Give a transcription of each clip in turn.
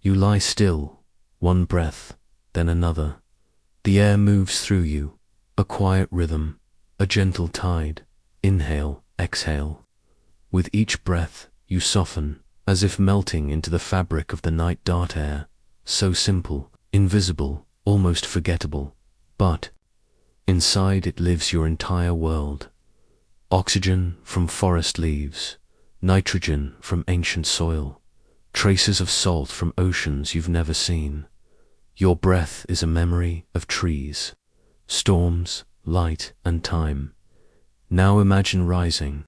You lie still, one breath, then another. The air moves through you, a quiet rhythm, a gentle tide. Inhale, exhale. With each breath, you soften, as if melting into the fabric of the night dark air, so simple, invisible, almost forgettable, but inside it lives your entire world. Oxygen from forest leaves, nitrogen from ancient soil, traces of salt from oceans you've never seen. Your breath is a memory of trees, storms, light, and time. Now imagine rising,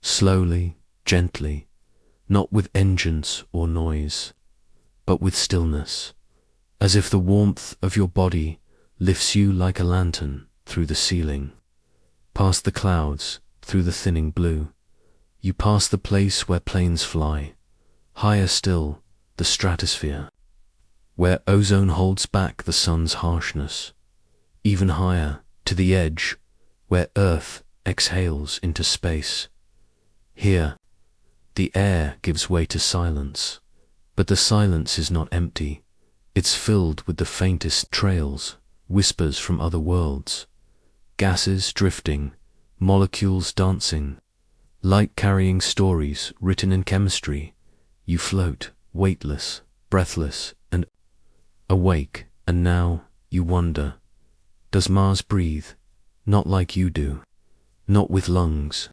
slowly, gently, not with engines or noise, but with stillness, as if the warmth of your body lifts you like a lantern through the ceiling. Past the clouds, through the thinning blue, you pass the place where planes fly. Higher still, the stratosphere, where ozone holds back the sun's harshness. Even higher, to the edge, where Earth exhales into space. Here, the air gives way to silence, but the silence is not empty. It's filled with the faintest trails, whispers from other worlds, gases drifting, molecules dancing, light carrying stories written in chemistry. You float, weightless, breathless, and awake, and now you wonder, does Mars breathe? Not like you do, not with lungs,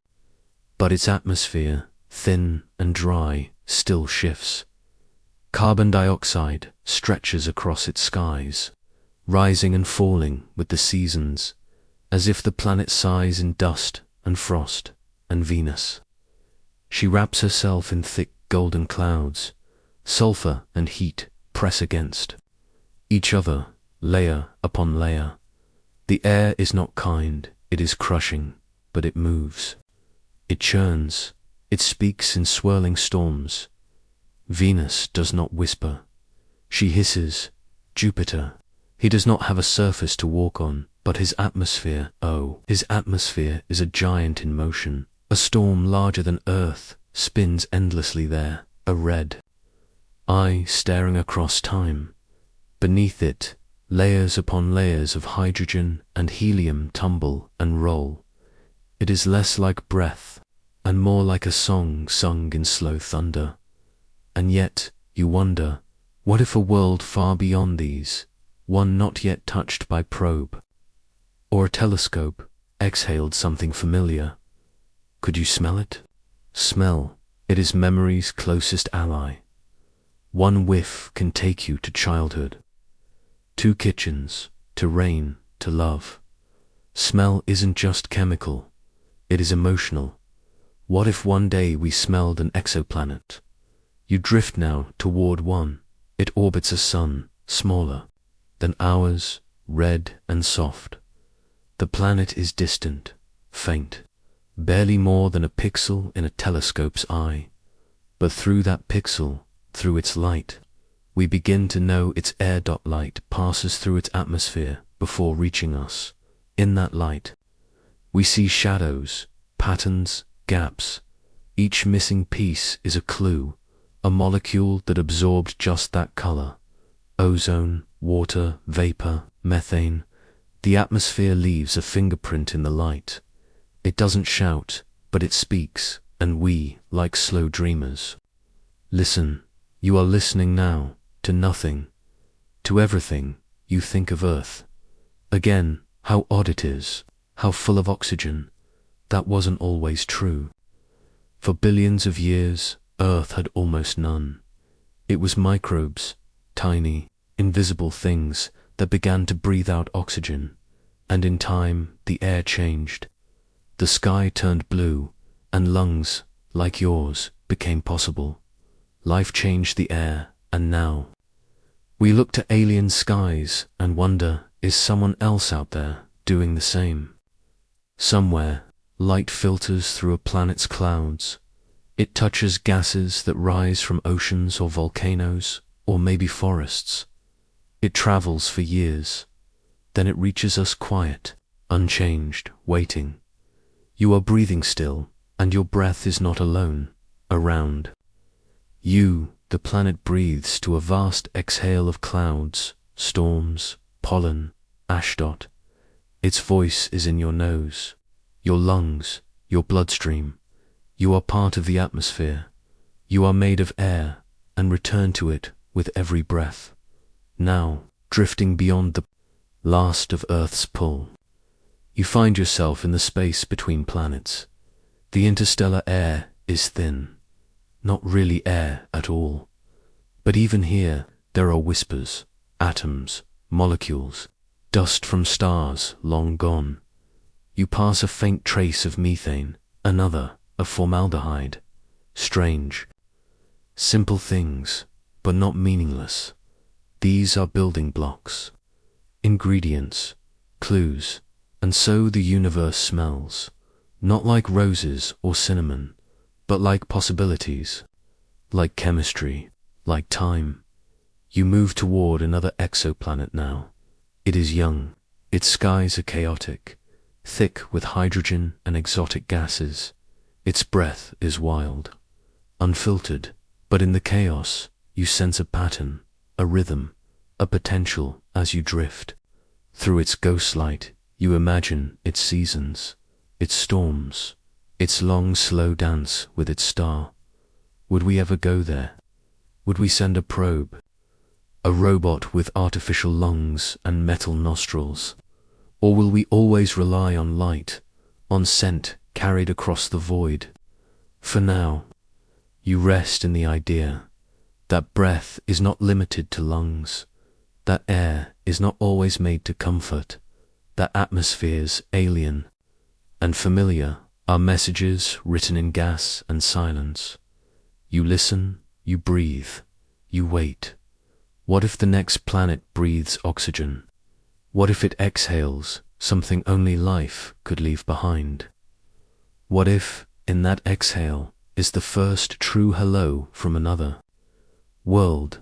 but its atmosphere, thin and dry, still shifts. Carbon dioxide stretches across its skies, rising and falling with the seasons, as if the planet sighs in dust and frost and Venus. She wraps herself in thick golden clouds. Sulfur and heat press against each other, layer upon layer. The air is not kind, it is crushing, but it moves. It churns, it speaks in swirling storms. Venus does not whisper. She hisses. Jupiter, he does not have a surface to walk on, but his atmosphere, oh, his atmosphere is a giant in motion. A storm larger than Earth spins endlessly there, a red eye staring across time. Beneath it, layers upon layers of hydrogen and helium tumble and roll. It is less like breath, and more like a song sung in slow thunder. And yet, you wonder, what if a world far beyond these, one not yet touched by probe or a telescope, exhaled something familiar? Could you smell it? Smell, it is memory's closest ally. One whiff can take you to childhood, to kitchens, to rain, to love. Smell isn't just chemical, it is emotional. What if one day we smelled an exoplanet? You drift now toward one. It orbits a sun, smaller than ours, red and soft. The planet is distant, faint, barely more than a pixel in a telescope's eye. But through that pixel, through its light, we begin to know its light passes through its atmosphere before reaching us. In that light, we see shadows, patterns, gaps. Each missing piece is a clue, a molecule that absorbed just that color. Ozone, water, vapor, methane. The atmosphere leaves a fingerprint in the light. It doesn't shout, but it speaks, and we, like slow dreamers, listen. You are listening now, to nothing, to everything. You think of Earth. Again, how odd it is, how full of oxygen. That wasn't always true. For billions of years, Earth had almost none. It was microbes, tiny, invisible things that began to breathe out oxygen, and in time the air changed. The sky turned blue, and lungs, like yours, became possible. Life changed the air, and now we look to alien skies and wonder, is someone else out there doing the same? Somewhere, light filters through a planet's clouds. It touches gases that rise from oceans or volcanoes, or maybe forests. It travels for years. Then it reaches us quiet, unchanged, waiting. You are breathing still, and your breath is not alone. Around you, The planet breathes to a vast exhale of clouds, storms, pollen, ashdot. Its voice is in your nose, your lungs, your bloodstream. You are part of the atmosphere. You are made of air and return to it with every breath. Now, drifting beyond the last of Earth's pull, you find yourself in the space between planets. The interstellar air is thin, not really air at all. But even here, there are whispers, atoms, molecules, dust from stars long gone. You pass a faint trace of methane, another of formaldehyde. Strange. Simple things, but not meaningless. These are building blocks, ingredients, clues, and so the universe smells, not like roses or cinnamon, but like possibilities, like chemistry, like time. You move toward another exoplanet now. It is young, its skies are chaotic, thick with hydrogen and exotic gases. Its breath is wild, unfiltered, but in the chaos, you sense a pattern, a rhythm, a potential as you drift. Through its ghost light, you imagine its seasons, its storms, its long, slow dance with its star. Would we ever go there? Would we send a probe? A robot with artificial lungs and metal nostrils? Or will we always rely on light, on scent carried across the void? For now, you rest in the idea that breath is not limited to lungs, that air is not always made to comfort, that atmospheres alien and familiar are messages written in gas and silence. You listen, you breathe, you wait. What if the next planet breathes oxygen? What if it exhales something only life could leave behind? What if, in that exhale, is the first true hello from another world?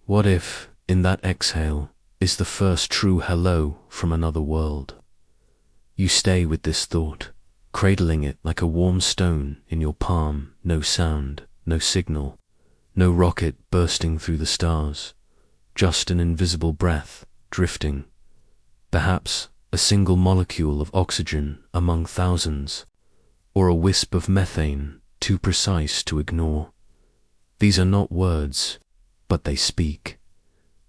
What if, in that exhale, is the first true hello from another world? You stay with this thought, cradling it like a warm stone in your palm. No sound, no signal, no rocket bursting through the stars, just an invisible breath drifting. Perhaps a single molecule of oxygen among thousands, or a wisp of methane too precise to ignore. These are not words, but they speak.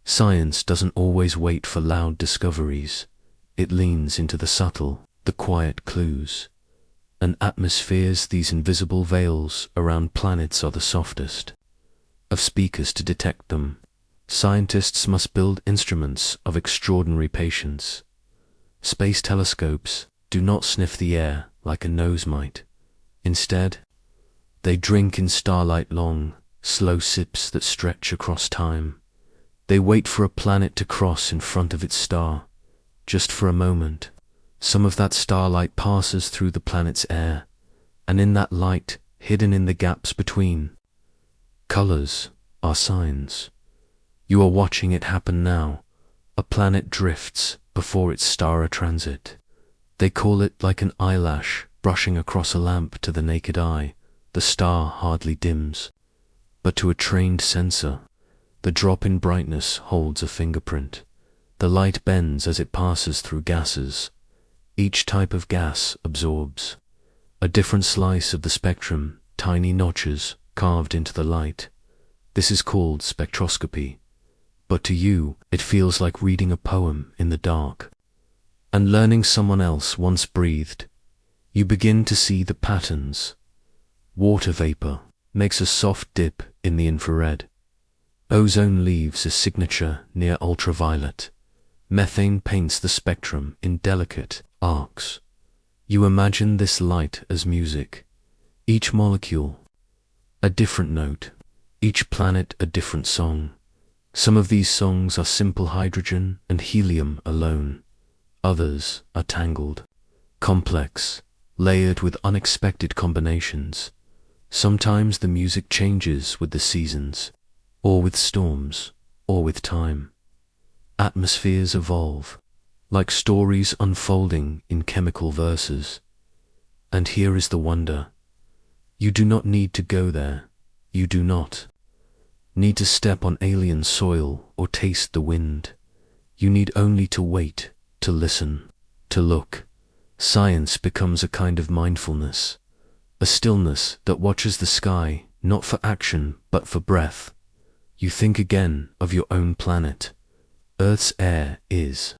Science doesn't always wait for loud discoveries. It leans into the subtle, the quiet clues. And atmospheres, these invisible veils around planets, are the softest of speakers to detect them. Scientists must build instruments of extraordinary patience. Space telescopes do not sniff the air like a nose might. Instead, they drink in starlight long, slow sips that stretch across time. They wait for a planet to cross in front of its star, just for a moment. Some of that starlight passes through the planet's air, and in that light, hidden in the gaps between, colors are signs. You are watching it happen now. A planet drifts before its star transit. They call it like an eyelash brushing across a lamp. To the naked eye, the star hardly dims, but to a trained sensor, the drop in brightness holds a fingerprint. The light bends as it passes through gases. Each type of gas absorbs a different slice of the spectrum, tiny notches carved into the light. This is called spectroscopy. But to you, it feels like reading a poem in the dark. And learning someone else once breathed, you begin to see the patterns. Water vapor makes a soft dip in the infrared. Ozone leaves a signature near ultraviolet. Methane paints the spectrum in delicate arcs. You imagine this light as music. Each molecule a different note, each planet a different song. Some of these songs are simple hydrogen and helium alone. Others are tangled, complex, layered with unexpected combinations. Sometimes the music changes with the seasons, or with storms, or with time. Atmospheres evolve, like stories unfolding in chemical verses. And here is the wonder. You do not need to go there. You do not. need to step on alien soil or taste the wind. You need only to wait, to listen, to look. Science becomes a kind of mindfulness, a stillness that watches the sky, not for action, but for breath. You think again of your own planet. Earth's air is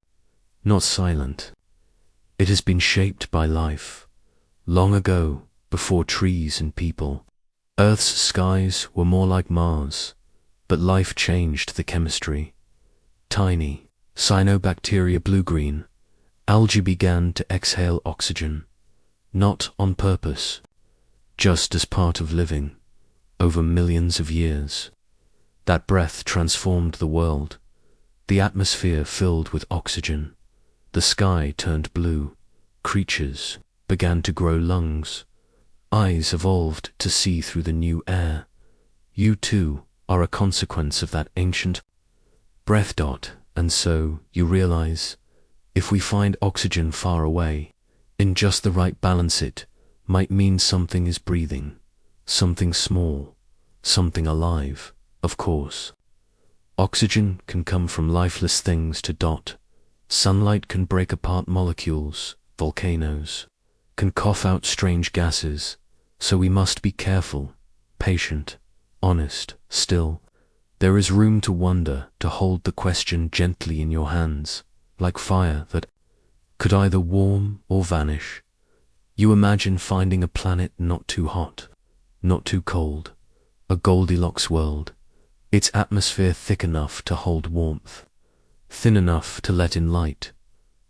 not silent. It has been shaped by life. Long ago, before trees and people, Earth's skies were more like Mars, but life changed the chemistry. Tiny cyanobacteria blue-green, algae began to exhale oxygen, not on purpose, just as part of living, over millions of years. That breath transformed the world. The atmosphere filled with oxygen. The sky turned blue. Creatures began to grow lungs. Eyes evolved to see through the new air. You too are a consequence of that ancient breath. And so you realize, if we find oxygen far away, in just the right balance, it might mean something is breathing, something small, something alive, of course. Oxygen can come from lifeless things to dot. Sunlight can break apart molecules, volcanoes can cough out strange gases, so we must be careful, patient, honest, still. There is room to wonder, to hold the question gently in your hands, like fire that could either warm or vanish. You imagine finding a planet not too hot, not too cold, a Goldilocks world, its atmosphere thick enough to hold warmth, thin enough to let in light.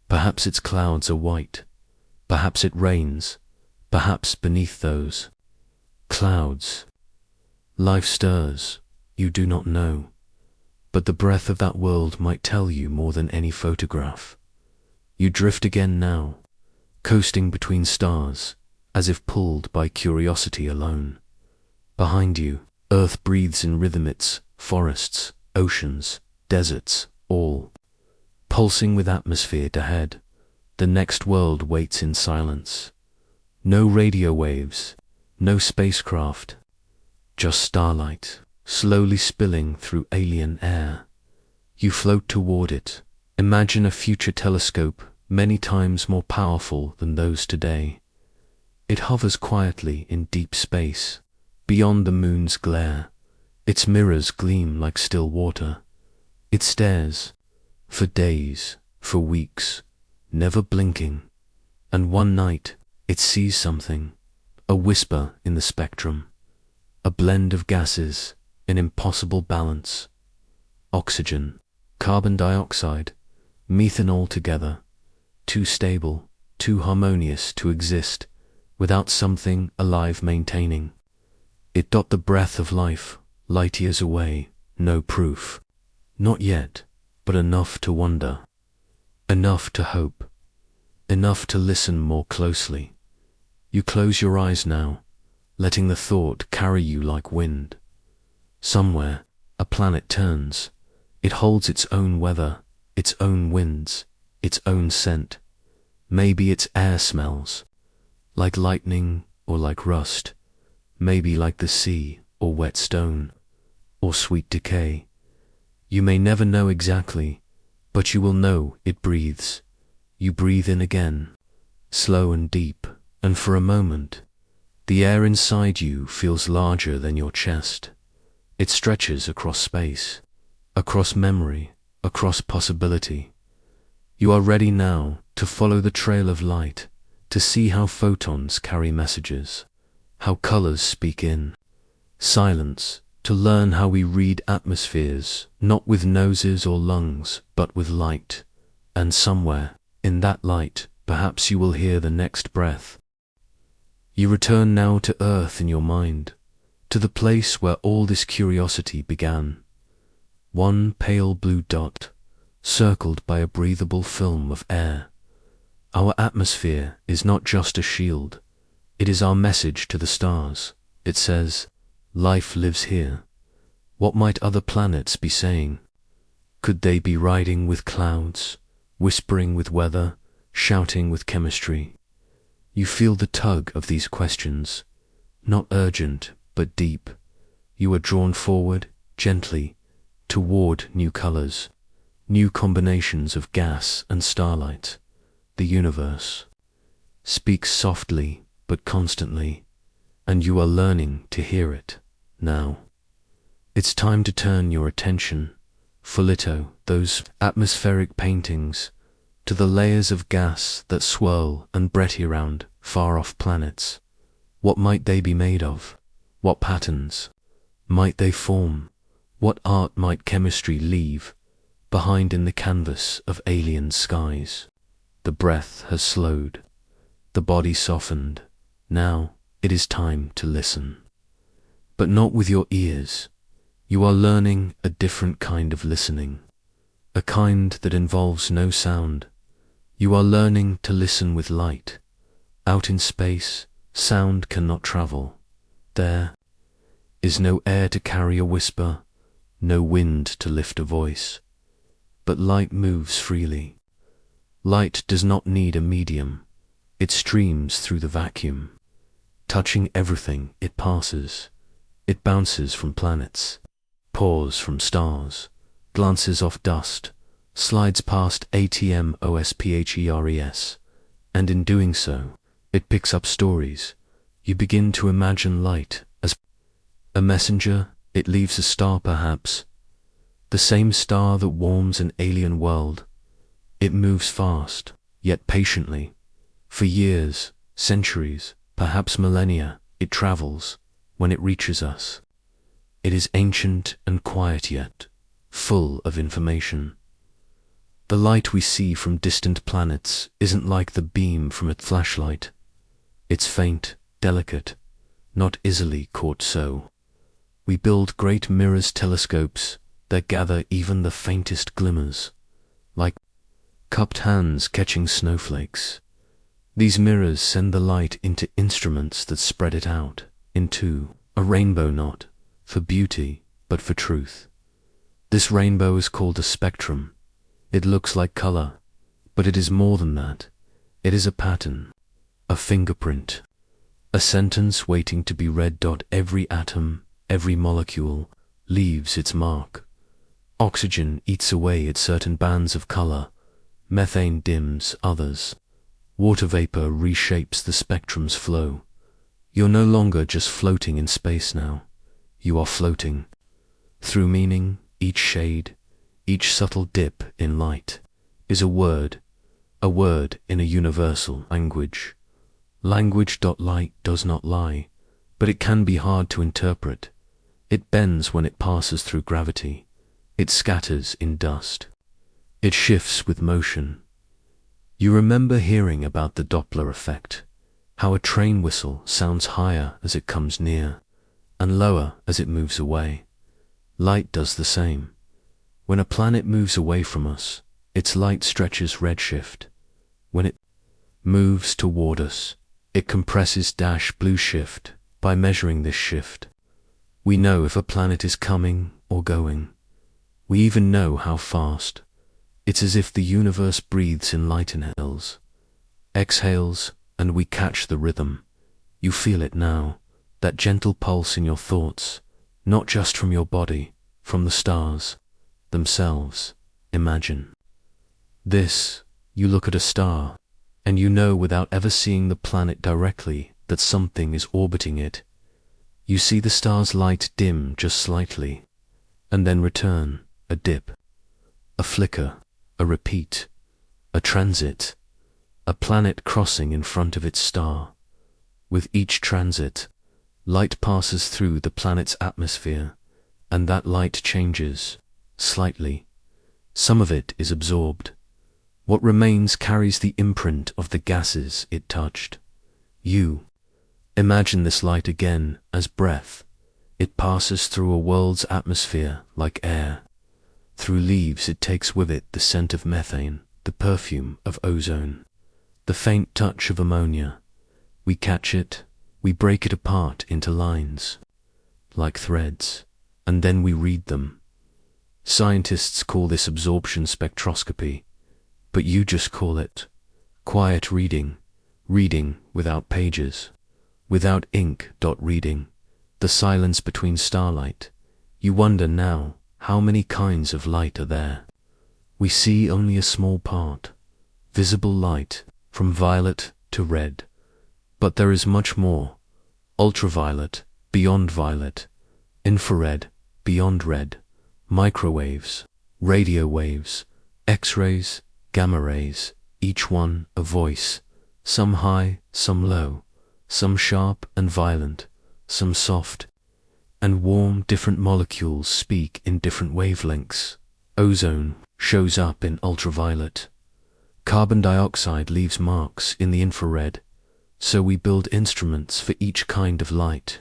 Perhaps its clouds are white, perhaps it rains, perhaps beneath those clouds life stirs. You do not know, but the breath of that world might tell you more than any photograph. You drift again now, coasting between stars, as if pulled by curiosity alone. Behind you, Earth breathes in rhythm, its forests, oceans, deserts, all pulsing with atmosphere. Ahead, the next world waits in silence. No radio waves, no spacecraft, just starlight, slowly spilling through alien air. You float toward it. Imagine a future telescope many times more powerful than those today. It hovers quietly in deep space, beyond the moon's glare. Its mirrors gleam like still water. It stares, for days, for weeks, never blinking. And one night, it sees something, a whisper in the spectrum, a blend of gases, an impossible balance. Oxygen, carbon dioxide, methane all together, too stable, too harmonious to exist without something alive maintaining. It. The breath of life, light years away, no proof. Not yet, but enough to wonder, enough to hope, enough to listen more closely. You close your eyes now, letting the thought carry you like wind. Somewhere, a planet turns. It holds its own weather, its own winds, its own scent. Maybe its air smells like lightning or like rust. Maybe like the sea or wet stone or sweet decay. You may never know exactly, but you will know it breathes. You breathe in again, slow and deep, and for a moment, the air inside you feels larger than your chest. It stretches across space, across memory, across possibility. You are ready now to follow the trail of light, to see how photons carry messages, how colors speak in silence, to learn how we read atmospheres, not with noses or lungs, but with light. And somewhere, in that light, perhaps you will hear the next breath. You return now to Earth in your mind, to the place where all this curiosity began. One pale blue dot, circled by a breathable film of air. Our atmosphere is not just a shield, it is our message to the stars. It says, life lives here. What might other planets be saying? Could they be riding with clouds, whispering with weather, shouting with chemistry? You feel the tug of these questions, not urgent, but deep. You are drawn forward, gently, toward new colors, new combinations of gas and starlight. The universe speaks softly but constantly, and you are learning to hear it now. It's time to turn your attention, Folito, those atmospheric paintings, to the layers of gas that swirl and bretty around far-off planets. What might they be made of? What patterns might they form? What art might chemistry leave behind in the canvas of alien skies? The breath has slowed, the body softened. Now it is time to listen. But not with your ears. You are learning a different kind of listening, a kind that involves no sound. You are learning to listen with light. Out in space, sound cannot travel. There is no air to carry a whisper, no wind to lift a voice. But light moves freely. Light does not need a medium. It streams through the vacuum, touching everything it passes. It bounces from planets, pours from stars, glances off dust, slides past ATMOSPHERES, and in doing so, it picks up stories. You begin to imagine light as a messenger. It leaves a star perhaps, the same star that warms an alien world. It moves fast, yet patiently. For years, centuries, perhaps millennia, it travels. When it reaches us, it is ancient and quiet yet full of information. The light we see from distant planets isn't like the beam from a flashlight. It's faint, delicate, not easily caught so. We build great mirrors telescopes that gather even the faintest glimmers, like cupped hands catching snowflakes. These mirrors send the light into instruments that spread it out into a rainbow, not for beauty, but for truth. This rainbow is called a spectrum. It looks like color, but it is more than that. It is a pattern, a fingerprint, a sentence waiting to be read. Every atom, every molecule leaves its mark. Oxygen eats away at certain bands of color. Methane dims others. Water vapor reshapes the spectrum's flow. You're no longer just floating in space now. You are floating through meaning. Each shade, each subtle dip in light is a word in a universal language. Light does not lie, but it can be hard to interpret. It bends when it passes through gravity. It scatters in dust. It shifts with motion. You remember hearing about the Doppler effect, how a train whistle sounds higher as it comes near, and lower as it moves away. Light does the same. When a planet moves away from us, its light stretches redshift. When it moves toward us, it compresses blue shift. By measuring this shift, we know if a planet is coming or going. We even know how fast. It's as if the universe breathes in light inhales, exhales, and we catch the rhythm. You feel it now, that gentle pulse in your thoughts, not just from your body, from the stars themselves. Imagine this. You look at a star, and you know without ever seeing the planet directly that something is orbiting it. You see the star's light dim just slightly, and then return, a dip, a flicker, a repeat, a transit, a planet crossing in front of its star. With each transit, light passes through the planet's atmosphere, and that light changes, slightly. Some of it is absorbed. What remains carries the imprint of the gases it touched. You imagine this light again as breath. It passes through a world's atmosphere like air. Through leaves it takes with it the scent of methane, the perfume of ozone, the faint touch of ammonia. We catch it, we break it apart into lines, like threads, and then we read them. Scientists call this absorption spectroscopy, but you just call it quiet reading, reading without pages, without ink. Reading, the silence between starlight. You wonder now, how many kinds of light are there? We see only a small part, visible light, from violet to red. But there is much more: ultraviolet, beyond violet, infrared, beyond red, microwaves, radio waves, X-rays, gamma rays, each one a voice, some high, some low, some sharp and violent, some soft and warm. Different molecules speak in different wavelengths. Ozone shows up in ultraviolet. Carbon dioxide leaves marks in the infrared. So we build instruments for each kind of light.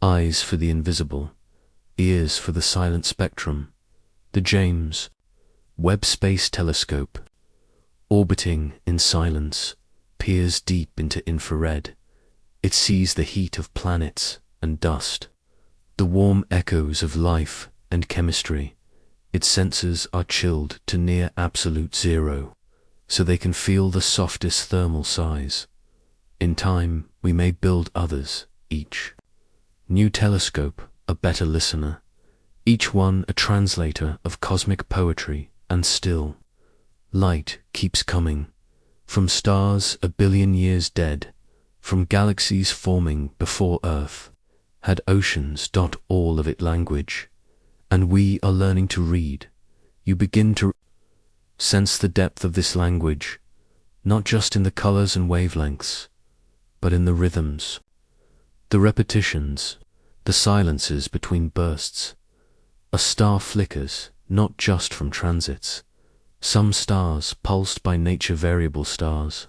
Eyes for the invisible, ears for the silent spectrum. The James Webb Space Telescope, orbiting in silence, peers deep into infrared. It sees the heat of planets and dust, the warm echoes of life and chemistry. Its sensors are chilled to near absolute zero, so they can feel the softest thermal size. In time, we may build others, each new telescope a better listener, each one a translator of cosmic poetry. And still, light keeps coming, from stars a billion years dead, from galaxies forming before Earth had oceans. All of it language, and we are learning to read. You begin to sense the depth of this language, not just in the colors and wavelengths, but in the rhythms, the repetitions, the silences between bursts. A star flickers, not just from transits. Some stars pulsed by nature, variable stars,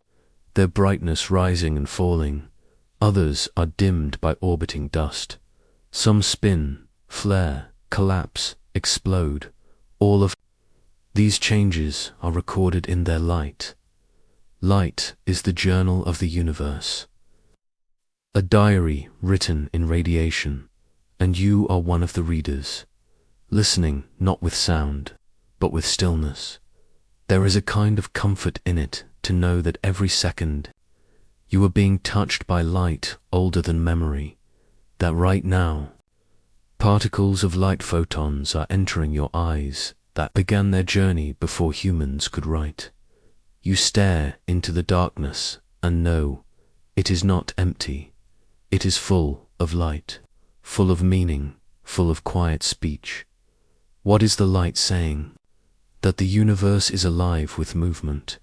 their brightness rising and falling. Others are dimmed by orbiting dust. Some spin, flare, collapse, explode. All of these changes are recorded in their light. Light is the journal of the universe, a diary written in radiation, and you are one of the readers, listening not with sound, but with stillness. There is a kind of comfort in it to know that every second you are being touched by light older than memory, that right now particles of light, photons, are entering your eyes that began their journey before humans could write. You stare into the darkness and know it is not empty. It is full of light, full of meaning, full of quiet speech. What is the light saying? That the universe is alive with movement,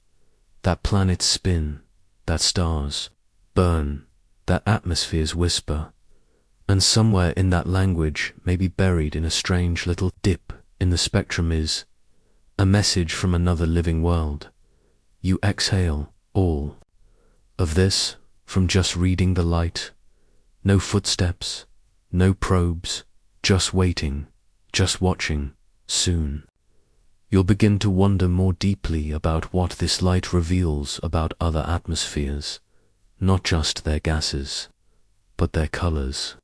that planets spin, that stars burn, that atmospheres whisper, and somewhere in that language, maybe buried in a strange little dip in the spectrum, is a message from another living world. You exhale all of this from just reading the light. No footsteps, no probes, just waiting, just watching. Soon, you'll begin to wonder more deeply about what this light reveals about other atmospheres, not just their gases, but their colors,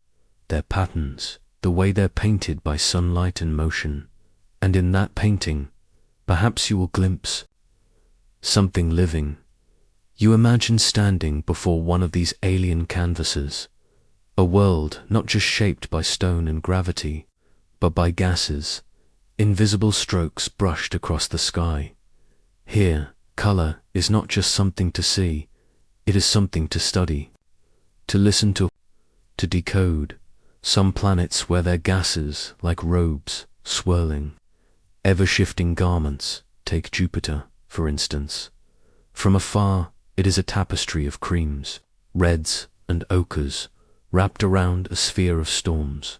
their patterns, the way they're painted by sunlight and motion. And in that painting, perhaps you will glimpse something living. You imagine standing before one of these alien canvases, a world not just shaped by stone and gravity, but by gases, invisible strokes brushed across the sky. Here, color is not just something to see, it is something to study, to listen to decode. Some planets wear their gases like robes, swirling, ever-shifting garments. Take Jupiter, for instance. From afar, it is a tapestry of creams, reds and ochres, wrapped around a sphere of storms.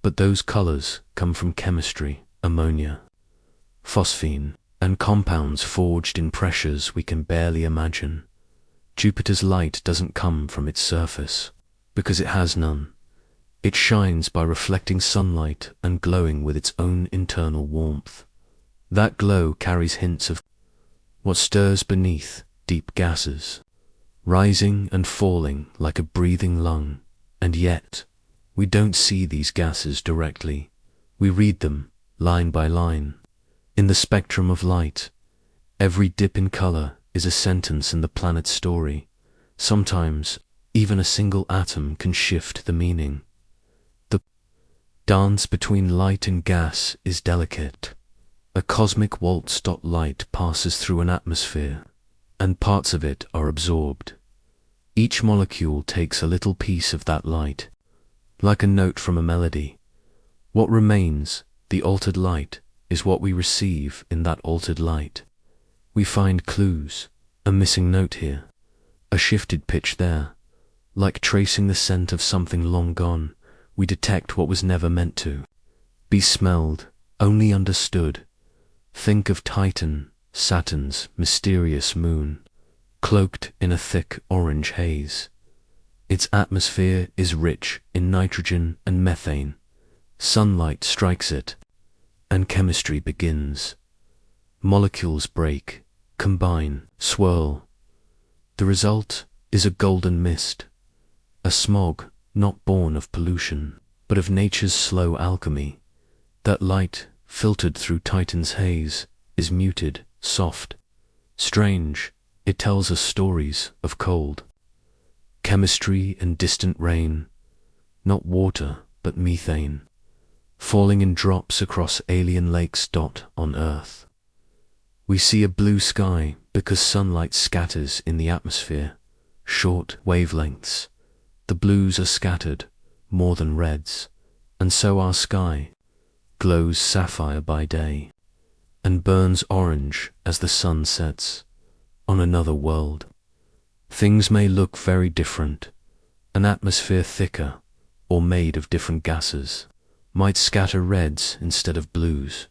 But those colors come from chemistry, ammonia, phosphine, and compounds forged in pressures we can barely imagine. Jupiter's light doesn't come from its surface, because it has none. It shines by reflecting sunlight and glowing with its own internal warmth. That glow carries hints of what stirs beneath, deep gases, rising and falling like a breathing lung. And yet, we don't see these gases directly. We read them, line by line. In the spectrum of light, every dip in color is a sentence in the planet's story. Sometimes, even a single atom can shift the meaning. Dance between light and gas is delicate. A cosmic waltz. Light passes through an atmosphere, and parts of it are absorbed. Each molecule takes a little piece of that light, like a note from a melody. What remains, the altered light, is what we receive in that altered light. We find clues, a missing note here, a shifted pitch there. Like tracing the scent of something long gone, we detect what was never meant to be smelled, only understood. Think of Titan, Saturn's mysterious moon, cloaked in a thick orange haze. Its atmosphere is rich in nitrogen and methane. Sunlight strikes it, and chemistry begins. Molecules break, combine, swirl. The result is a golden mist, a smog not born of pollution, but of nature's slow alchemy. That light, filtered through Titan's haze, is muted, soft, strange. It tells us stories of cold, chemistry and distant rain, not water but methane, falling in drops across alien lakes. On Earth, we see a blue sky because sunlight scatters in the atmosphere, short wavelengths. The blues are scattered, more than reds, and so our sky glows sapphire by day, and burns orange as the sun sets. On another world, things may look very different. An atmosphere thicker, or made of different gases, might scatter reds instead of blues,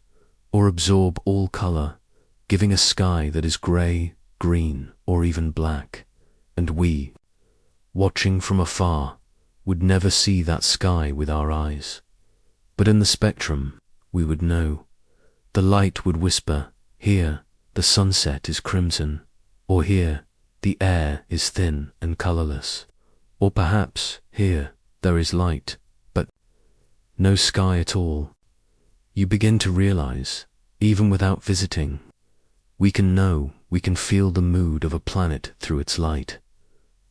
or absorb all color, giving a sky that is gray, green, or even black. And we, watching from afar, would never see that sky with our eyes. But in the spectrum, we would know. The light would whisper, here, the sunset is crimson, or here, the air is thin and colorless, or perhaps, here, there is light, but no sky at all. You begin to realize, even without visiting, we can know, we can feel the mood of a planet through its light.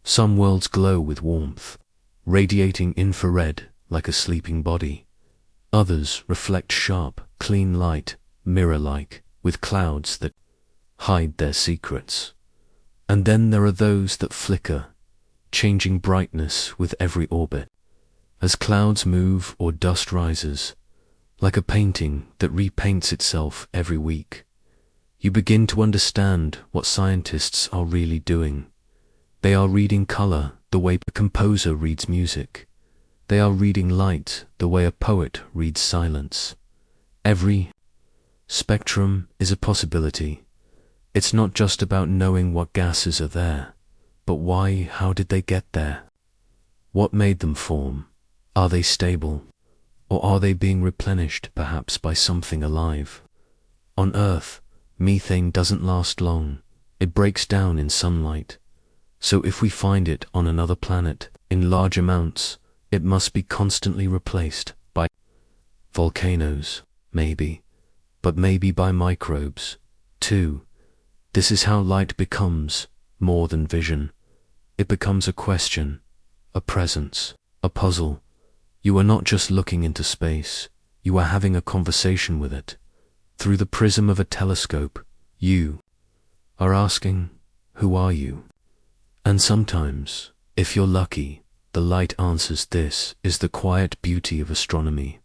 Some worlds glow with warmth, radiating infrared like a sleeping body. Others reflect sharp, clean light, mirror-like, with clouds that hide their secrets. And then there are those that flicker, changing brightness with every orbit. As clouds move or dust rises, like a painting that repaints itself every week, you begin to understand what scientists are really doing. They are reading color the way a composer reads music. They are reading light the way a poet reads silence. Every spectrum is a possibility. It's not just about knowing what gases are there, but why, how did they get there? What made them form? Are they stable? Or are they being replenished perhaps by something alive? On Earth, methane doesn't last long. It breaks down in sunlight. So if we find it on another planet in large amounts, it must be constantly replaced by volcanoes, maybe, but maybe by microbes, too. This is how light becomes more than vision. It becomes a question, a presence, a puzzle. You are not just looking into space, you are having a conversation with it. Through the prism of a telescope, you are asking, who are you? And sometimes, if you're lucky, the light answers. This is the quiet beauty of astronomy.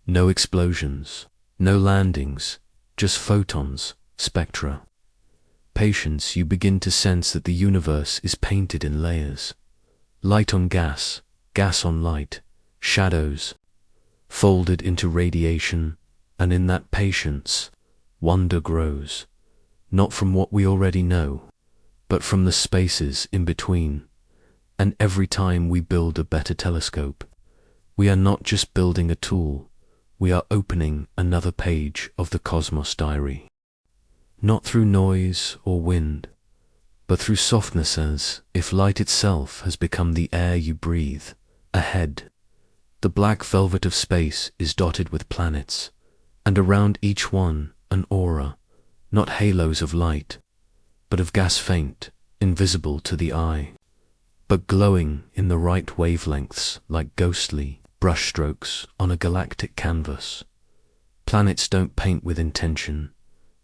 No explosions, no landings, just photons, spectra. Patience, you begin to sense that the universe is painted in layers. Light on gas, gas on light, shadows, folded into radiation, and in that patience, wonder grows, not from what we already know, but from the spaces in between. And every time we build a better telescope, we are not just building a tool, we are opening another page of the cosmos diary. Not through noise or wind, but through softness, as if light itself has become the air you breathe. Ahead, the black velvet of space is dotted with planets, and around each one an aura, not halos of light, but of gas, faint, invisible to the eye, but glowing in the right wavelengths like ghostly, brushstrokes on a galactic canvas. Planets don't paint with intention.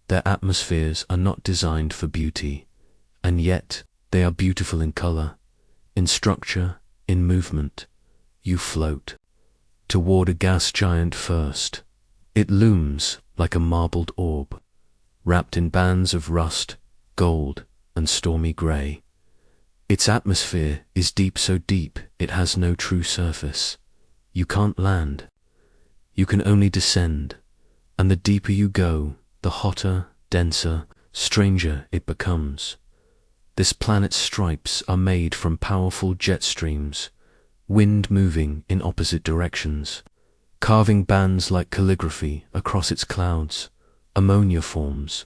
Their atmospheres are not designed for beauty, and yet they are beautiful in color, in structure, in movement. You float toward a gas giant first. It looms like a marbled orb, wrapped in bands of rust, gold, and stormy gray. Its atmosphere is deep, so deep it has no true surface. You can't land. You can only descend, and the deeper you go, the hotter, denser, stranger it becomes. This planet's stripes are made from powerful jet streams, wind moving in opposite directions, carving bands like calligraphy across its clouds. Ammonia forms.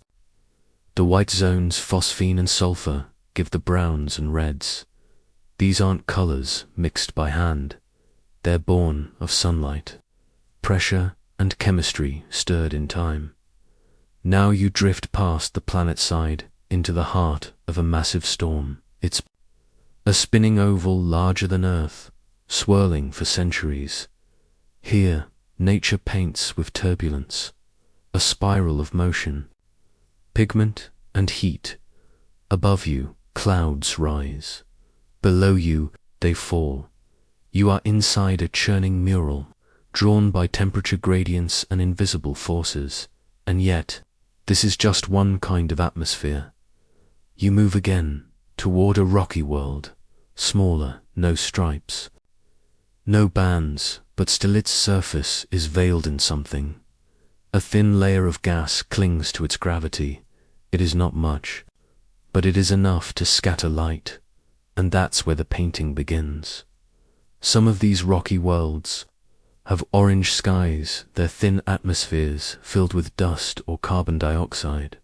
The white zones, phosphine and sulfur, give the browns and reds. These aren't colors mixed by hand. They're born of sunlight, pressure, and chemistry stirred in time. Now you drift past the planet side into the heart of a massive storm. It's a spinning oval larger than Earth, swirling for centuries. Here, nature paints with turbulence, a spiral of motion, pigment and heat. Above you, clouds rise. Below you, they fall. You are inside a churning mural, drawn by temperature gradients and invisible forces. And yet, this is just one kind of atmosphere. You move again, toward a rocky world, smaller, no stripes, no bands, but still its surface is veiled in something. A thin layer of gas clings to its gravity. It is not much, but it is enough to scatter light, and that's where the painting begins. Some of these rocky worlds have orange skies, their thin atmospheres filled with dust or carbon dioxide.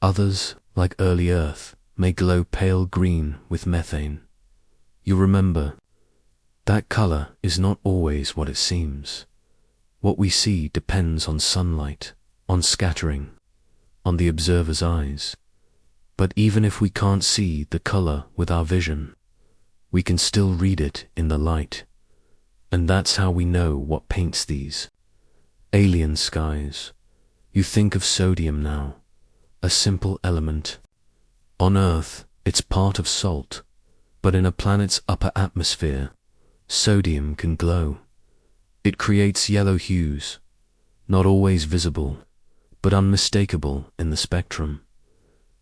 Others, like early Earth, may glow pale green with methane. You remember, that color is not always what it seems. What we see depends on sunlight, on scattering, on the observer's eyes. But even if we can't see the color with our vision, we can still read it in the light. And that's how we know what paints these alien skies. You think of sodium now, a simple element. On Earth, it's part of salt, but in a planet's upper atmosphere, sodium can glow. It creates yellow hues, not always visible, but unmistakable in the spectrum.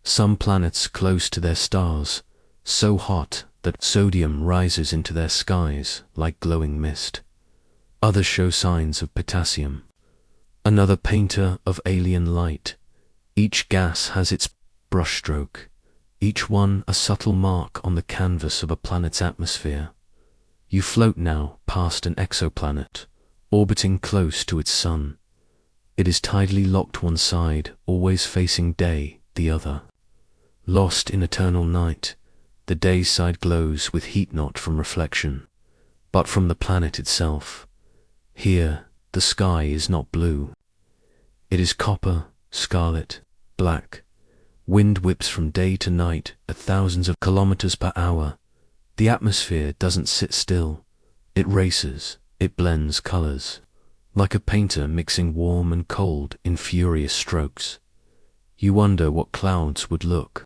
Some planets close to their stars, so hot that sodium rises into their skies like glowing mist. Others show signs of potassium, another painter of alien light. Each gas has its brushstroke, each one a subtle mark on the canvas of a planet's atmosphere. You float now past an exoplanet, orbiting close to its sun. It is tidally locked one side, always facing day the other. Lost in eternal night, the day side glows with heat not from reflection, but from the planet itself. Here, the sky is not blue. It is copper, scarlet, black. Wind whips from day to night at thousands of kilometers per hour. The atmosphere doesn't sit still. It races, it blends colors, like a painter mixing warm and cold in furious strokes. You wonder what clouds would look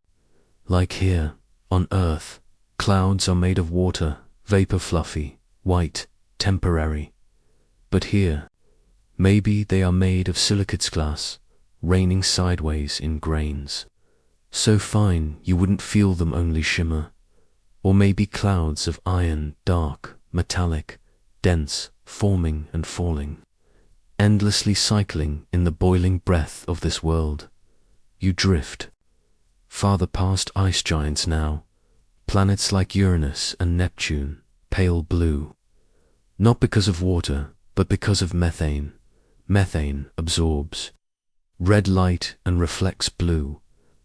like here. On Earth, clouds are made of water, vapor, fluffy, white, temporary. But here, maybe they are made of silicates glass, raining sideways in grains, so fine you wouldn't feel them, only shimmer. Or maybe clouds of iron, dark, metallic, dense, forming and falling, endlessly cycling in the boiling breath of this world. You drift farther past ice giants now, planets like Uranus and Neptune, pale blue. Not because of water, but because of methane. Methane absorbs red light and reflects blue.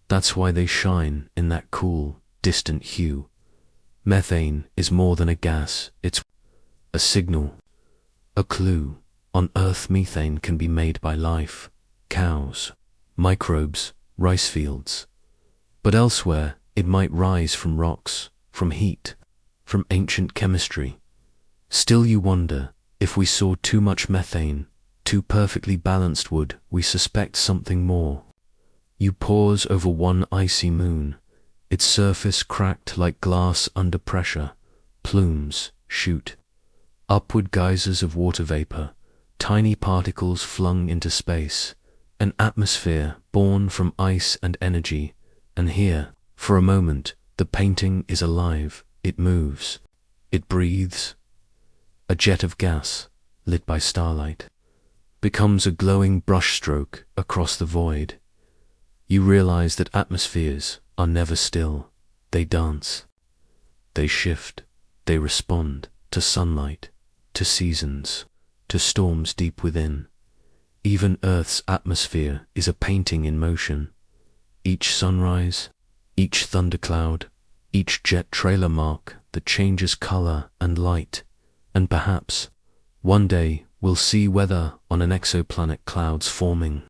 That's why they shine in that cool, distant hue. Methane is more than a gas, it's a signal, a clue. On Earth, methane can be made by life, cows, microbes, rice fields. But elsewhere, it might rise from rocks, from heat, from ancient chemistry. Still you wonder, If we saw too much methane, too perfectly balanced wood, we suspect something more. You pause over one icy moon, its surface cracked like glass under pressure. Plumes shoot upward, geysers of water vapor, tiny particles flung into space, an atmosphere born from ice and energy. And here, for a moment, the painting is alive. It moves. It breathes. A jet of gas, lit by starlight, becomes a glowing brushstroke across the void. You realize that atmospheres are never still. They dance. They shift. They respond to sunlight, to seasons, to storms deep within. Even Earth's atmosphere is a painting in motion. Each sunrise, each thundercloud, each jet trailer mark that changes color and light. And perhaps, one day, we'll see weather on an exoplanet, clouds forming,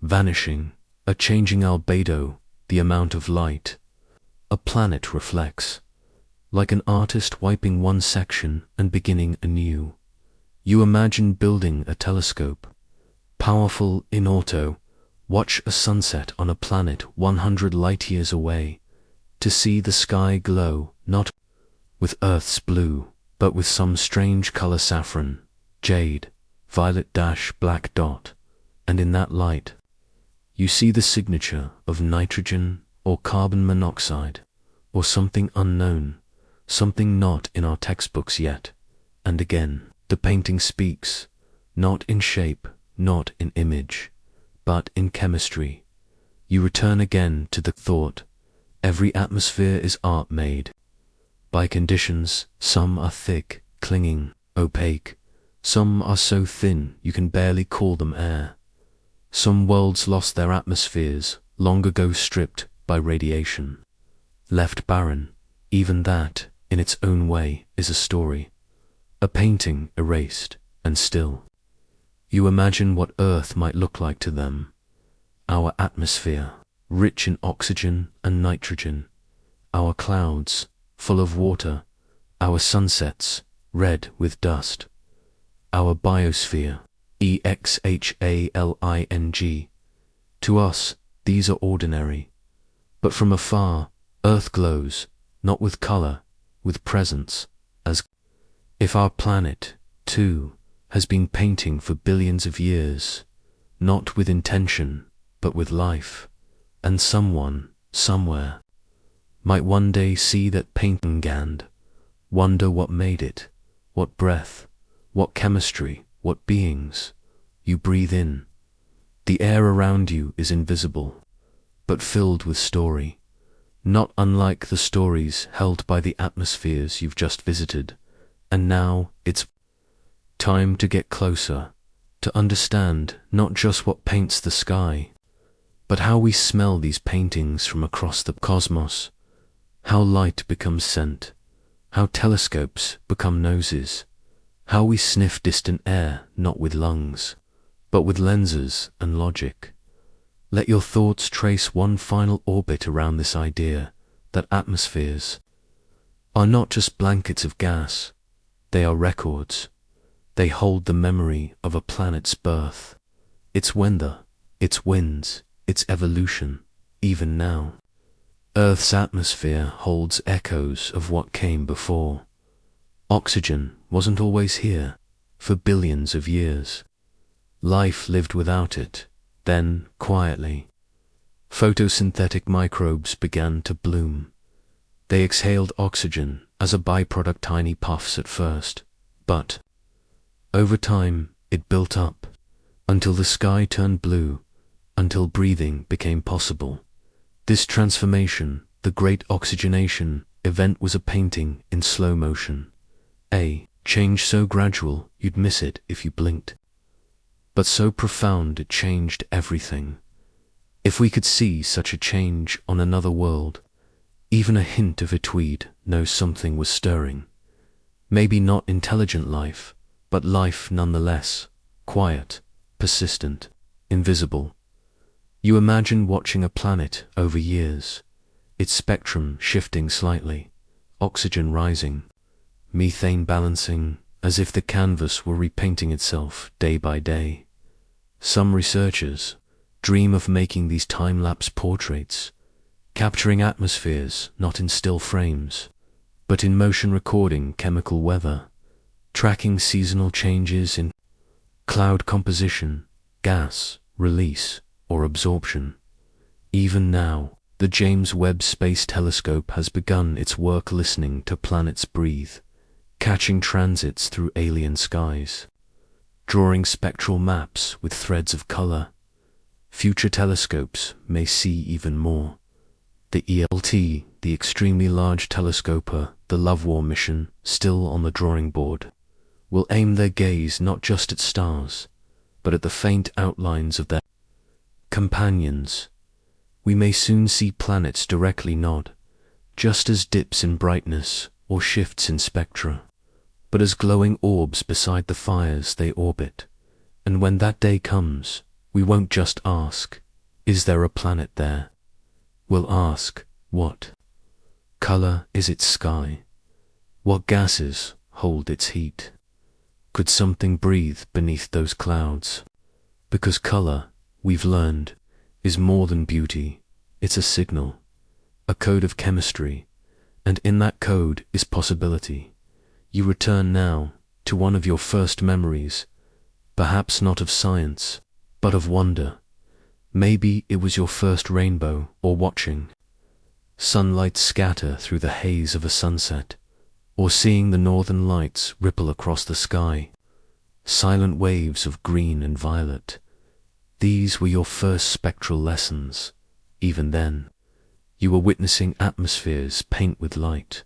vanishing, a changing albedo, the amount of light a planet reflects, like an artist wiping one section and beginning anew. You imagine building a telescope, powerful in auto, watch a sunset on a planet 100 light-years away, to see the sky glow, not with Earth's blue, but with some strange color, saffron, jade, violet-black dot, and in that light, you see the signature of nitrogen or carbon monoxide, or something unknown, something not in our textbooks yet. And again, the painting speaks, not in shape, not in image, but in chemistry. You return again to the thought, every atmosphere is art made by conditions. Some are thick, clinging, opaque. Some are so thin you can barely call them air. Some worlds lost their atmospheres, long ago stripped by radiation, left barren. Even that, in its own way, is a story, a painting erased and still. You imagine what Earth might look like to them. Our atmosphere, rich in oxygen and nitrogen. Our clouds, full of water. Our sunsets, red with dust. Our biosphere, exhaling. To us, these are ordinary. But from afar, Earth glows, not with color, with presence, as if our planet, too, has been painting for billions of years, not with intention, but with life. And someone, somewhere, might one day see that painting and wonder what made it, what breath, what chemistry, what beings. You breathe in. The air around you is invisible, but filled with story, not unlike the stories held by the atmospheres you've just visited. And now it's time to get closer, to understand not just what paints the sky, but how we smell these paintings from across the cosmos, how light becomes scent, how telescopes become noses, how we sniff distant air not with lungs, but with lenses and logic. Let your thoughts trace one final orbit around this idea that atmospheres are not just blankets of gas, they are records. They hold the memory of a planet's birth, its weather, its winds, its evolution, even now. Earth's atmosphere holds echoes of what came before. Oxygen wasn't always here for billions of years. Life lived without it. Then, quietly, photosynthetic microbes began to bloom. They exhaled oxygen as a byproduct, tiny puffs at first, but over time it built up, until the sky turned blue, until breathing became possible. This transformation, the great oxygenation event, was a painting in slow motion. A change so gradual you'd miss it if you blinked, but so profound it changed everything. If we could see such a change on another world, even a hint of it, we'd know something was stirring. Maybe not intelligent life, but life nonetheless, quiet, persistent, invisible. You imagine watching a planet over years, its spectrum shifting slightly, oxygen rising, methane balancing, as if the canvas were repainting itself day by day. Some researchers dream of making these time-lapse portraits, capturing atmospheres not in still frames, but in motion, recording chemical weather, tracking seasonal changes in cloud composition, gas release, or absorption. Even now, the James Webb Space Telescope has begun its work listening to planets breathe, catching transits through alien skies, drawing spectral maps with threads of color. Future telescopes may see even more. The ELT, the Extremely Large Telescope, the Love War mission, still on the drawing board, will aim their gaze not just at stars, but at the faint outlines of their companions. We may soon see planets directly, not just as dips in brightness or shifts in spectra, but as glowing orbs beside the fires they orbit. And when that day comes, we won't just ask, "Is there a planet there?" We'll ask, what color is its sky? What gases hold its heat? Could something breathe beneath those clouds? Because color, we've learned, is more than beauty. It's a signal, a code of chemistry, and in that code is possibility. You return now to one of your first memories, perhaps not of science, but of wonder. Maybe it was your first rainbow, or watching sunlight scatter through the haze of a sunset, or seeing the northern lights ripple across the sky, silent waves of green and violet. These were your first spectral lessons. Even then, you were witnessing atmospheres paint with light.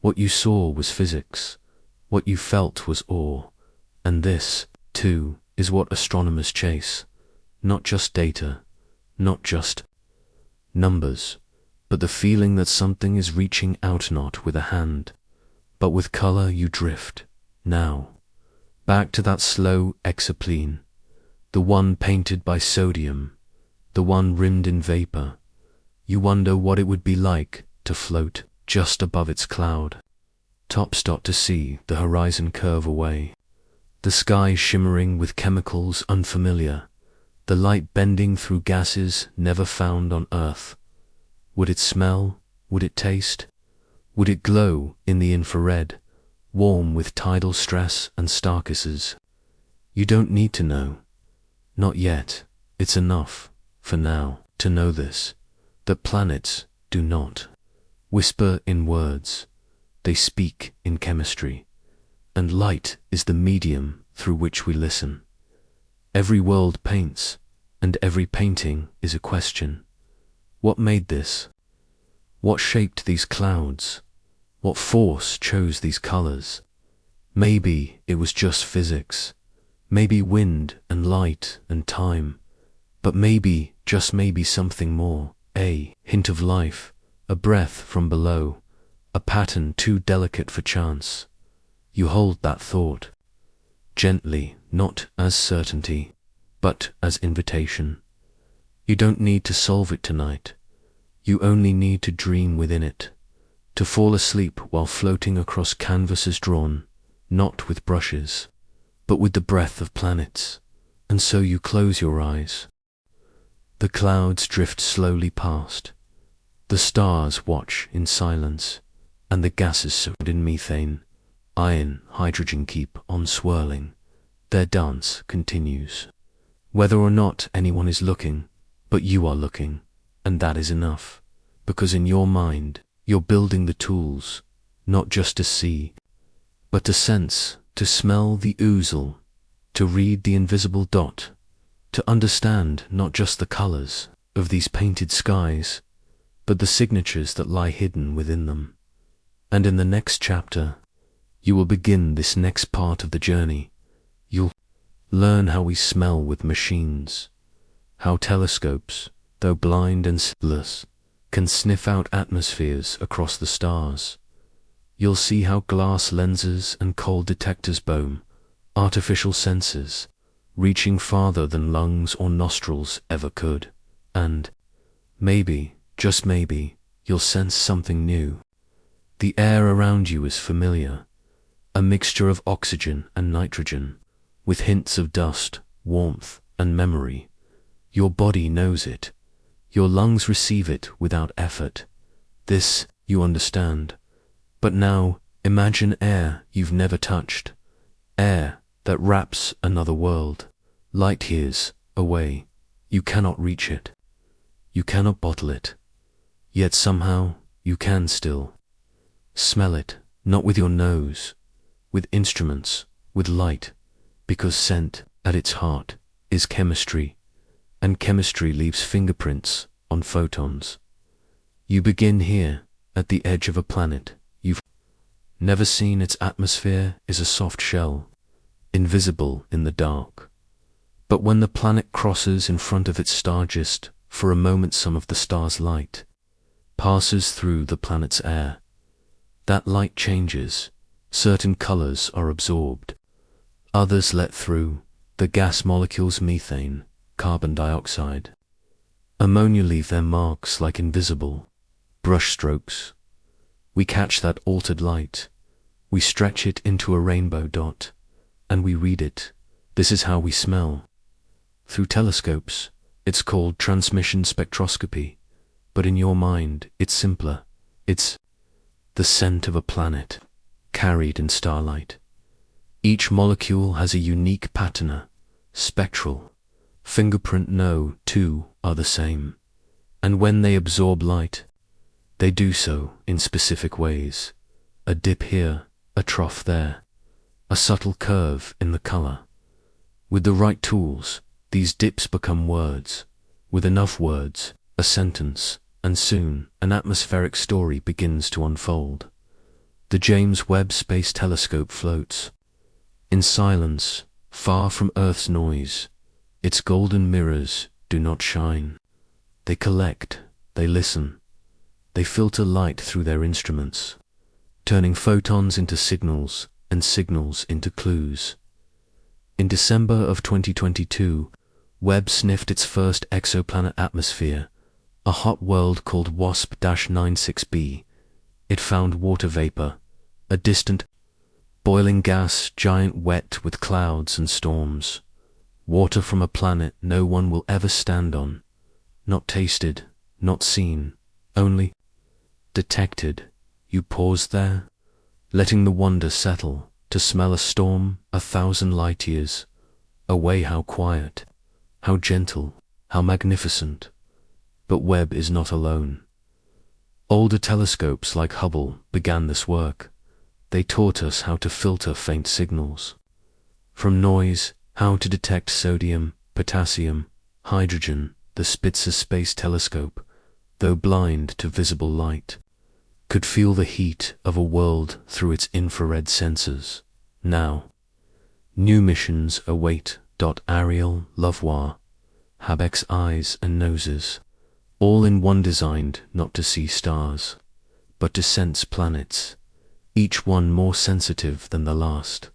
What you saw was physics. What you felt was awe. And this, too, is what astronomers chase. Not just data, not just numbers, but the feeling that something is reaching out, not with a hand, but with color. You drift, now, back to that slow exoplane, the one painted by sodium, the one rimmed in vapor. You wonder what it would be like to float just above its cloud tops, to see the horizon curve away, the sky shimmering with chemicals unfamiliar, the light bending through gases never found on Earth. Would it smell? Would it taste? Would it glow in the infrared, warm with tidal stress and star kisses? You don't need to know. Not yet. It's enough, for now, to know this, that planets do not whisper in words. They speak in chemistry, and light is the medium through which we listen. Every world paints, and every painting is a question. What made this? What shaped these clouds? What force chose these colors? Maybe it was just physics. Maybe wind and light and time. But maybe, just maybe, something more. A hint of life, a breath from below, a pattern too delicate for chance. You hold that thought gently, not as certainty, but as invitation. You don't need to solve it tonight. You only need to dream within it, to fall asleep while floating across canvases drawn, not with brushes, but with the breath of planets. And so you close your eyes. The clouds drift slowly past. The stars watch in silence, and the gases soaked in methane, iron, hydrogen keep on swirling. Their dance continues. Whether or not anyone is looking, but you are looking, and that is enough, because in your mind, you're building the tools, not just to see, but to sense, to smell the oozle, to read the invisible dot, to understand not just the colors of these painted skies, but the signatures that lie hidden within them. And in the next chapter, you will begin this next part of the journey. You'll learn how we smell with machines, how telescopes, though blind and senseless, can sniff out atmospheres across the stars. You'll see how glass lenses and cold detectors boom, artificial senses, reaching farther than lungs or nostrils ever could. And maybe, just maybe, you'll sense something new. The air around you is familiar, a mixture of oxygen and nitrogen, with hints of dust, warmth, and memory. Your body knows it. Your lungs receive it without effort. This you understand. But now, imagine air you've never touched. Air that wraps another world, light years away. You cannot reach it. You cannot bottle it. Yet somehow you can still. Smell it, not with your nose, with instruments, with light, because scent, at its heart, is chemistry, and chemistry leaves fingerprints on photons. You begin here, at the edge of a planet you've never seen. Its atmosphere is a soft shell, invisible in the dark. But when the planet crosses in front of its star, just for a moment some of the star's light passes through the planet's air. That light changes. Certain colors are absorbed, others let through. The gas molecules, methane, carbon dioxide, ammonia, leave their marks like invisible brushstrokes. We catch that altered light, we stretch it into a rainbow dot, and we read it. This is how we smell. Through telescopes, it's called transmission spectroscopy, but in your mind, it's simpler. It's the scent of a planet, carried in starlight. Each molecule has a unique patina, spectral fingerprint. No two are the same, and when they absorb light, they do so in specific ways. A dip here, a trough there, a subtle curve in the color. With the right tools, these dips become words. With enough words, a sentence, and soon an atmospheric story begins to unfold. The James Webb Space Telescope floats in silence, far from Earth's noise. Its golden mirrors do not shine. They collect, they listen, they filter light through their instruments, turning photons into signals and signals into clues. In December of 2022, Webb sniffed its first exoplanet atmosphere, a hot world called WASP-96b. It found water vapor, a distant, boiling gas giant wet with clouds and storms. Water from a planet no one will ever stand on. Not tasted, not seen, only detected. You paused there, letting the wonder settle, to smell a storm 1,000 light years away. How quiet, how gentle, how magnificent. But Webb is not alone. Older telescopes like Hubble began this work. They taught us how to filter faint signals from noise, how to detect sodium, potassium, hydrogen. The Spitzer Space Telescope, though blind to visible light, could feel the heat of a world through its infrared sensors. Now, new missions await. Ariel, Lavoir, Habeck's eyes and noses, all in one, designed not to see stars, but to sense planets, each one more sensitive than the last,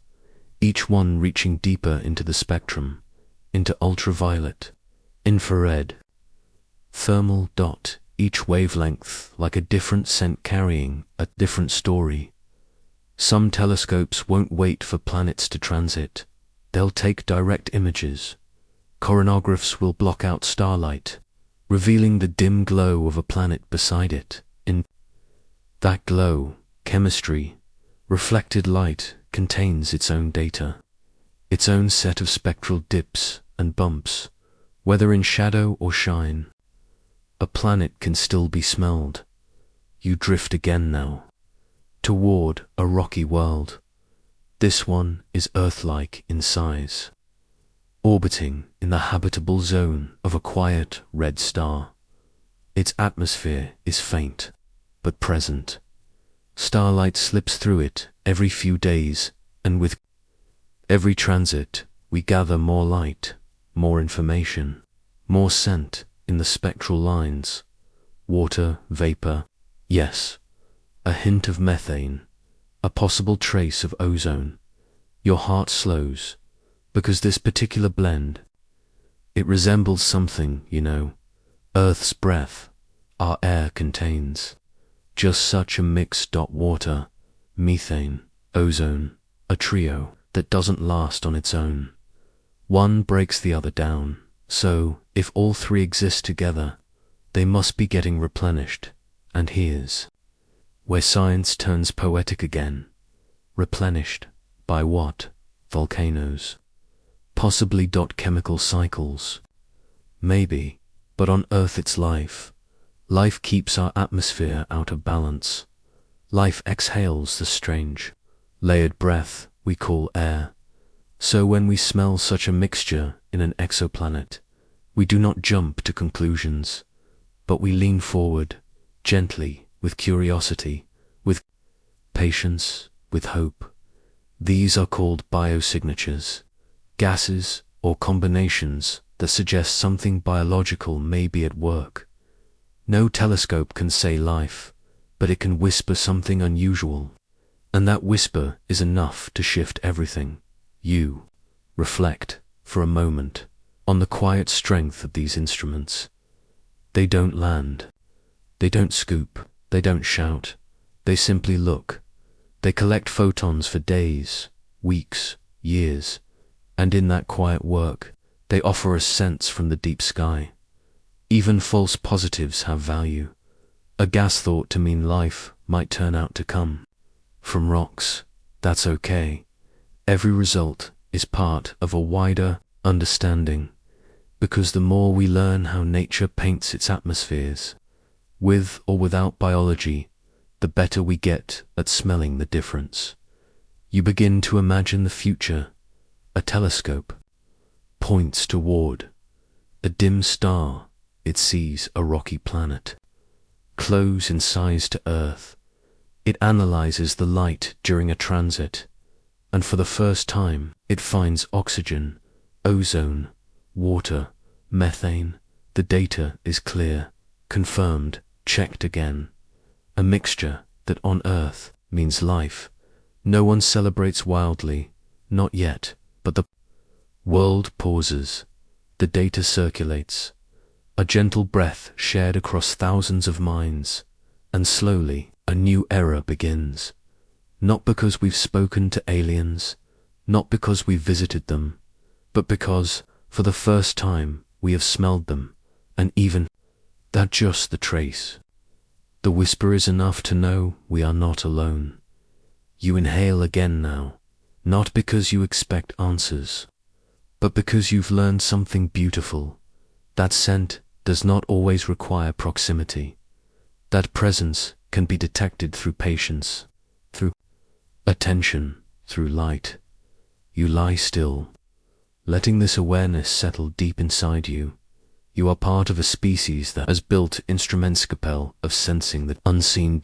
each one reaching deeper into the spectrum, into ultraviolet, infrared, thermal. Each wavelength like a different scent, carrying a different story. Some telescopes won't wait for planets to transit. They'll take direct images. Coronagraphs will block out starlight, revealing the dim glow of a planet beside it. In that glow, chemistry, reflected light, contains its own data, its own set of spectral dips and bumps. Whether in shadow or shine, a planet can still be smelled. You drift again now, toward a rocky world. This one is Earth-like in size, orbiting in the habitable zone of a quiet red star. Its atmosphere is faint, but present. Starlight slips through it every few days, and with every transit we gather more light, more information, more scent in the spectral lines. Water, vapor, yes, a hint of methane, a possible trace of ozone. Your heart slows, because this particular blend, it resembles something, Earth's breath. Our air contains just such a mix. Water, methane, ozone, a trio that doesn't last on its own. One breaks the other down, so if all three exist together, they must be getting replenished. And here's where science turns poetic again. Replenished by what? Volcanoes. Possibly. Chemical cycles. Maybe, but on Earth it's life. Life keeps our atmosphere out of balance. Life exhales the strange, layered breath we call air. So when we smell such a mixture in an exoplanet, we do not jump to conclusions, but we lean forward, gently, with curiosity, with patience, with hope. These are called biosignatures, gases or combinations that suggest something biological may be at work. No telescope can say life, but it can whisper something unusual, and that whisper is enough to shift everything. You reflect, for a moment, on the quiet strength of these instruments. They don't land. They don't scoop. They don't shout. They simply look. They collect photons for days, weeks, years, and in that quiet work, they offer us scents from the deep sky. Even false positives have value. A gas thought to mean life might turn out to come from rocks. That's okay. Every result is part of a wider understanding, because the more we learn how nature paints its atmospheres, with or without biology, the better we get at smelling the difference. You begin to imagine the future. A telescope points toward a dim star. It sees a rocky planet, close in size to Earth. It analyzes the light during a transit, and for the first time it finds oxygen, ozone, water, methane. The data is clear, confirmed, checked again. A mixture that on Earth means life. No one celebrates wildly, not yet, but the world pauses. The data circulates. A gentle breath shared across thousands of minds, and slowly a new era begins. Not because we've spoken to aliens, not because we've visited them, but because, for the first time, we have smelled them, and even that just the trace. The whisper is enough to know we are not alone. You inhale again now, not because you expect answers, but because you've learned something beautiful. That scent does not always require proximity. That presence can be detected through patience, through attention, through light. You lie still, letting this awareness settle deep inside you. You are part of a species that has built instrumentscapel of sensing the unseen,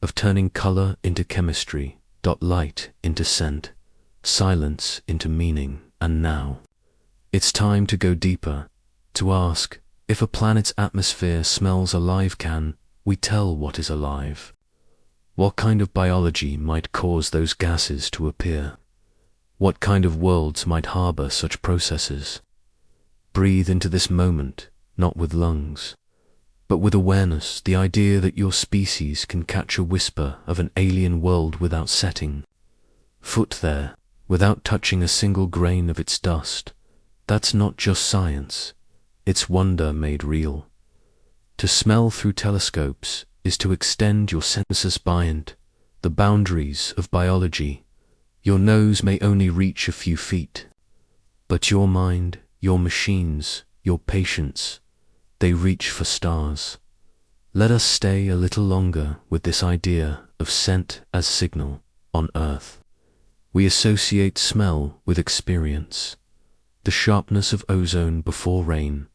of turning color into chemistry, light into scent, silence into meaning. And now, it's time to go deeper, to ask, if a planet's atmosphere smells alive, can we tell what is alive? What kind of biology might cause those gases to appear? What kind of worlds might harbor such processes? Breathe into this moment, not with lungs, but with awareness, the idea that your species can catch a whisper of an alien world without setting foot there, without touching a single grain of its dust. That's not just science, it's wonder made real. To smell through telescopes is to extend your senses beyond the boundaries of biology. Your nose may only reach a few feet, but your mind, your machines, your patience, they reach for stars. Let us stay a little longer with this idea of scent as signal on Earth. We associate smell with experience. The sharpness of ozone before rain,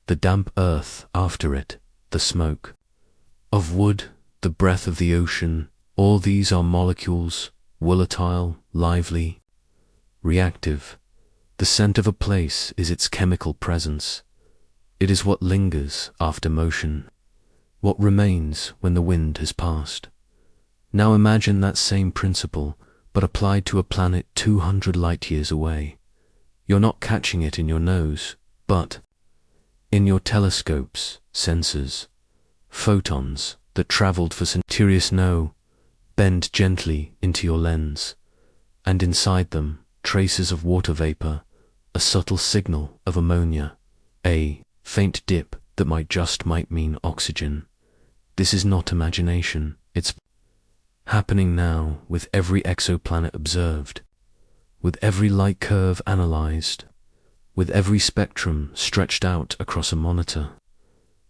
the damp earth after it, the smoke of wood, the breath of the ocean, all these are molecules, volatile, lively, reactive. The scent of a place is its chemical presence. It is what lingers after motion, what remains when the wind has passed. Now imagine that same principle, but applied to a planet 200 light-years away. You're not catching it in your nose, but in your telescope's sensors. Photons that traveled for centuries now bend gently into your lens, and inside them, traces of water vapor, a subtle signal of ammonia, a faint dip that might mean oxygen. This is not imagination, it's happening now with every exoplanet observed, with every light curve analyzed, with every spectrum stretched out across a monitor.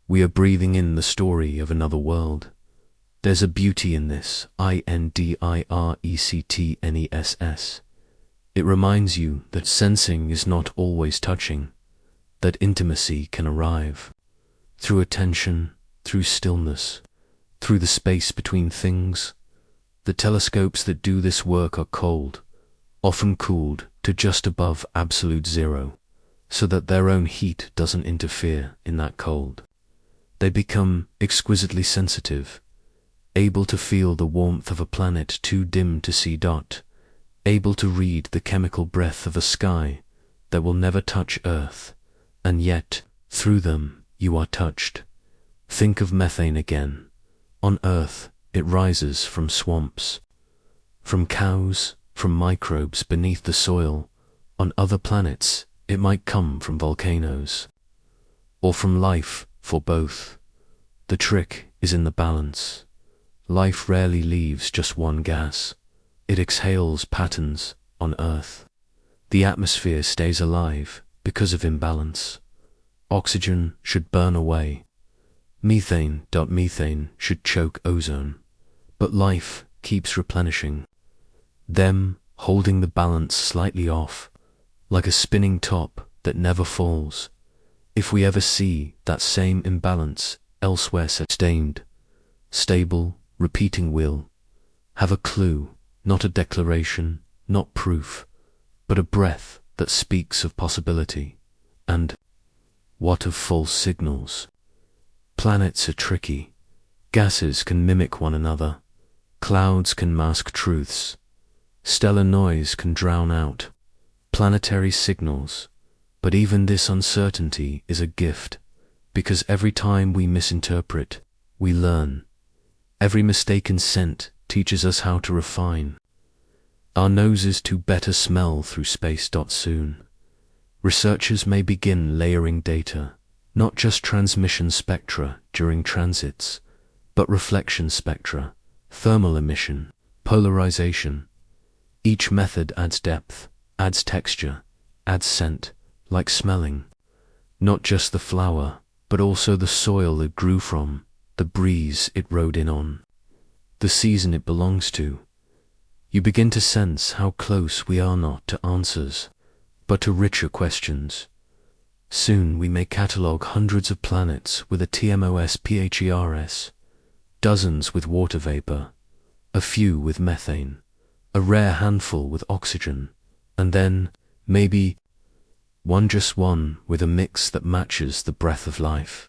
We are breathing in the story of another world. There's a beauty in this, indirectness. It reminds you that sensing is not always touching, that intimacy can arrive through attention, through stillness, through the space between things. The telescopes that do this work are cold, often cooled to just above absolute zero, so that their own heat doesn't interfere in that cold. They become exquisitely sensitive, able to feel the warmth of a planet too dim to see dot, able to read the chemical breath of a sky that will never touch Earth, and yet, through them, you are touched. Think of methane again. On Earth, it rises from swamps, from cows, from microbes beneath the soil. On other planets, it might come from volcanoes, or from life, for both. The trick is in the balance. Life rarely leaves just one gas. It exhales patterns on Earth. The atmosphere stays alive because of imbalance. Oxygen should burn away. Methane should choke ozone. But life keeps replenishing. Them holding the balance slightly off, like a spinning top that never falls. If we ever see that same imbalance elsewhere, sustained, stable, repeating, will have a clue, not a declaration, not proof, but a breath that speaks of possibility. And what of false signals? Planets are tricky. Gases can mimic one another. Clouds can mask truths. Stellar noise can drown out planetary signals. But even this uncertainty is a gift, because every time we misinterpret, we learn. Every mistaken scent teaches us how to refine our noses to better smell through space. Soon, researchers may begin layering data, not just transmission spectra during transits, but reflection spectra, thermal emission, polarization. Each method adds depth, adds texture, adds scent, like smelling. Not just the flower, but also the soil it grew from, the breeze it rode in on, the season it belongs to. You begin to sense how close we are not to answers, but to richer questions. Soon we may catalogue hundreds of planets with a TMOS, dozens with water vapor, a few with methane, a rare handful with oxygen, and then, maybe, just one with a mix that matches the breath of life.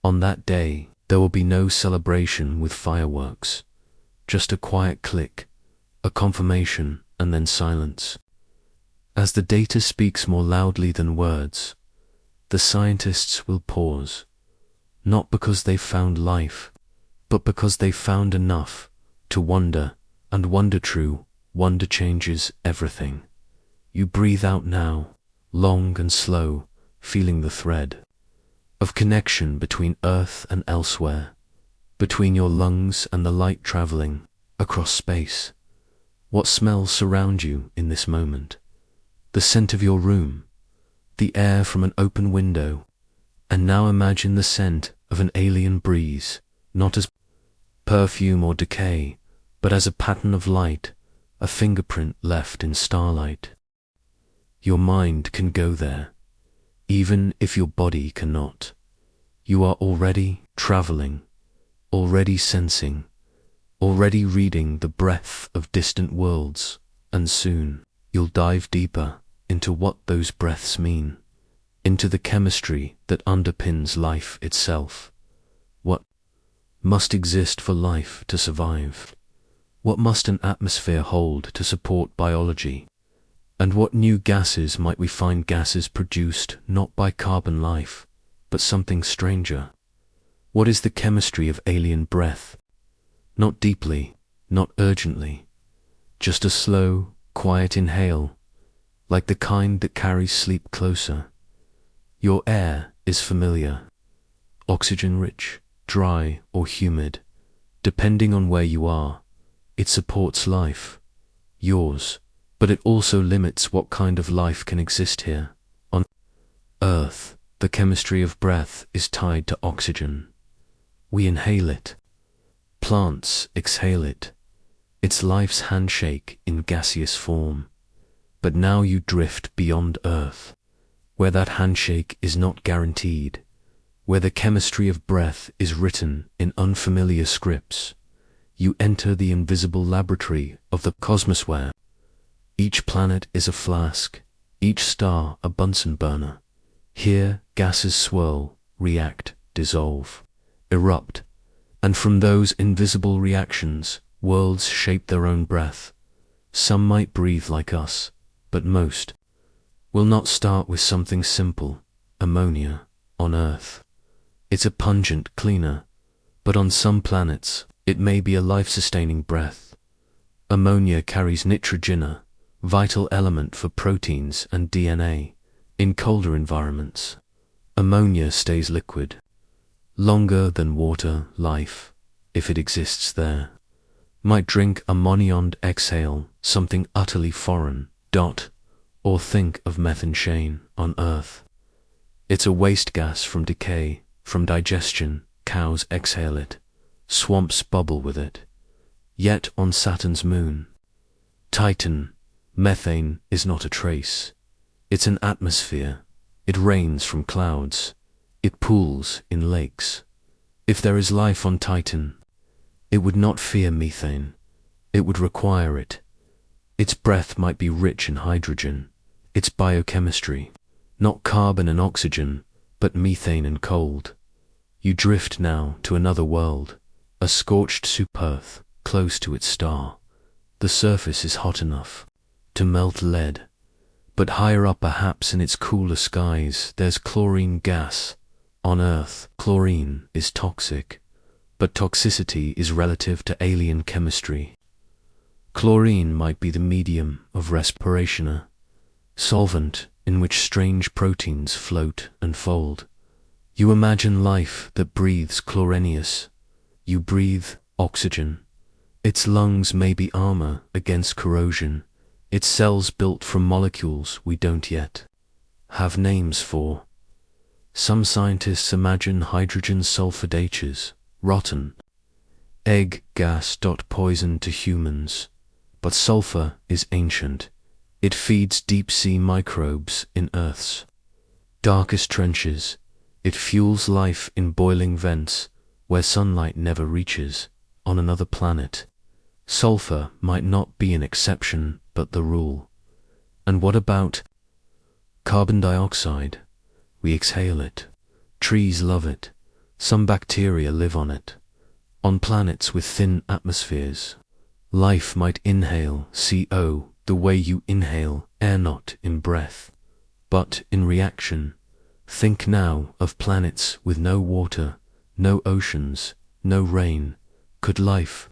On that day, there will be no celebration with fireworks, just a quiet click, a confirmation, and then silence. As the data speaks more loudly than words, the scientists will pause, not because they've found life, but because they've found enough to wonder, and wonder true, wonder changes everything. You breathe out now, long and slow, feeling the thread of connection between Earth and elsewhere, between your lungs and the light traveling across space. What smells surround you in this moment? The scent of your room, the air from an open window, and now imagine the scent of an alien breeze, not as perfume or decay, but as a pattern of light, a fingerprint left in starlight. Your mind can go there, even if your body cannot. You are already traveling, already sensing, already reading the breath of distant worlds, and soon you'll dive deeper into what those breaths mean, into the chemistry that underpins life itself. What must exist for life to survive? What must an atmosphere hold to support biology? And what new gases might we find, gases produced not by carbon life, but something stranger? What is the chemistry of alien breath? Not deeply, not urgently, just a slow, quiet inhale, like the kind that carries sleep closer. Your air is familiar, oxygen-rich, dry or humid, depending on where you are. It supports life, yours, but it also limits what kind of life can exist here. On Earth, the chemistry of breath is tied to oxygen. We inhale it. Plants exhale it. It's life's handshake in gaseous form. But now you drift beyond Earth, where that handshake is not guaranteed, where the chemistry of breath is written in unfamiliar scripts. You enter the invisible laboratory of the cosmos where each planet is a flask, each star a Bunsen burner. Here gases swirl, react, dissolve, erupt, and from those invisible reactions, worlds shape their own breath. Some might breathe like us, but most will not start with something simple, ammonia, on Earth. It's a pungent cleaner, but on some planets, it may be a life-sustaining breath. Ammonia carries nitrogen, a vital element for proteins and DNA. In colder environments, ammonia stays liquid, longer than water. Life, if it exists there, might drink ammonia and exhale something utterly foreign. Or think of methane on Earth. It's a waste gas from decay, from digestion. Cows exhale it, swamps bubble with it. Yet on Saturn's moon, Titan, methane is not a trace. It's an atmosphere. It rains from clouds. It pools in lakes. If there is life on Titan, it would not fear methane. It would require it. Its breath might be rich in hydrogen. Its biochemistry, not carbon and oxygen, but methane and cold. You drift now to another world, a scorched soup Earth, close to its star. The surface is hot enough to melt lead, but higher up perhaps in its cooler skies there's chlorine gas. On Earth, chlorine is toxic, but toxicity is relative to alien chemistry. Chlorine might be the medium of respiration, a solvent in which strange proteins float and fold. You imagine life that breathes chlorinius. You breathe oxygen. Its lungs may be armor against corrosion. Its cells built from molecules we don't yet have names for. Some scientists imagine hydrogen sulfur rotten egg gas. Poison to humans. But sulfur is ancient. It feeds deep-sea microbes in Earth's darkest trenches. It fuels life in boiling vents where sunlight never reaches. On another planet, sulfur might not be an exception but the rule. And what about carbon dioxide? We exhale it. Trees love it. Some bacteria live on it. On planets with thin atmospheres, life might inhale CO the way you inhale air, not in breath, but in reaction. Think now of planets with no water, no oceans, no rain. Could life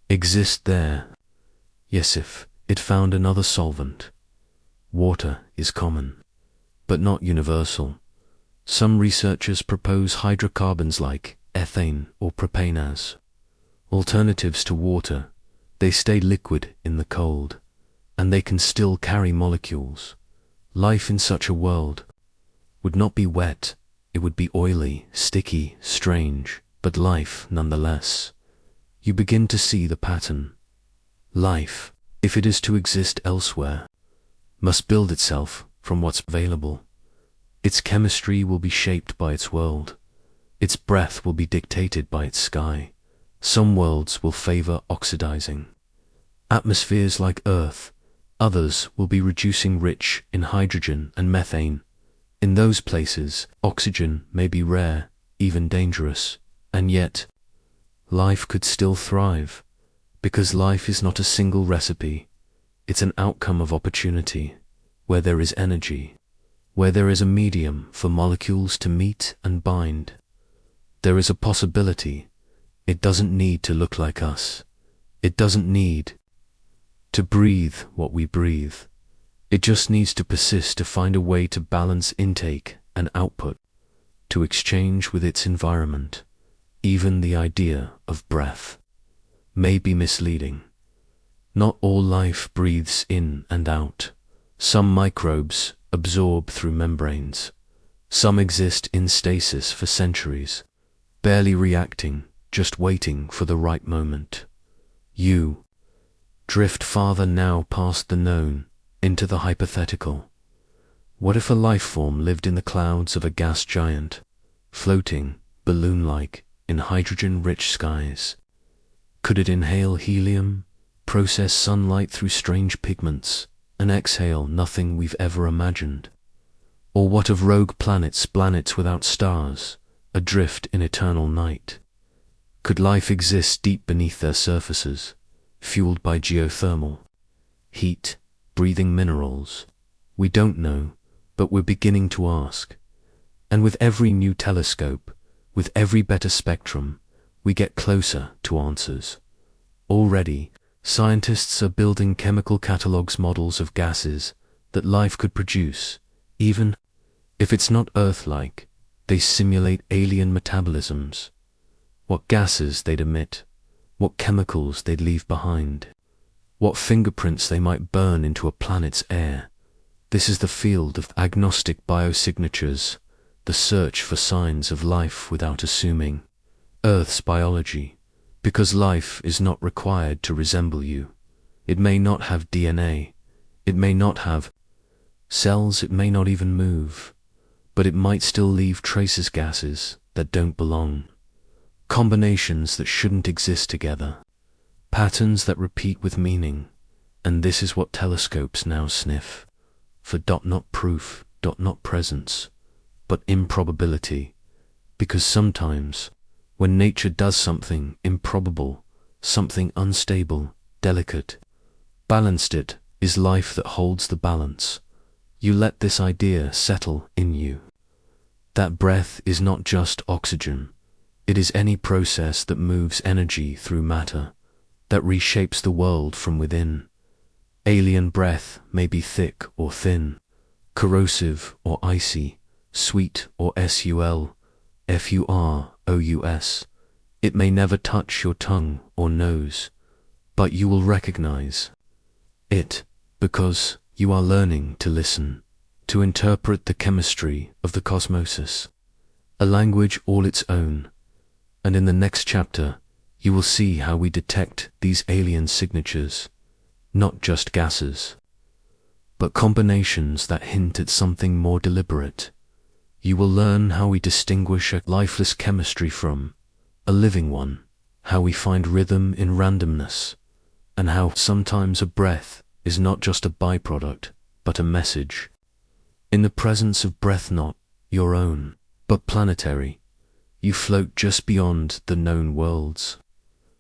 exist there? Yes, if it found another solvent. Water is common, but not universal. Some researchers propose hydrocarbons like ethane or propane as alternatives to water. They stay liquid in the cold, and they can still carry molecules. Life in such a world would not be wet. It would be oily, sticky, strange, but life nonetheless. You begin to see the pattern. Life, if it is to exist elsewhere, must build itself from what's available. Its chemistry will be shaped by its world. Its breath will be dictated by its sky. Some worlds will favor oxidizing atmospheres like Earth. Others will be reducing rich in hydrogen and methane. In those places, oxygen may be rare, even dangerous, and yet life could still thrive, because life is not a single recipe. It's an outcome of opportunity. Where there is energy, where there is a medium for molecules to meet and bind, there is a possibility. It doesn't need to look like us. It doesn't need to breathe what we breathe. It just needs to persist to find a way to balance intake and output, to exchange with its environment. Even the idea of breath may be misleading. Not all life breathes in and out. Some microbes absorb through membranes. Some exist in stasis for centuries, barely reacting, just waiting for the right moment. You drift farther now past the known, into the hypothetical. What if a life form lived in the clouds of a gas giant, floating, balloon-like, in hydrogen-rich skies? Could it inhale helium, process sunlight through strange pigments, and exhale nothing we've ever imagined? Or what of rogue planets without stars, adrift in eternal night? Could life exist deep beneath their surfaces, fueled by geothermal heat, breathing minerals? We don't know, but we're beginning to ask. And with every new telescope, with every better spectrum, we get closer to answers. Already, scientists are building chemical catalogs, models of gases that life could produce. Even if it's not Earth-like, they simulate alien metabolisms. What gases they'd emit, what chemicals they'd leave behind, what fingerprints they might burn into a planet's air. This is the field of agnostic biosignatures, the search for signs of life without assuming. Earth's biology, because life is not required to resemble you. It may not have DNA, it may not have cells, it may not even move, but it might still leave traces, gases that don't belong, combinations that shouldn't exist together, patterns that repeat with meaning. And this is what telescopes now sniff for. Not proof, not presence, but improbability. Because sometimes, when nature does something improbable, something unstable, delicate, balanced, it is life that holds the balance. You let this idea settle in you. That breath is not just oxygen. It is any process that moves energy through matter, that reshapes the world from within. Alien breath may be thick or thin, corrosive or icy, sweet or furous. It may never touch your tongue or nose, but you will recognize it because you are learning to listen, to interpret the chemistry of the cosmos, a language all its own. And in the next chapter, you will see how we detect these alien signatures, not just gases, but combinations that hint at something more deliberate. You will learn how we distinguish a lifeless chemistry from a living one, how we find rhythm in randomness, and how sometimes a breath is not just a byproduct, but a message. In the presence of breath not your own, but planetary, you float just beyond the known worlds,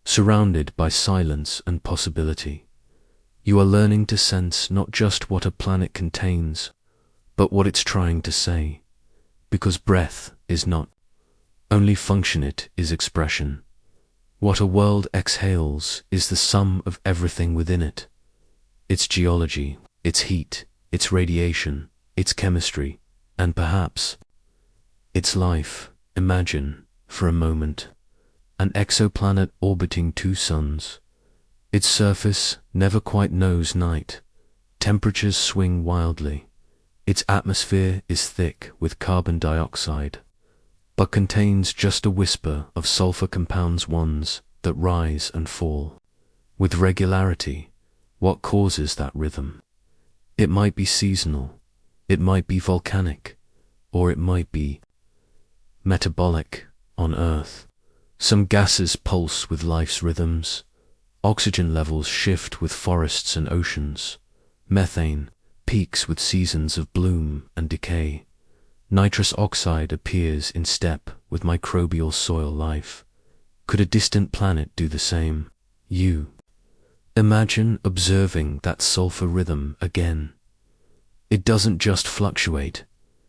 surrounded by silence and possibility. You are learning to sense not just what a planet contains, but what it's trying to say. Because breath is not only function, it is expression. What a world exhales is the sum of everything within it. Its geology, its heat, its radiation, its chemistry, and perhaps its life. Imagine, for a moment, an exoplanet orbiting two suns. Its surface never quite knows night. Temperatures swing wildly. Its atmosphere is thick with carbon dioxide, but contains just a whisper of sulfur compounds, ones that rise and fall with regularity. What causes that rhythm? It might be seasonal, it might be volcanic, or it might be metabolic. On Earth, some gases pulse with life's rhythms. Oxygen levels shift with forests and oceans. Methane peaks with seasons of bloom and decay. Nitrous oxide appears in step with microbial soil life. Could a distant planet do the same? You imagine observing that sulfur rhythm again. It doesn't just fluctuate,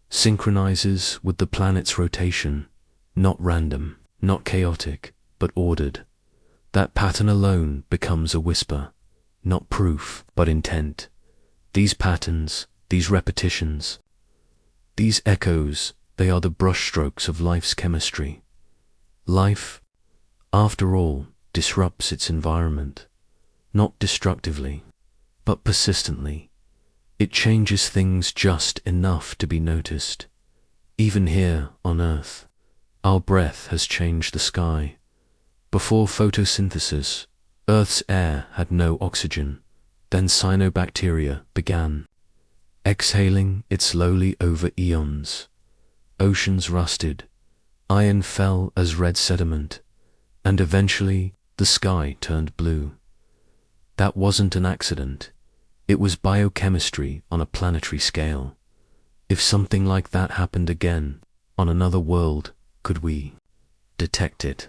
synchronizes with the planet's rotation, not random, not chaotic, but ordered. That pattern alone becomes a whisper, not proof, but intent. These patterns, these repetitions, these echoes, they are the brushstrokes of life's chemistry. Life, after all, disrupts its environment, not destructively, but persistently. It changes things just enough to be noticed. Even here on Earth, our breath has changed the sky. Before photosynthesis, Earth's air had no oxygen. Then cyanobacteria began, exhaling it slowly over eons. Oceans rusted, iron fell as red sediment, and eventually the sky turned blue. That wasn't an accident. It was biochemistry on a planetary scale. If something like that happened again, on another world, could we detect it?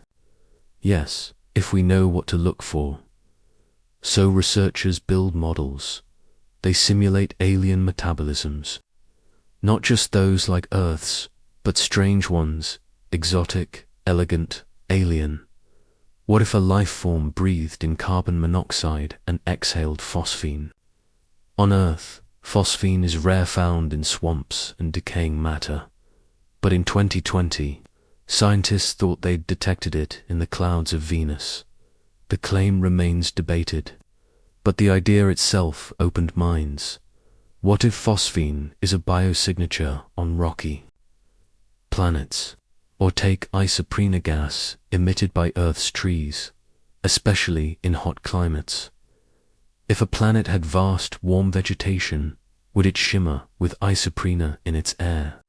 Yes, if we know what to look for. So researchers build models. They simulate alien metabolisms. Not just those like Earth's, but strange ones, exotic, elegant, alien. What if a life form breathed in carbon monoxide and exhaled phosphine? On Earth, phosphine is rare, found in swamps and decaying matter. But in 2020, scientists thought they'd detected it in the clouds of Venus. The claim remains debated, but the idea itself opened minds. What if phosphine is a biosignature on rocky planets? Or take isoprene gas emitted by Earth's trees, especially in hot climates. If a planet had vast, warm vegetation, would it shimmer with isoprene in its air?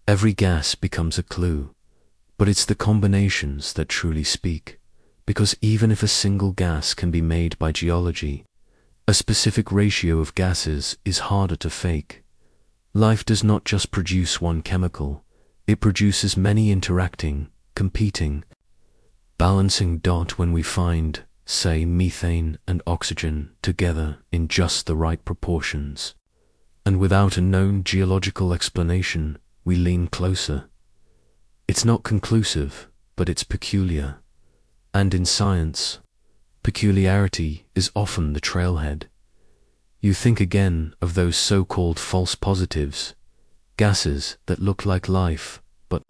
Every gas becomes a clue, but it's the combinations that truly speak. Because even if a single gas can be made by geology, a specific ratio of gases is harder to fake. Life does not just produce one chemical, it produces many interacting, competing, balancing. When we find, say, methane and oxygen together in just the right proportions, and without a known geological explanation, we lean closer. It's not conclusive, but it's peculiar. And in science, peculiarity is often the trailhead. You think again of those so-called false positives, gases that look like life, but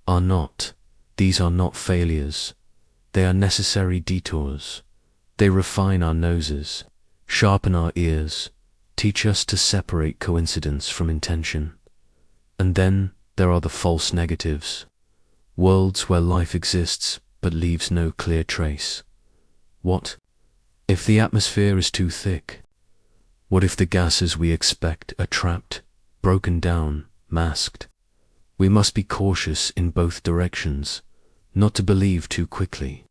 are not. These are not failures. They are necessary detours. They refine our noses, sharpen our ears, teach us to separate coincidence from intention. And then there are the false negatives, worlds where life exists but leaves no clear trace. What if the atmosphere is too thick? What if the gases we expect are trapped, broken down, masked? We must be cautious in both directions, not to believe too quickly,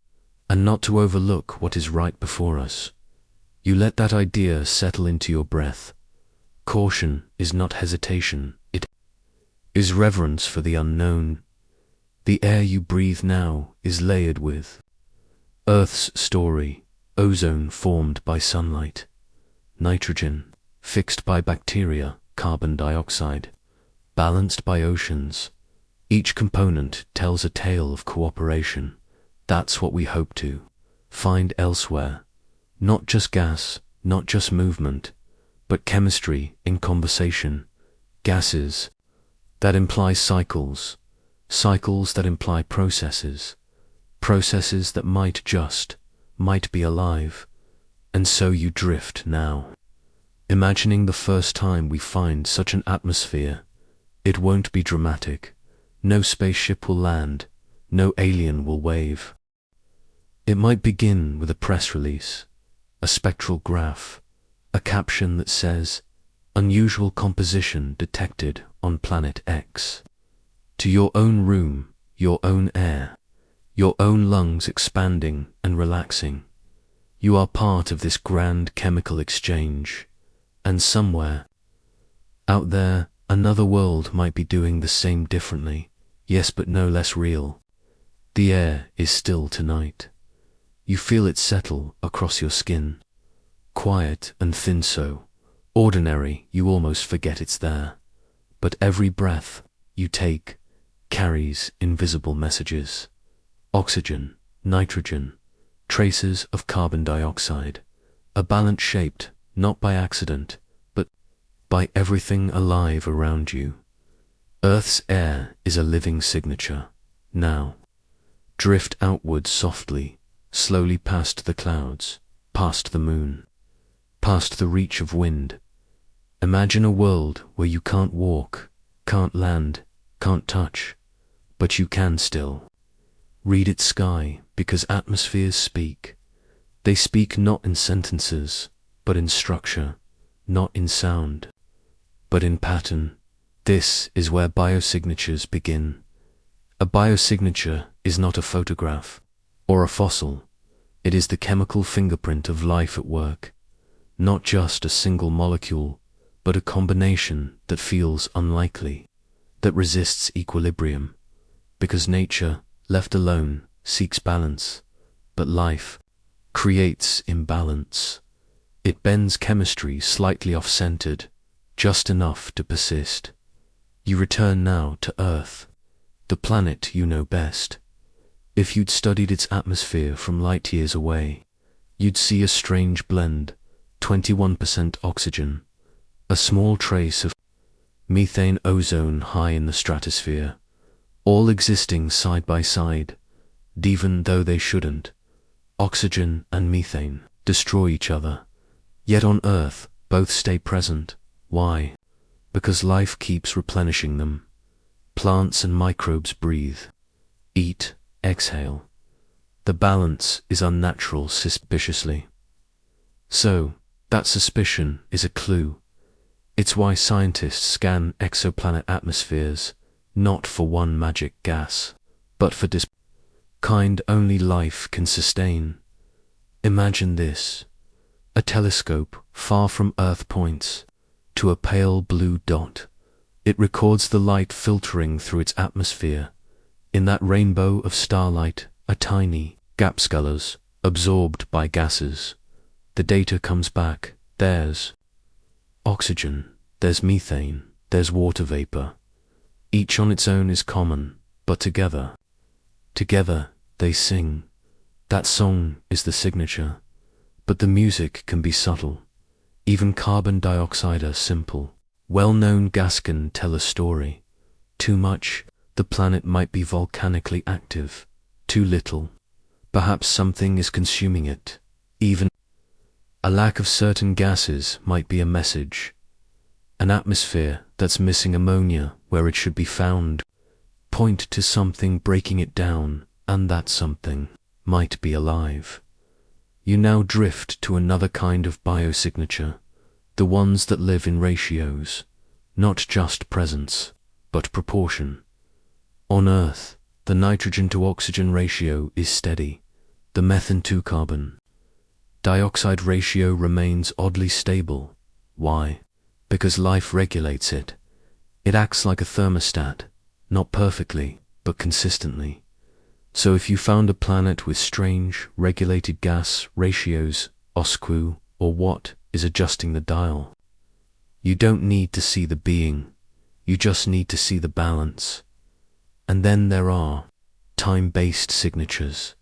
and not to overlook what is right before us. You let that idea settle into your breath. Caution is not hesitation, it is reverence for the unknown. The air you breathe now is layered with Earth's story, ozone formed by sunlight, nitrogen fixed by bacteria, carbon dioxide balanced by oceans. Each component tells a tale of cooperation. That's what we hope to find elsewhere. Not just gas, not just movement, but chemistry in conversation. Gases that imply cycles, cycles that imply processes, processes that might be alive. And so you drift now, imagining the first time we find such an atmosphere. It won't be dramatic. No spaceship will land, no alien will wave. It might begin with a press release, a spectral graph, a caption that says, "Unusual composition detected on planet X." To your own room, your own air, your own lungs expanding and relaxing. You are part of this grand chemical exchange, and somewhere out there, another world might be doing the same differently, yes, but no less real. The air is still tonight. You feel it settle across your skin, quiet and thin, so ordinary you almost forget it's there. But every breath you take carries invisible messages. Oxygen, nitrogen, traces of carbon dioxide, a balance shaped, not by accident, but by everything alive around you. Earth's air is a living signature. Now, drift outwards softly, slowly past the clouds, past the moon, past the reach of wind. Imagine a world where you can't walk, can't land, can't touch, but you can still. Read its sky, because atmospheres speak. They speak not in sentences, but in structure, not in sound, but in pattern. This is where biosignatures begin. A biosignature is not a photograph or a fossil. It is the chemical fingerprint of life at work. Not just a single molecule, but a combination that feels unlikely, that resists equilibrium. Because nature, left alone, seeks balance, but life creates imbalance. It bends chemistry slightly off-centered, just enough to persist. You return now to Earth, the planet you know best. If you'd studied its atmosphere from light years away, you'd see a strange blend, 21% oxygen, a small trace of methane, ozone high in the stratosphere, all existing side by side, even though they shouldn't. Oxygen and methane destroy each other, yet on Earth both stay present. Why? Because life keeps replenishing them. Plants and microbes breathe, eat, exhale. The balance is unnatural suspiciously. So, that suspicion is a clue. It's why scientists scan exoplanet atmospheres, not for one magic gas, but for this kind only life can sustain. Imagine this: a telescope far from Earth points to a pale blue dot. It records the light filtering through its atmosphere. In that rainbow of starlight are tiny gapscalers absorbed by gases. The data comes back. There's oxygen, there's methane, there's water vapor. Each on its own is common, but together they sing. That song is the signature, but the music can be subtle. Even carbon dioxide are simple. Well-known gas can tell a story. Too much, the planet might be volcanically active. Too little, perhaps something is consuming it. Even a lack of certain gases might be a message. An atmosphere that's missing ammonia where it should be found point to something breaking it down, and that something might be alive. You now drift to another kind of biosignature, the ones that live in ratios, not just presence, but proportion. On Earth, the nitrogen to oxygen ratio is steady. The methane to carbon dioxide ratio remains oddly stable. Why? Because life regulates it. It acts like a thermostat, not perfectly, but consistently. So if you found a planet with strange, regulated gas ratios, OSQ, or what is adjusting the dial, you don't need to see the being, you just need to see the balance. And then there are time-based signatures,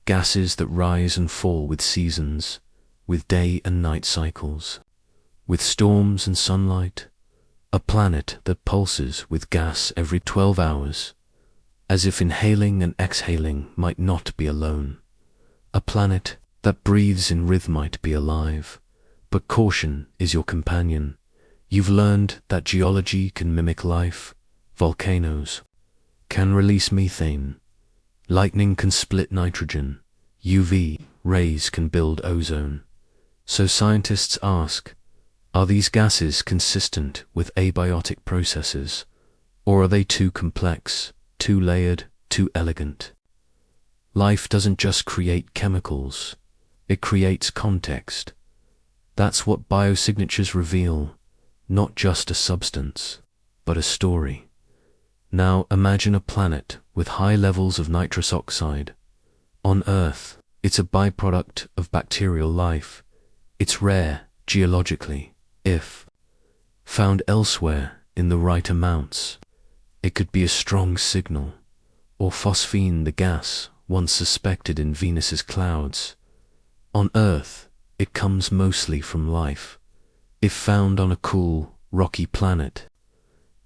gases that rise and fall with seasons, with day and night cycles, with storms and sunlight, a planet that pulses with gas every 12 hours, as if inhaling and exhaling might not be alone. A planet that breathes in rhythm might be alive, but caution is your companion. You've learned that geology can mimic life. Volcanoes can release methane. Lightning can split nitrogen. UV rays can build ozone. So scientists ask, are these gases consistent with abiotic processes, or are they too complex, too layered, too elegant? Life doesn't just create chemicals, it creates context. That's what biosignatures reveal, not just a substance, but a story. Now imagine a planet with high levels of nitrous oxide. On Earth, it's a byproduct of bacterial life. It's rare, geologically. If found elsewhere in the right amounts, it could be a strong signal. Or phosphine, the gas once suspected in Venus's clouds. On Earth, it comes mostly from life. If found on a cool, rocky planet,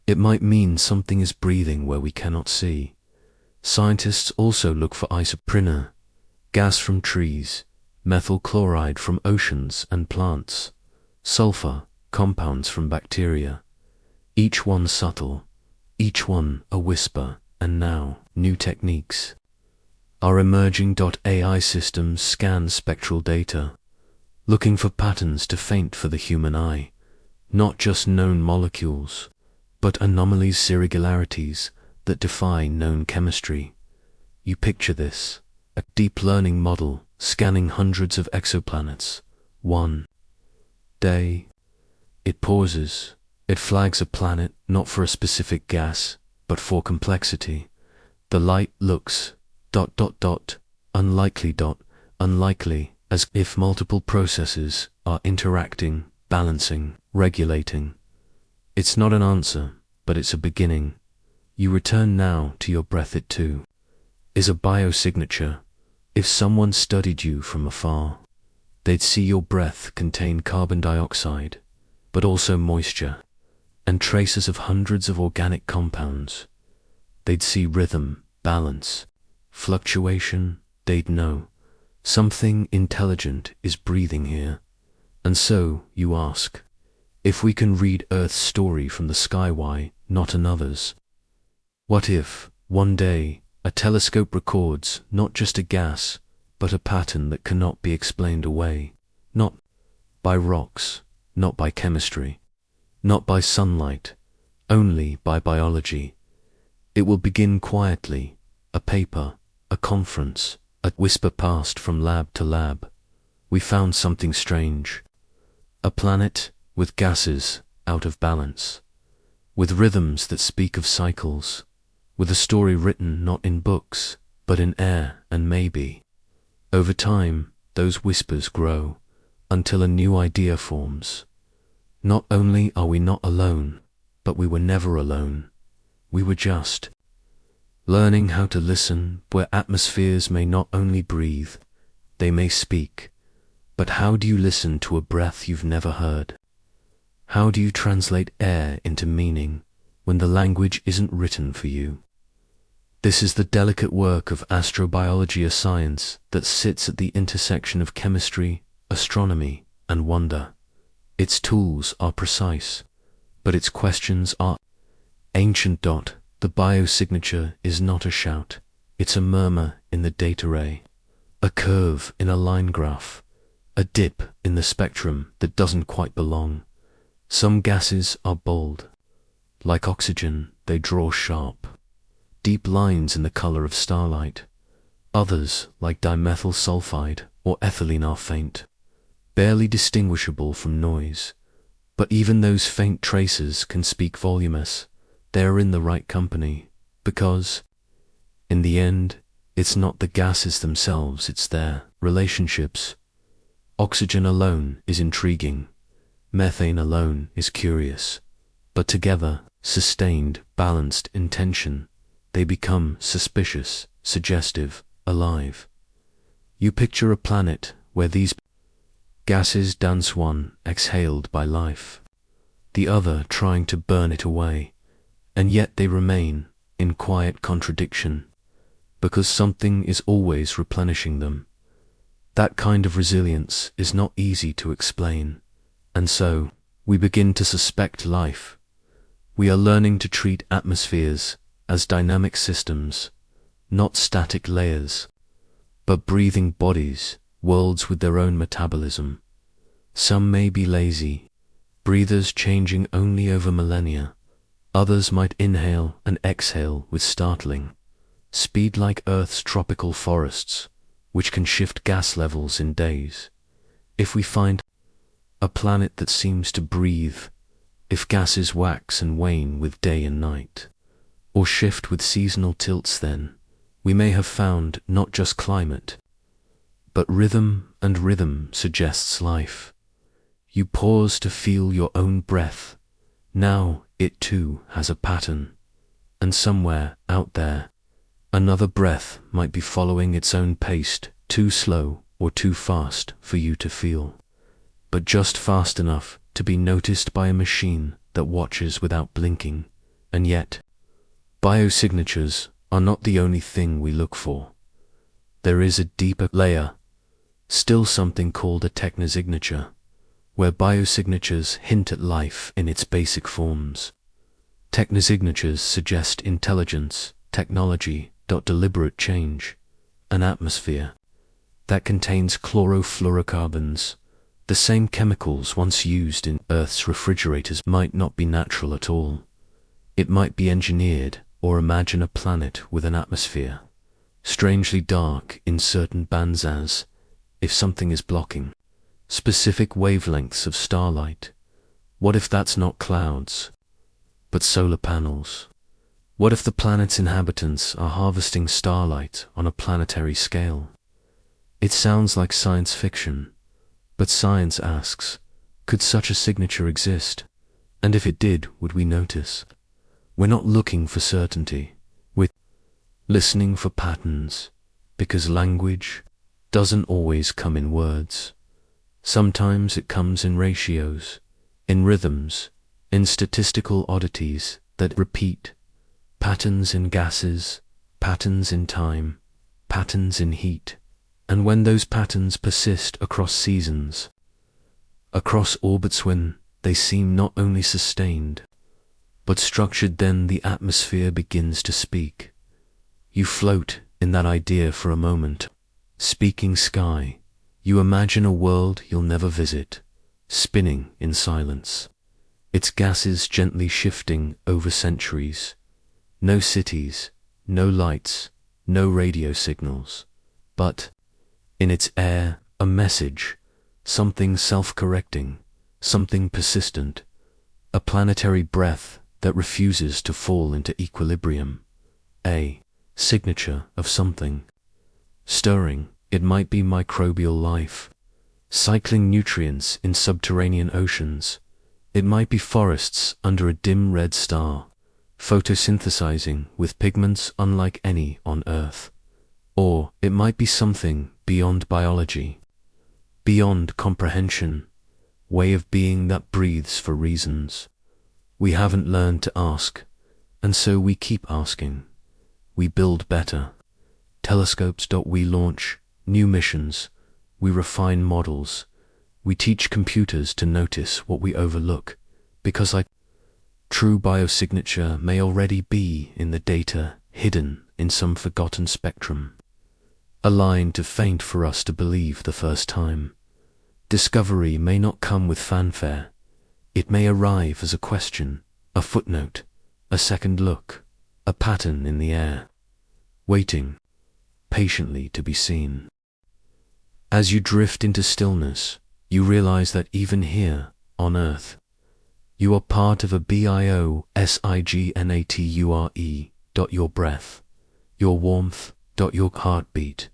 it might mean something is breathing where we cannot see. Scientists also look for isoprene, gas from trees, methyl chloride from oceans and plants, sulfur, compounds from bacteria. Each one subtle, each one a whisper, and now, new techniques. Our emerging AI systems scan spectral data, looking for patterns too faint for the human eye, not just known molecules, but anomalies, irregularities that defy known chemistry. You picture this, a deep learning model scanning hundreds of exoplanets. One day, it pauses. It flags a planet not for a specific gas, but for complexity. The light looks ... unlikely ... unlikely, as if multiple processes are interacting, balancing, regulating. It's not an answer, but it's a beginning. You return now to your breath. It too is a biosignature. If someone studied you from afar, they'd see your breath contain carbon dioxide, but also moisture, and traces of hundreds of organic compounds. They'd see rhythm, balance, fluctuation. They'd know something intelligent is breathing here. And so, you ask, if we can read Earth's story from the sky, why not another's? What if, one day, a telescope records not just a gas, but a pattern that cannot be explained away, not by rocks, not by chemistry, not by sunlight, only by biology? It will begin quietly, a paper, a conference, a whisper passed from lab to lab. We found something strange. A planet with gases out of balance, with rhythms that speak of cycles, with a story written not in books, but in air. And maybe, over time, those whispers grow, until a new idea forms. Not only are we not alone, but we were never alone. We were just learning how to listen, where atmospheres may not only breathe, they may speak. But how do you listen to a breath you've never heard? How do you translate air into meaning when the language isn't written for you? This is the delicate work of astrobiology, a science that sits at the intersection of chemistry, astronomy, and wonder. Its tools are precise, but its questions are ancient. The biosignature is not a shout, it's a murmur in the data ray, a curve in a line graph, a dip in the spectrum that doesn't quite belong. Some gases are bold. Like oxygen, they draw sharp, deep lines in the color of starlight. Others, like dimethyl sulfide or ethylene, are faint, barely distinguishable from noise. But even those faint traces can speak voluminous. They are in the right company, because, in the end, it's not the gases themselves, it's their relationships. Oxygen alone is intriguing, methane alone is curious, but together, sustained, balanced in tension, they become suspicious, suggestive, alive. You picture a planet where these gases dance, one exhaled by life, the other trying to burn it away, and yet they remain in quiet contradiction, because something is always replenishing them. That kind of resilience is not easy to explain, and so we begin to suspect life. We are learning to treat atmospheres as dynamic systems, not static layers, but breathing bodies, worlds with their own metabolism. Some may be lazy, breathers changing only over millennia. Others might inhale and exhale with startling speed, like Earth's tropical forests, which can shift gas levels in days. If we find a planet that seems to breathe, if gases wax and wane with day and night, or shift with seasonal tilts, then we may have found not just climate, but rhythm, and rhythm suggests life. You pause to feel your own breath. Now it too has a pattern, and somewhere out there, another breath might be following its own pace, too slow or too fast for you to feel. but just fast enough to be noticed by a machine that watches without blinking. And yet, biosignatures are not the only thing we look for. There is a deeper layer, still something called a technosignature, where biosignatures hint at life in its basic forms. Technosignatures suggest intelligence, technology, deliberate change, an atmosphere that contains chlorofluorocarbons. The same chemicals once used in Earth's refrigerators might not be natural at all. It might be engineered, or imagine a planet with an atmosphere, strangely dark in certain bands, as if something is blocking specific wavelengths of starlight. What if that's not clouds, but solar panels? What if the planet's inhabitants are harvesting starlight on a planetary scale? It sounds like science fiction, but science asks, could such a signature exist? And if it did, would we notice? We're not looking for certainty. We're listening for patterns, because language doesn't always come in words. Sometimes it comes in ratios, in rhythms, in statistical oddities that repeat, patterns in gases, patterns in time, patterns in heat. And when those patterns persist across seasons, across orbits, when they seem not only sustained, but structured, then the atmosphere begins to speak. You float in that idea for a moment. Speaking sky, you imagine a world you'll never visit, spinning in silence, its gases gently shifting over centuries. No cities, no lights, no radio signals, but in its air, a message, something self-correcting, something persistent, a planetary breath that refuses to fall into equilibrium, a signature of something stirring. It might be microbial life, cycling nutrients in subterranean oceans. It might be forests under a dim red star, photosynthesizing with pigments unlike any on Earth. Or it might be something beyond biology, beyond comprehension, way of being that breathes for reasons we haven't learned to ask, and so we keep asking. We build better telescopes. We launch new missions. We refine models. We teach computers to notice what we overlook, because a true biosignature may already be in the data, hidden in some forgotten spectrum. A line too faint for us to believe the first time. Discovery may not come with fanfare. It may arrive as a question, a footnote, a second look, a pattern in the air, waiting patiently to be seen. As you drift into stillness, you realize that even here, on Earth, you are part of a biosignature. Your breath, your warmth, your heartbeat,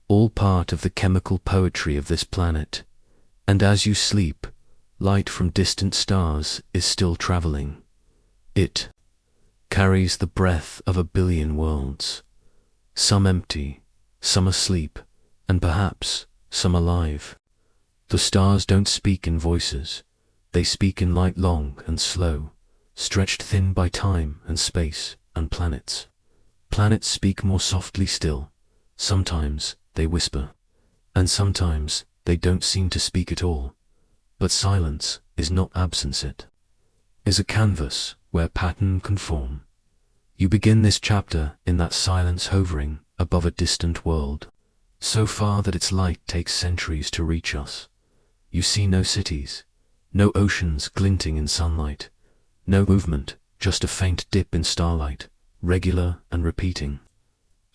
all part of the chemical poetry of this planet. And as you sleep, light from distant stars is still traveling. It carries the breath of a billion worlds, some empty, some asleep, and perhaps some alive. The stars don't speak in voices. They speak in light, long and slow, stretched thin by time and space and planets. Planets speak more softly still. Sometimes they whisper, and sometimes they don't seem to speak at all. But silence is not absence. It is a canvas where pattern can form. You begin this chapter in that silence, hovering above a distant world, so far that its light takes centuries to reach us. You see no cities, no oceans glinting in sunlight, no movement, just a faint dip in starlight, regular and repeating.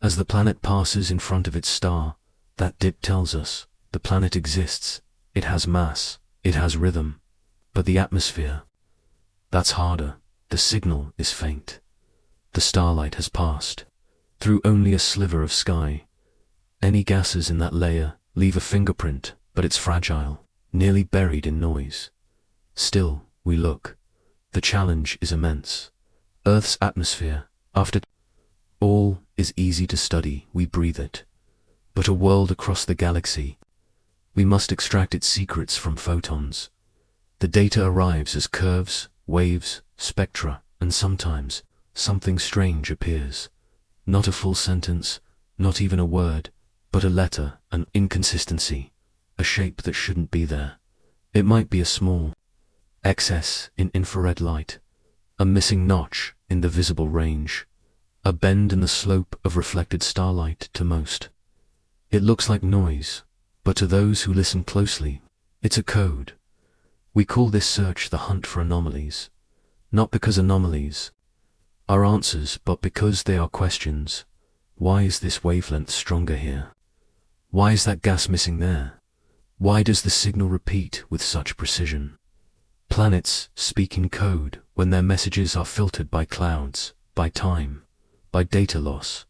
As the planet passes in front of its star, that dip tells us the planet exists. It has mass, it has rhythm. But the atmosphere, that's harder. The signal is faint. The starlight has passed through only a sliver of sky. Any gases in that layer leave a fingerprint, but it's fragile, nearly buried in noise. Still, we look. The challenge is immense. Earth's atmosphere, after all, is easy to study. We breathe it. But a world across the galaxy, We must extract its secrets from photons. The data arrives as curves, waves, spectra, and sometimes something strange appears. Not a full sentence, not even a word, but a letter, an inconsistency, a shape that shouldn't be there. It might be a small excess in infrared light, a missing notch in the visible range, a bend in the slope of reflected starlight to most. It looks like noise, but to those who listen closely, it's a code. We call this search the hunt for anomalies, not because anomalies are answers, but because they are questions. Why is this wavelength stronger here? Why is that gas missing there? Why does the signal repeat with such precision? Planets speak in code when their messages are filtered by clouds, by time, by data loss.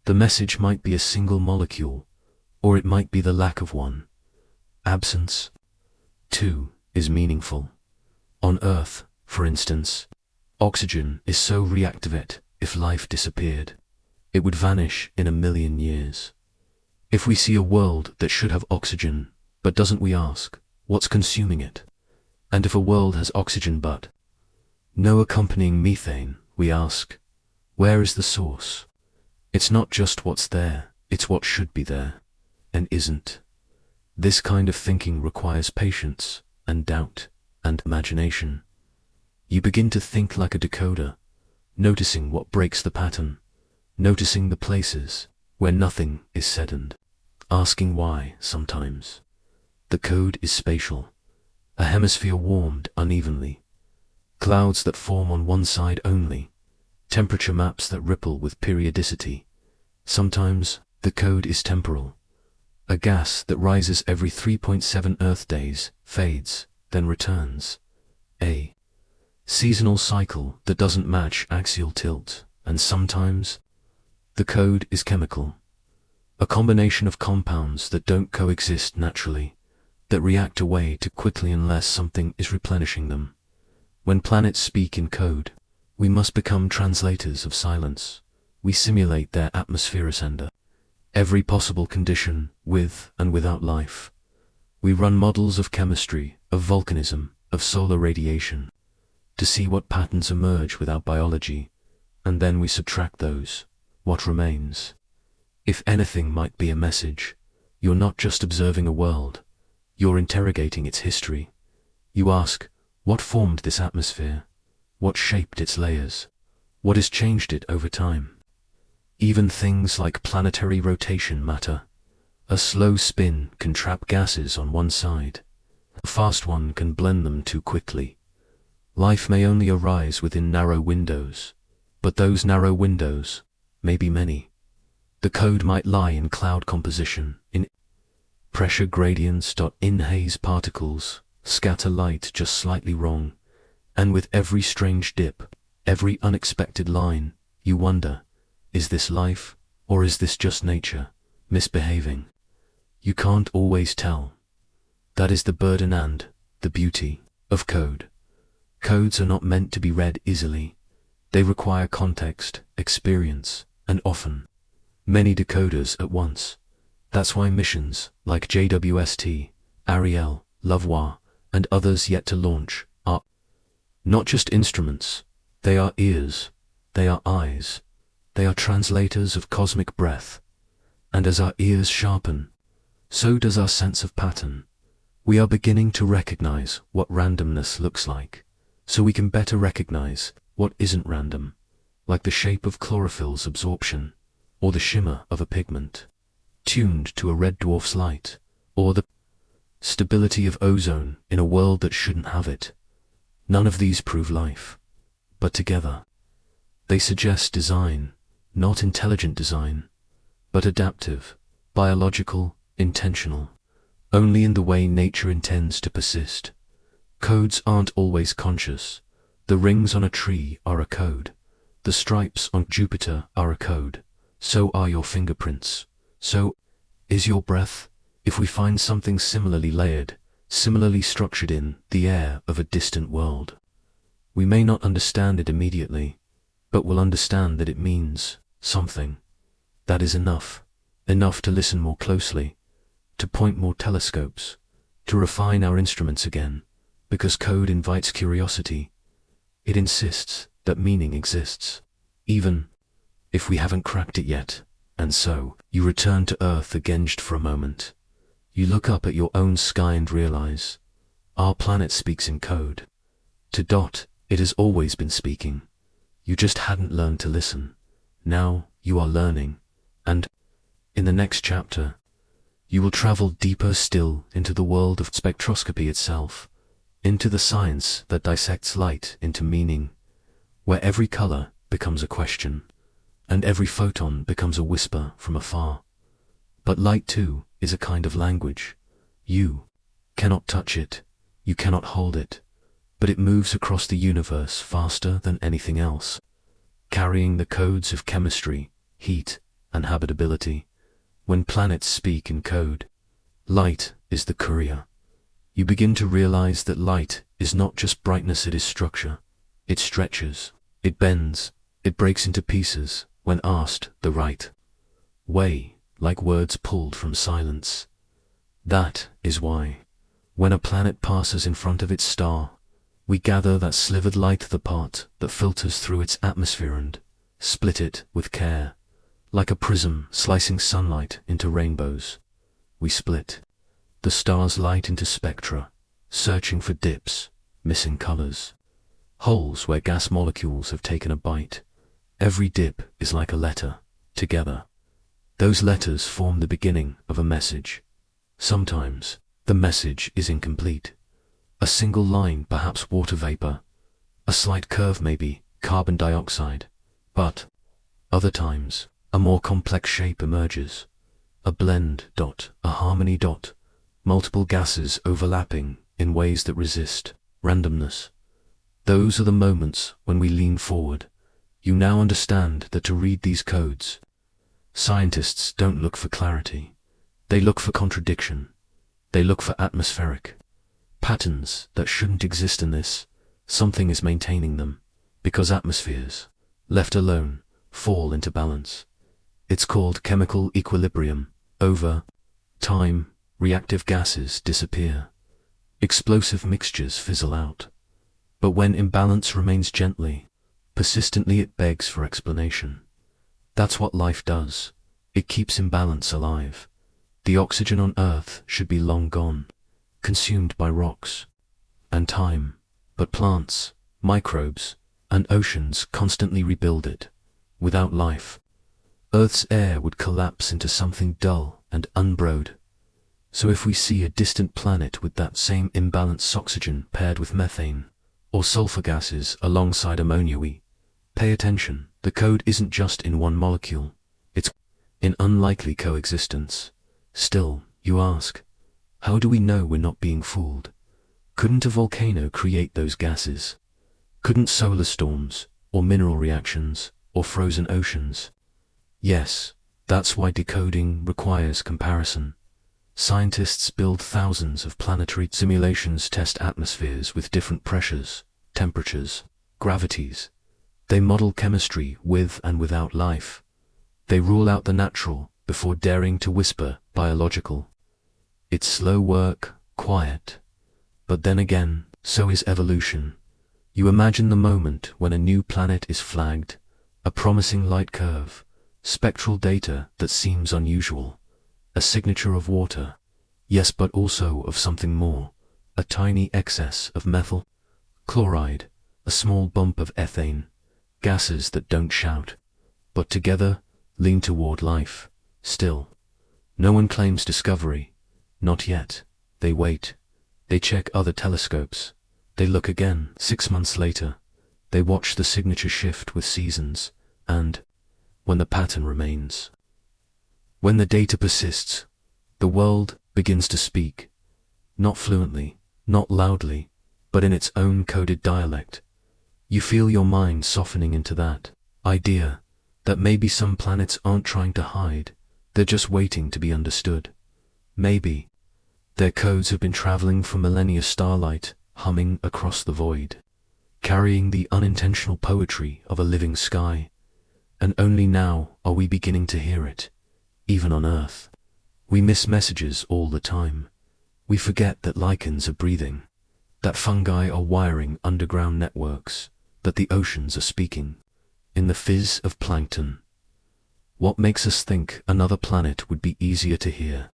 The message might be a single molecule, or it might be the lack of one. Absence, too, is meaningful. On Earth, for instance, oxygen is so reactivate, if life disappeared, it would vanish in 1,000,000 years. If we see a world that should have oxygen, but doesn't, we ask, what's consuming it? And if a world has oxygen but no accompanying methane, we ask, where is the source? It's not just what's there, it's what should be there, and isn't. This kind of thinking requires patience, and doubt, and imagination. You begin to think like a decoder, noticing what breaks the pattern, noticing the places where nothing is said and asking why sometimes. The code is spatial, a hemisphere warmed unevenly, clouds that form on one side only, temperature maps that ripple with periodicity. Sometimes the code is temporal, a gas that rises every 3.7 Earth days, fades, then returns. A seasonal cycle that doesn't match axial tilt, and sometimes the code is chemical, a combination of compounds that don't coexist naturally, that react away too quickly unless something is replenishing them. When planets speak in code, we must become translators of silence. We simulate their atmospheres under every possible condition, with and without life. We run models of chemistry, of volcanism, of solar radiation, to see what patterns emerge without biology, and then we subtract those. What remains? If anything might be a message, you're not just observing a world, you're interrogating its history. You ask, what formed this atmosphere? What shaped its layers? What has changed it over time? Even things like planetary rotation matter. A slow spin can trap gases on one side. A fast one can blend them too quickly. Life may only arise within narrow windows, but those narrow windows may be many. The code might lie in cloud composition, in pressure gradients. In haze particles scatter light just slightly wrong, and with every strange dip, every unexpected line, you wonder, is this life, or is this just nature misbehaving? You can't always tell. That is the burden and the beauty of code. Codes are not meant to be read easily. They require context, experience, and often many decoders at once. That's why missions like JWST, Ariel, Lavoir, and others yet to launch are not just instruments. They are ears, they are eyes, they are translators of cosmic breath. And as our ears sharpen, so does our sense of pattern. We are beginning to recognize what randomness looks like, so we can better recognize what isn't random, like the shape of chlorophyll's absorption, or the shimmer of a pigment tuned to a red dwarf's light, or the stability of ozone in a world that shouldn't have it. None of these prove life, but together they suggest design, not intelligent design, but adaptive, biological, intentional, only in the way nature intends to persist. Codes aren't always conscious. The rings on a tree are a code. The stripes on Jupiter are a code. So are your fingerprints. So is your breath. If we find something similarly layered, similarly structured in the air of a distant world, we may not understand it immediately, but will understand that it means something. That is enough to listen more closely, to point more telescopes, to refine our instruments again, because code invites curiosity. It insists that meaning exists, even if we haven't cracked it yet. And so, you return to Earth again for a moment. You look up at your own sky and realize, our planet speaks in code. To Dot, it has always been speaking. You just hadn't learned to listen. Now, you are learning. And, in the next chapter, you will travel deeper still into the world of spectroscopy itself, into the science that dissects light into meaning, where every color becomes a question, and every photon becomes a whisper from afar. But light too is a kind of language. You cannot touch it, you cannot hold it, but it moves across the universe faster than anything else, carrying the codes of chemistry, heat, and habitability. When planets speak in code, light is the courier. You begin to realize that light is not just brightness, it is structure. It stretches, it bends, it breaks into pieces when asked the right way, like words pulled from silence. That is why, when a planet passes in front of its star, we gather that slivered light, the part that filters through its atmosphere, and split it with care, like a prism slicing sunlight into rainbows. We split the star's light into spectra, searching for dips, missing colors, holes where gas molecules have taken a bite. Every dip is like a letter. Together, those letters form the beginning of a message. Sometimes, the message is incomplete. A single line, perhaps water vapor. A slight curve, maybe carbon dioxide. But, other times, a more complex shape emerges. A blend dot, a harmony dot, multiple gases overlapping in ways that resist randomness. Those are the moments when we lean forward. You now understand that to read these codes, scientists don't look for clarity. They look for contradiction. They look for atmospheric patterns that shouldn't exist in this. Something is maintaining them, because atmospheres, left alone, fall into balance. It's called chemical equilibrium. Over time, reactive gases disappear. Explosive mixtures fizzle out. But when imbalance remains gently, persistently, it begs for explanation. That's what life does. It keeps imbalance alive. The oxygen on Earth should be long gone, consumed by rocks and time. But plants, microbes, and oceans constantly rebuild it. Without life, Earth's air would collapse into something dull and unbrewed. So if we see a distant planet with that same imbalanced oxygen paired with methane or sulfur gases alongside ammonia, we pay attention. The code isn't just in one molecule, it's in unlikely coexistence. Still, you ask, how do we know we're not being fooled? Couldn't a volcano create those gases? Couldn't solar storms, or mineral reactions, or frozen oceans? Yes, that's why decoding requires comparison. Scientists build thousands of planetary simulations, test atmospheres with different pressures, temperatures, gravities. They model chemistry with and without life. They rule out the natural before daring to whisper biological. It's slow work, quiet. But then again, so is evolution. You imagine the moment when a new planet is flagged, a promising light curve, spectral data that seems unusual, a signature of water, yes, but also of something more, a tiny excess of methyl chloride, a small bump of ethane, gases that don't shout, but together lean toward life. Still, no one claims discovery. Not yet. They wait. They check other telescopes. They look again 6 months later. They watch the signature shift with seasons, and, when the pattern remains, when the data persists, the world begins to speak. Not fluently, not loudly, but in its own coded dialect. You feel your mind softening into that idea that maybe some planets aren't trying to hide, they're just waiting to be understood. Maybe their codes have been traveling for millennia, starlight humming across the void, carrying the unintentional poetry of a living sky, and only now are we beginning to hear it, even on Earth, We miss messages all the time. We forget that lichens are breathing, that fungi are wiring underground networks, that the oceans are speaking in the fizz of plankton. What makes us think another planet would be easier to hear?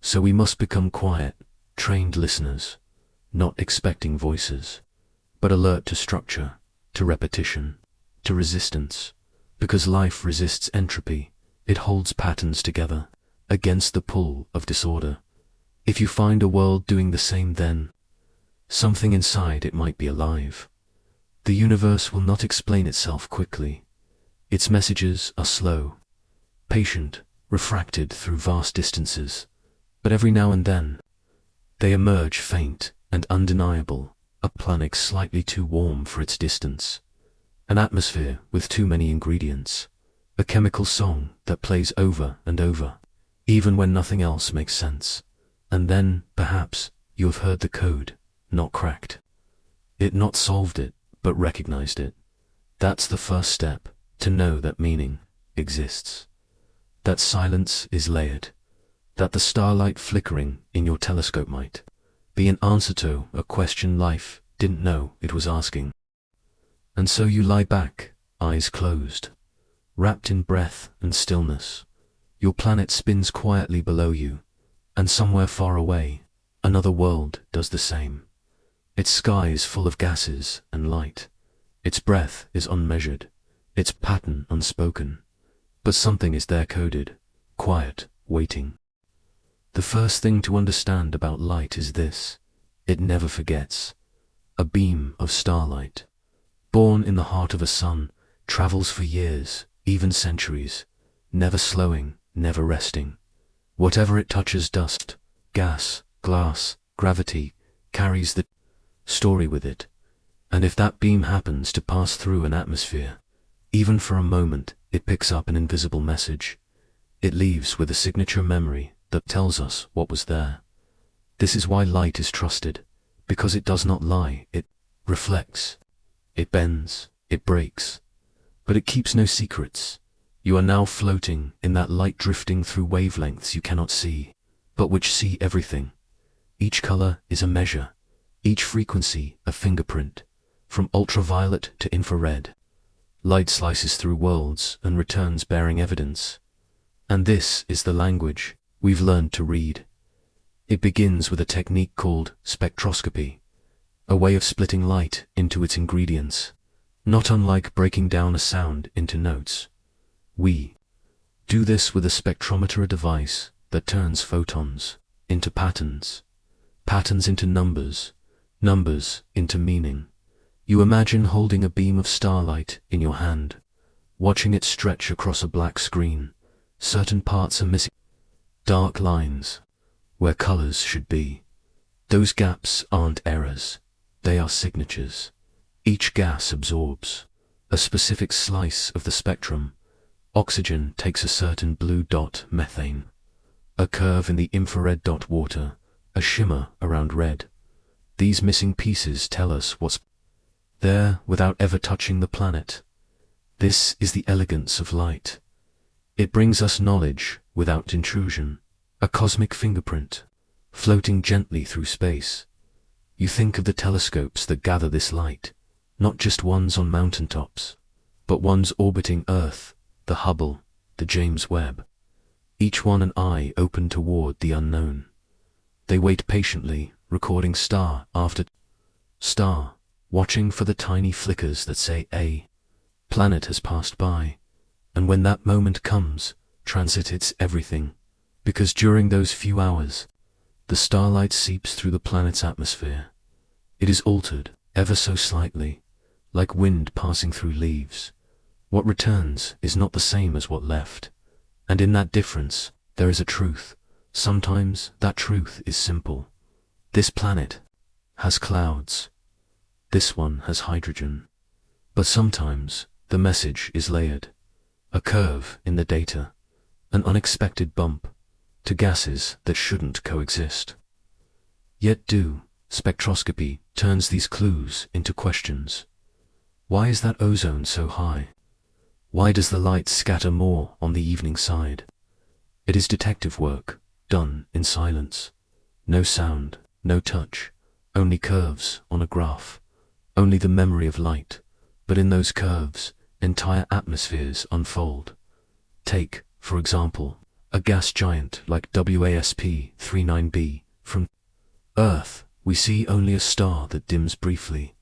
So we must become quiet, trained listeners, not expecting voices, but alert to structure, to repetition, to resistance, because life resists entropy. It holds patterns together, against the pull of disorder. If you find a world doing the same, then something inside it might be alive. The universe will not explain itself quickly. Its messages are slow, patient, refracted through vast distances, but every now and then, they emerge faint and undeniable, a planet slightly too warm for its distance, an atmosphere with too many ingredients, a chemical song that plays over and over, even when nothing else makes sense. And then, perhaps, you have heard the code, not cracked it, not solved it, but recognized it. That's the first step, to know that meaning exists, that silence is layered, that the starlight flickering in your telescope might be an answer to a question life didn't know it was asking. And so you lie back, eyes closed, wrapped in breath and stillness. Your planet spins quietly below you, and somewhere far away, another world does the same. Its sky is full of gases and light. Its breath is unmeasured, its pattern unspoken. But something is there coded, quiet, waiting. The first thing to understand about light is this: it never forgets. A beam of starlight, born in the heart of a sun, travels for years, even centuries, never slowing, never resting. Whatever it touches, dust, gas, glass, gravity, carries the story with it. And if that beam happens to pass through an atmosphere, even for a moment, it picks up an invisible message. It leaves with a signature memory that tells us what was there. This is why light is trusted, because it does not lie, it reflects, it bends, it breaks, but it keeps no secrets. You are now floating in that light, drifting through wavelengths you cannot see, but which see everything. Each color is a measure, each frequency a fingerprint, from ultraviolet to infrared. Light slices through worlds and returns bearing evidence. And this is the language we've learned to read. It begins with a technique called spectroscopy, a way of splitting light into its ingredients, not unlike breaking down a sound into notes. We do this with a spectrometer, a device that turns photons into patterns, patterns into numbers, numbers into meaning. You imagine holding a beam of starlight in your hand, watching it stretch across a black screen. Certain parts are missing, dark lines where colors should be. Those gaps aren't errors, they are signatures. Each gas absorbs a specific slice of the spectrum. Oxygen takes a certain blue dot, methane, a curve in the infrared dot, water, a shimmer around red. These missing pieces tell us what's there without ever touching the planet. This is the elegance of light. It brings us knowledge without intrusion, a cosmic fingerprint, floating gently through space. You think of the telescopes that gather this light, not just ones on mountaintops, but ones orbiting Earth, the Hubble, the James Webb, each one an eye open toward the unknown. They wait patiently, recording star after star, watching for the tiny flickers that say a planet has passed by. And when that moment comes, transit it's everything, because during those few hours, the starlight seeps through the planet's atmosphere. It is altered, ever so slightly, like wind passing through leaves. What returns is not the same as what left, and in that difference, there is a truth. Sometimes that truth is simple. This planet has clouds. This one has hydrogen. But sometimes the message is layered. A curve in the data, an unexpected bump to gases that shouldn't coexist. Yet do. Spectroscopy turns these clues into questions. Why is that ozone so high? Why does the light scatter more on the evening side? It is detective work, done in silence. No sound, no touch, only curves on a graph, only the memory of light. But in those curves, entire atmospheres unfold. Take, for example, a gas giant like WASP-39b. From Earth, we see only a star that dims briefly.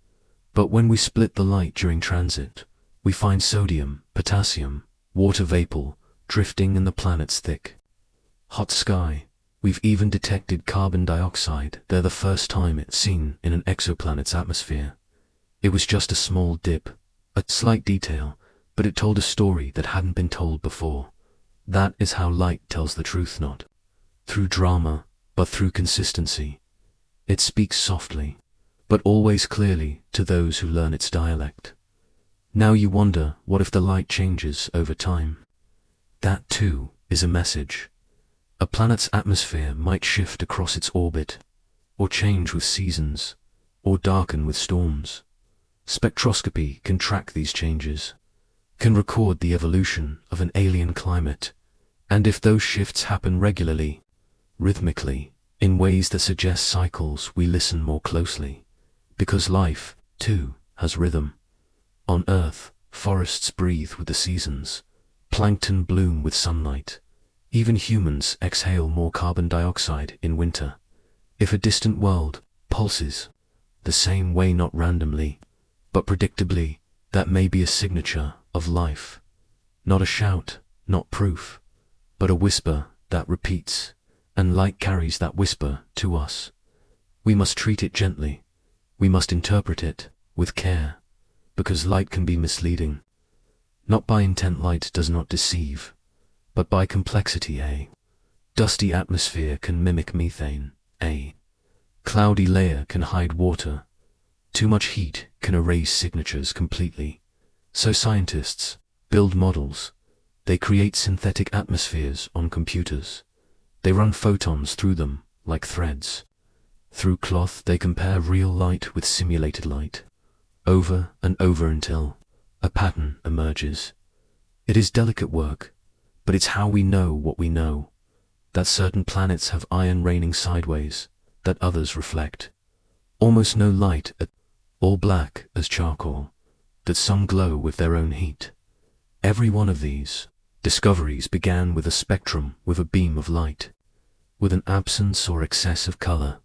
But when we split the light during transit, we find sodium, potassium, water vapor drifting in the planet's thick, hot sky. We've even detected carbon dioxide there the first time it's seen in an exoplanet's atmosphere. It was just a small dip, a slight detail, but it told a story that hadn't been told before. That is how light tells the truth, not through drama, but through consistency. It speaks softly, but always clearly to those who learn its dialect. Now you wonder, what if the light changes over time? That too is a message. A planet's atmosphere might shift across its orbit, or change with seasons, or darken with storms. Spectroscopy can track these changes, can record the evolution of an alien climate, and if those shifts happen regularly, rhythmically, in ways that suggest cycles, we listen more closely. Because life, too, has rhythm. On Earth, forests breathe with the seasons, plankton bloom with sunlight. Even humans exhale more carbon dioxide in winter. If a distant world pulses the same way, not randomly, but predictably, that may be a signature of life. Not a shout, not proof, but a whisper that repeats, and light carries that whisper to us. We must treat it gently. We must interpret it with care, because light can be misleading. Not by intent. Light does not deceive, but by complexity. A dusty atmosphere can mimic methane. A cloudy layer can hide water. Too much heat can erase signatures completely. So scientists build models. They create synthetic atmospheres on computers. They run photons through them like threads. Through cloth, they compare real light with simulated light, over and over until a pattern emerges. It is delicate work, but it's how we know what we know. That certain planets have iron raining sideways, that others reflect almost no light at all, black as charcoal, that some glow with their own heat. Every one of these discoveries began with a spectrum, with a beam of light, with an absence or excess of color.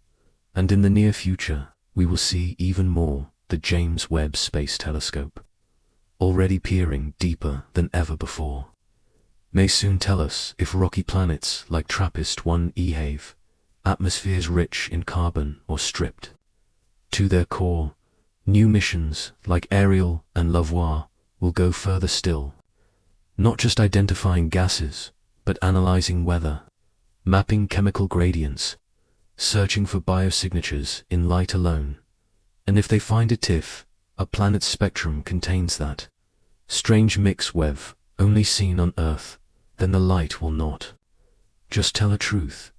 And in the near future, we will see even more. The James Webb Space Telescope, already peering deeper than ever before, may soon tell us if rocky planets like TRAPPIST-1e have atmospheres rich in carbon or stripped to their core. New missions like Ariel and LaVoie will go further still, not just identifying gases, but analyzing weather, mapping chemical gradients, searching for biosignatures in light alone. And if they find it, if a planet's spectrum contains that strange mix we've only seen on Earth, then the light will not just tell a truth.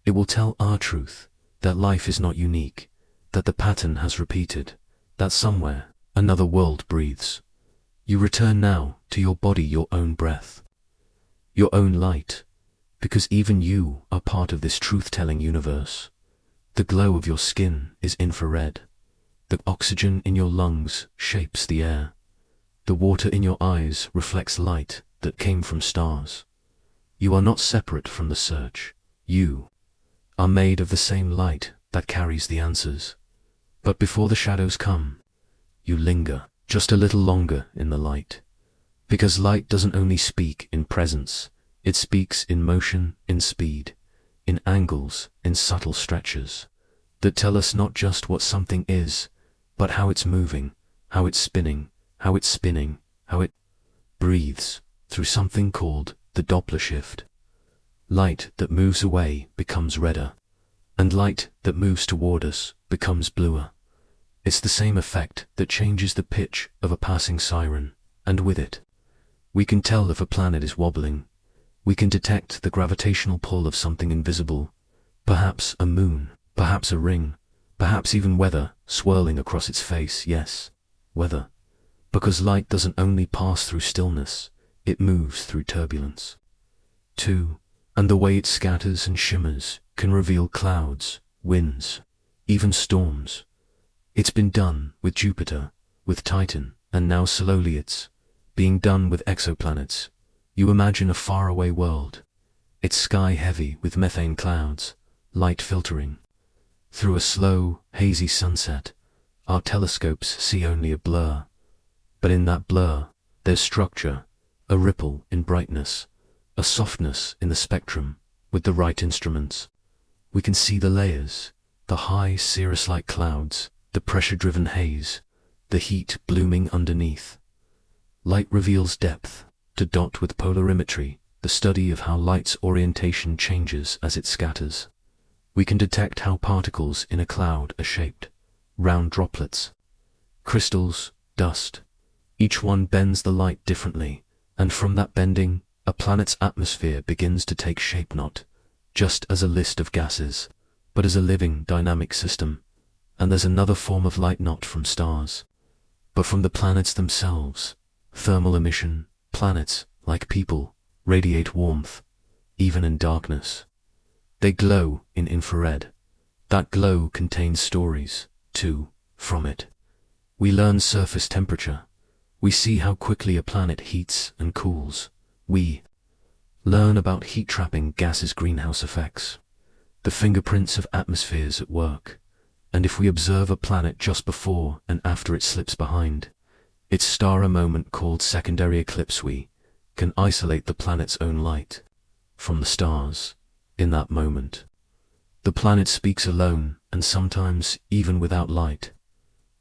It will tell our truth, that life is not unique, that the pattern has repeated, that somewhere another world breathes. You return now to your body, your own breath, your own light, because even you are part of this truth-telling universe. The glow of your skin is infrared. The oxygen in your lungs shapes the air. The water in your eyes reflects light that came from stars. You are not separate from the search. You are made of the same light that carries the answers. But before the shadows come, you linger just a little longer in the light. Because light doesn't only speak in presence, it speaks in motion, in speed, in angles, in subtle stretches, that tell us not just what something is, but how it's moving, how it's spinning, how it breathes through something called the Doppler shift. Light that moves away becomes redder, and light that moves toward us becomes bluer. It's the same effect that changes the pitch of a passing siren, and with it, we can tell if a planet is wobbling. We can detect the gravitational pull of something invisible, perhaps a moon, perhaps a ring, perhaps even weather swirling across its face. Yes, weather. Because light doesn't only pass through stillness, it moves through turbulence. 2. And the way it scatters and shimmers can reveal clouds, winds, even storms. It's been done with Jupiter, with Titan, and now slowly it's being done with exoplanets. You imagine a faraway world, its sky heavy with methane clouds, light filtering. Through a slow, hazy sunset, our telescopes see only a blur. But in that blur, there's structure, a ripple in brightness, a softness in the spectrum. With the right instruments, we can see the layers, the high cirrus-like clouds, the pressure-driven haze, the heat blooming underneath. Light reveals depth, to dot with polarimetry, the study of how light's orientation changes as it scatters. We can detect how particles in a cloud are shaped, round droplets, crystals, dust. Each one bends the light differently, and from that bending, a planet's atmosphere begins to take shape, not just as a list of gases, but as a living, dynamic system. And there's another form of light, not from stars, but from the planets themselves. Thermal emission. Planets, like people, radiate warmth, even in darkness. They glow in infrared. That glow contains stories, too, from it. We learn surface temperature. We see how quickly a planet heats and cools. We learn about heat-trapping gases' greenhouse effects, the fingerprints of atmospheres at work. And if we observe a planet just before and after it slips behind its star, a moment called secondary eclipse, we can isolate the planet's own light from the stars. In that moment, the planet speaks alone, and sometimes even without light.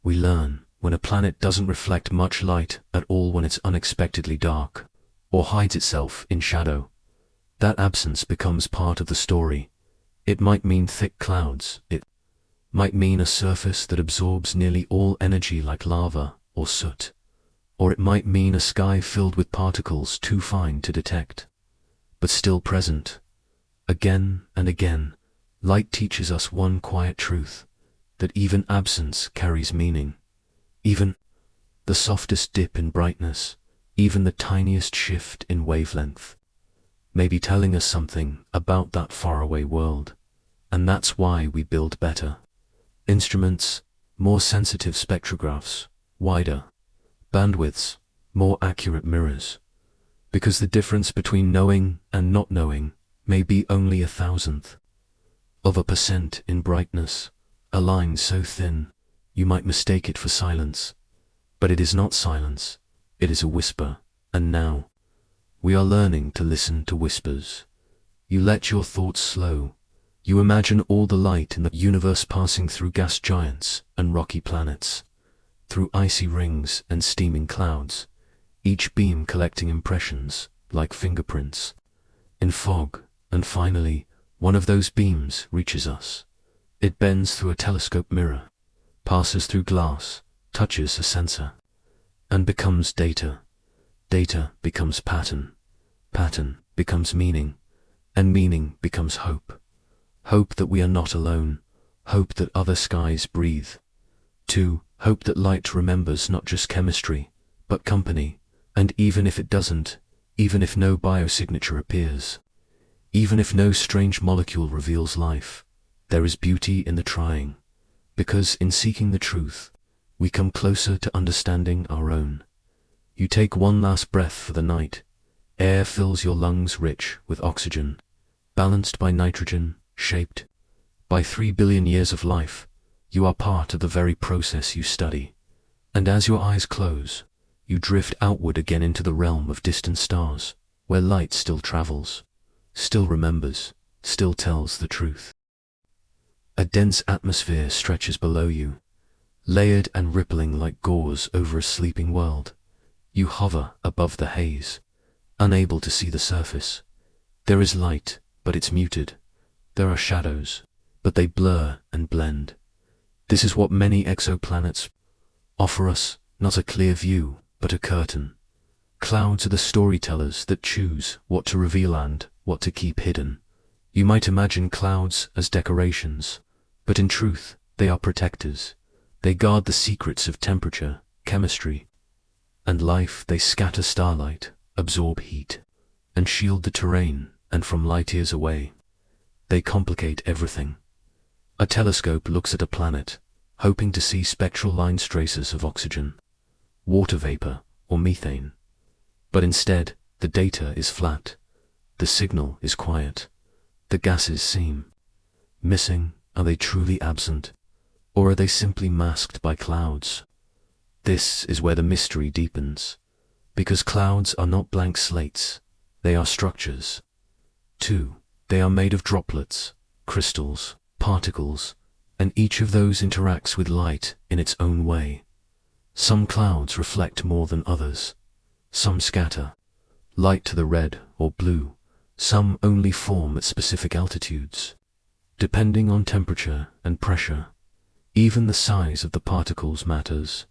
We learn when a planet doesn't reflect much light at all, when it's unexpectedly dark, or hides itself in shadow. That absence becomes part of the story. It might mean thick clouds, it might mean a surface that absorbs nearly all energy like lava or soot, or it might mean a sky filled with particles too fine to detect, but still present. Again and again, light teaches us one quiet truth, that even absence carries meaning. Even the softest dip in brightness, even the tiniest shift in wavelength, may be telling us something about that faraway world. And that's why we build better instruments, more sensitive spectrographs, wider bandwidths, more accurate mirrors. Because the difference between knowing and not knowing may be only 1/1000th of a percent in brightness, a line so thin you might mistake it for silence. But it is not silence, it is a whisper. And now, we are learning to listen to whispers. You let your thoughts slow. You imagine all the light in the universe passing through gas giants and rocky planets, through icy rings and steaming clouds, each beam collecting impressions like fingerprints in fog. And finally, one of those beams reaches us. It bends through a telescope mirror, passes through glass, touches a sensor, and becomes data. Data becomes pattern. Pattern becomes meaning. And meaning becomes hope. Hope that we are not alone. Hope that other skies breathe. 2. Hope that light remembers not just chemistry, but company. And even if it doesn't, even if no biosignature appears, even if no strange molecule reveals life, there is beauty in the trying. Because in seeking the truth, we come closer to understanding our own. You take one last breath for the night. Air fills your lungs rich with oxygen, balanced by nitrogen, shaped by 3 billion years of life. You are part of the very process you study. And as your eyes close, you drift outward again into the realm of distant stars, where light still travels, still remembers, still tells the truth. A dense atmosphere stretches below you, layered and rippling like gauze over a sleeping world. You hover above the haze, unable to see the surface. There is light, but it's muted. There are shadows, but they blur and blend. This is what many exoplanets offer us, not a clear view, but a curtain. Clouds are the storytellers that choose what to reveal and what to keep hidden. You might imagine clouds as decorations, but in truth, they are protectors. They guard the secrets of temperature, chemistry, and life. They scatter starlight, absorb heat, and shield the terrain and from light years away. They complicate everything. A telescope looks at a planet, hoping to see spectral line traces of oxygen, water vapor, or methane. But instead, the data is flat. The signal is quiet. The gases seem missing. Are they truly absent? Or are they simply masked by clouds? This is where the mystery deepens. Because clouds are not blank slates. They are structures. 2. They are made of droplets, crystals, particles, and each of those interacts with light in its own way. Some clouds reflect more than others. Some scatter light to the red or blue. Some only form at specific altitudes. Depending on temperature and pressure, even the size of the particles matters.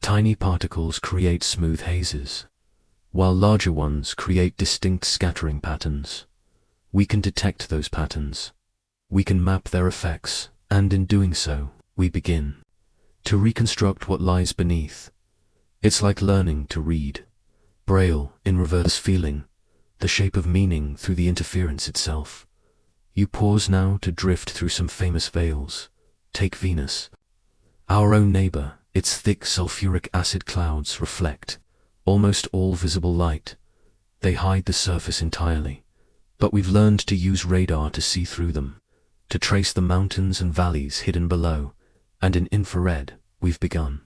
Tiny particles create smooth hazes, while larger ones create distinct scattering patterns. We can detect those patterns. We can map their effects, and in doing so, we begin to reconstruct what lies beneath. It's like learning to read Braille in reverse, feeling the shape of meaning through the interference itself. You pause now to drift through some famous veils. Take Venus, our own neighbor. Its thick sulfuric acid clouds reflect almost all visible light. They hide the surface entirely, but we've learned to use radar to see through them, to trace the mountains and valleys hidden below, and in infrared, we've begun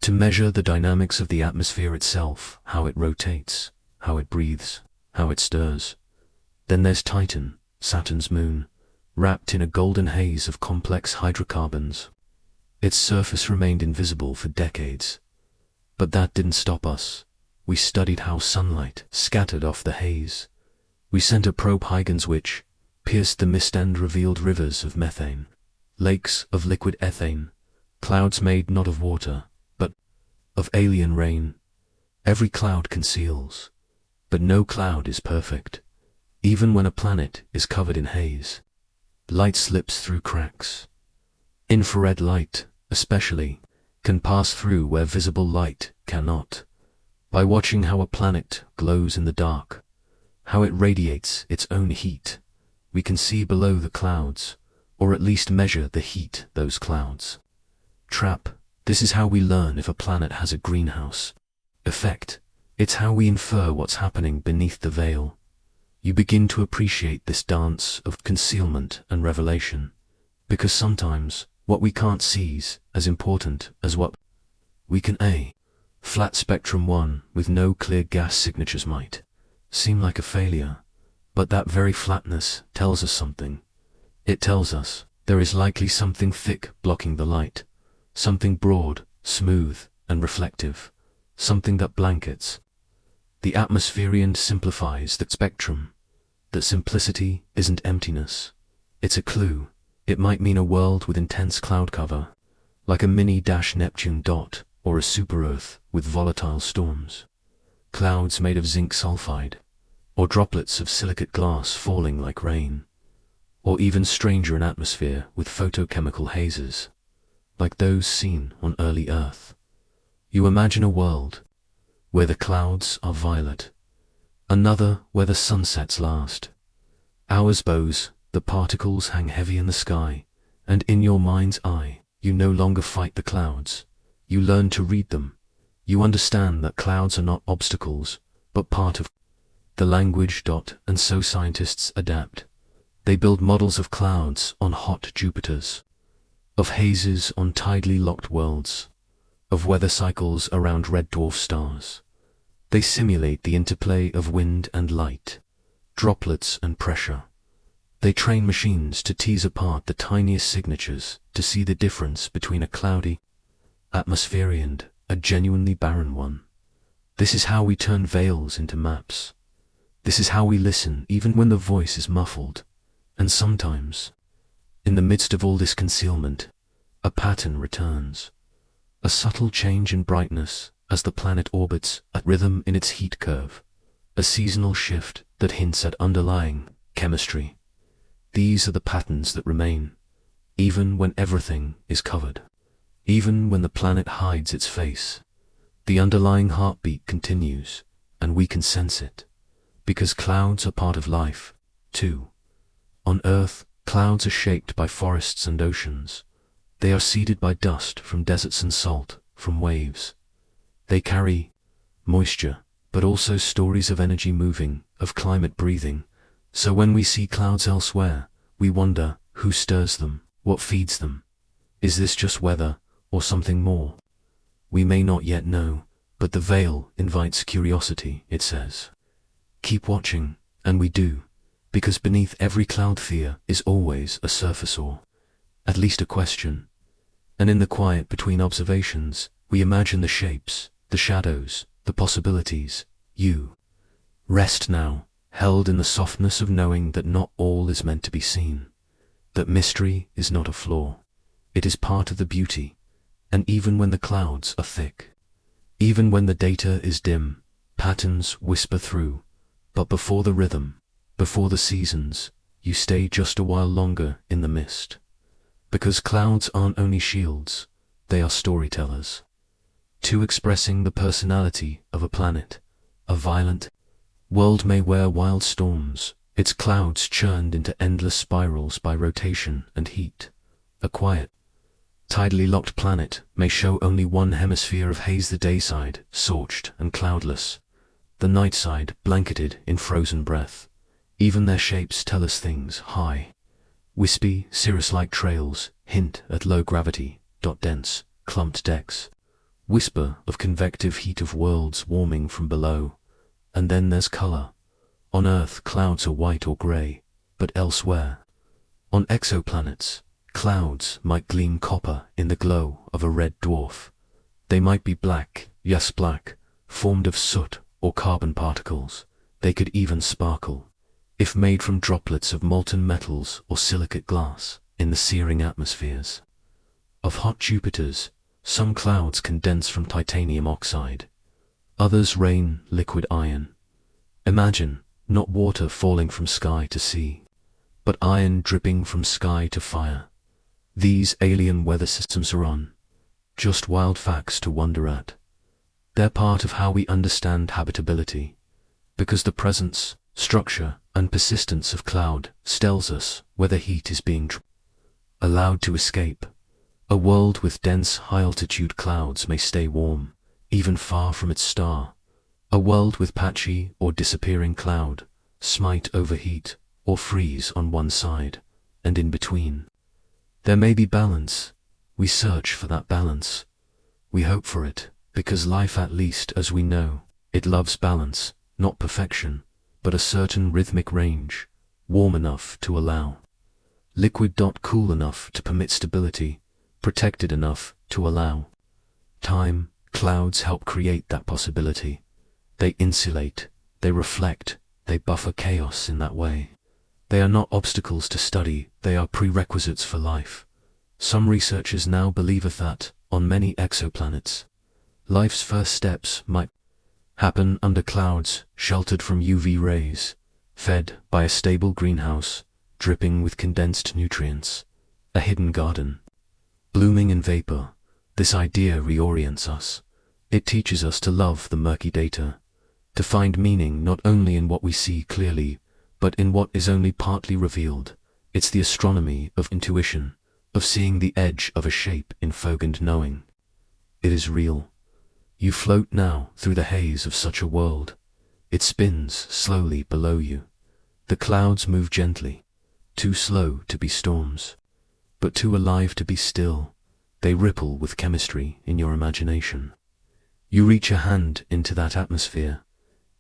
to measure the dynamics of the atmosphere itself, how it rotates, how it breathes, how it stirs. Then there's Titan, Saturn's moon, wrapped in a golden haze of complex hydrocarbons. Its surface remained invisible for decades. But that didn't stop us. We studied how sunlight scattered off the haze. We sent a probe Huygens which pierced the mist and revealed rivers of methane, lakes of liquid ethane, clouds made not of water, but of alien rain. Every cloud conceals, but no cloud is perfect. Even when a planet is covered in haze, light slips through cracks. Infrared light, especially, can pass through where visible light cannot. By watching how a planet glows in the dark, how it radiates its own heat, we can see below the clouds, or at least measure the heat those clouds trap. This is how we learn if a planet has a greenhouse effect. It's how we infer what's happening beneath the veil. You begin to appreciate this dance of concealment and revelation, because sometimes what we can't see's as important as what we can. A flat spectrum one with no clear gas signatures might seem like a failure, but that very flatness tells us something. It tells us there is likely something thick blocking the light, something broad, smooth, and reflective, something that blankets the atmosphere and simplifies the spectrum. That simplicity isn't emptiness. It's a clue. It might mean a world with intense cloud cover, like a mini-Neptune dot, or a super-Earth with volatile storms. Clouds made of zinc sulfide, or droplets of silicate glass falling like rain. Or even stranger, an atmosphere with photochemical hazes, like those seen on early Earth. You imagine a world where the clouds are violet, another where the sunsets last. Hours bows, the particles hang heavy in the sky, and in your mind's eye, you no longer fight the clouds. You learn to read them. You understand that clouds are not obstacles, but part of the language. And so scientists adapt. They build models of clouds on hot Jupiters, of hazes on tidally locked worlds, of weather cycles around red dwarf stars. They simulate the interplay of wind and light, droplets and pressure. They train machines to tease apart the tiniest signatures, to see the difference between a cloudy atmosphere and a genuinely barren one. This is how we turn veils into maps. This is how we listen even when the voice is muffled. And sometimes, in the midst of all this concealment, a pattern returns. A subtle change in brightness as the planet orbits, a rhythm in its heat curve, a seasonal shift that hints at underlying chemistry. These are the patterns that remain, even when everything is covered. Even when the planet hides its face, the underlying heartbeat continues, and we can sense it. Because clouds are part of life, too. On Earth, clouds are shaped by forests and oceans. They are seeded by dust from deserts and salt from waves. They carry moisture, but also stories of energy moving, of climate breathing. So when we see clouds elsewhere, we wonder, who stirs them, what feeds them? Is this just weather, or something more? We may not yet know, but the veil invites curiosity, it says. Keep watching, and we do, because beneath every cloud fear is always a surface or at least a question. And in the quiet between observations, we imagine the shapes, the shadows, the possibilities. You rest now, held in the softness of knowing that not all is meant to be seen, that mystery is not a flaw, it is part of the beauty. And even when the clouds are thick, even when the data is dim, patterns whisper through, but before the rhythm, before the seasons, you stay just a while longer in the mist. Because clouds aren't only shields, they are storytellers, too, expressing the personality of a planet. A violent world may wear wild storms, its clouds churned into endless spirals by rotation and heat. A quiet, tidally locked planet may show only one hemisphere of haze, the day side scorched and cloudless, the night side blanketed in frozen breath. Even their shapes tell us things. High, wispy, cirrus-like trails hint at low gravity. Dense, clumped decks whisper of convective heat, of worlds warming from below. And then there's color. On Earth, clouds are white or gray, but elsewhere, on exoplanets, clouds might gleam copper in the glow of a red dwarf. They might be black, yes black, formed of soot or carbon particles. They could even sparkle, if made from droplets of molten metals or silicate glass in the searing atmospheres of hot Jupiters. Some clouds condense from titanium oxide, others rain liquid iron. Imagine, not water falling from sky to sea, but iron dripping from sky to fire. These alien weather systems are on just wild facts to wonder at. They're part of how we understand habitability, because the presence, structure, and persistence of cloud tells us whether heat is being allowed to escape. A world with dense, high-altitude clouds may stay warm, even far from its star. A world with patchy or disappearing cloud might overheat or freeze on one side, and in between there may be balance. We search for that balance. We hope for it, because life, at least as we know it, loves balance, not perfection, but a certain rhythmic range, warm enough to allow liquid. Cool enough to permit stability, protected enough to allow time. Clouds help create that possibility. They insulate, they reflect, they buffer chaos in that way. They are not obstacles to study, they are prerequisites for life. Some researchers now believe that, on many exoplanets, life's first steps might happen under clouds, sheltered from UV rays, fed by a stable greenhouse, dripping with condensed nutrients, a hidden garden blooming in vapor. This idea reorients us. It teaches us to love the murky data, to find meaning not only in what we see clearly, but in what is only partly revealed. It's the astronomy of intuition, of seeing the edge of a shape in fog and knowing it is real. You float now through the haze of such a world. It spins slowly below you. The clouds move gently, too slow to be storms, but too alive to be still. They ripple with chemistry in your imagination. You reach a hand into that atmosphere.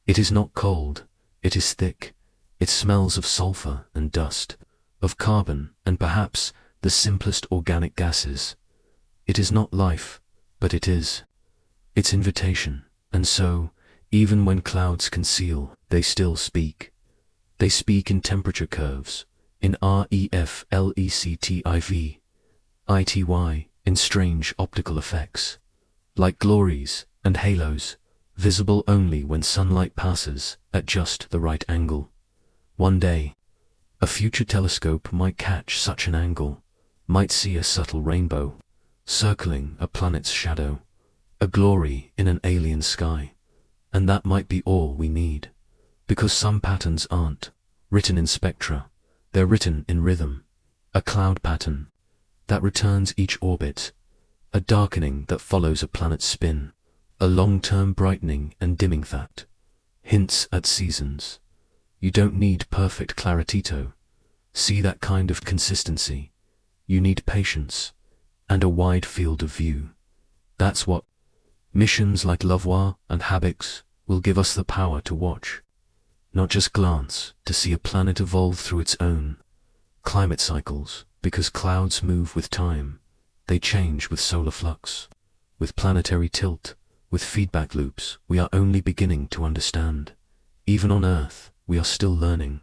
It is not cold, it is thick. It smells of sulfur and dust, of carbon and perhaps the simplest organic gases. It is not life, but it is. Its invitation. And so, even when clouds conceal, they still speak. They speak in temperature curves, in reflective, ity, in strange optical effects, like glories and halos, visible only when sunlight passes at just the right angle. One day, a future telescope might catch such an angle, might see a subtle rainbow, circling a planet's shadow, a glory in an alien sky, and that might be all we need, because some patterns aren't written in spectra. They're written in rhythm, a cloud pattern that returns each orbit, a darkening that follows a planet's spin, a long-term brightening and dimming that hints at seasons. You don't need perfect claritito. See that kind of consistency. You need patience and a wide field of view. That's what missions like Lavoir and Habix will give us the power to watch, not just glance, to see a planet evolve through its own climate cycles, because clouds move with time. They change with solar flux, with planetary tilt, with feedback loops. We are only beginning to understand. Even on Earth, we are still learning.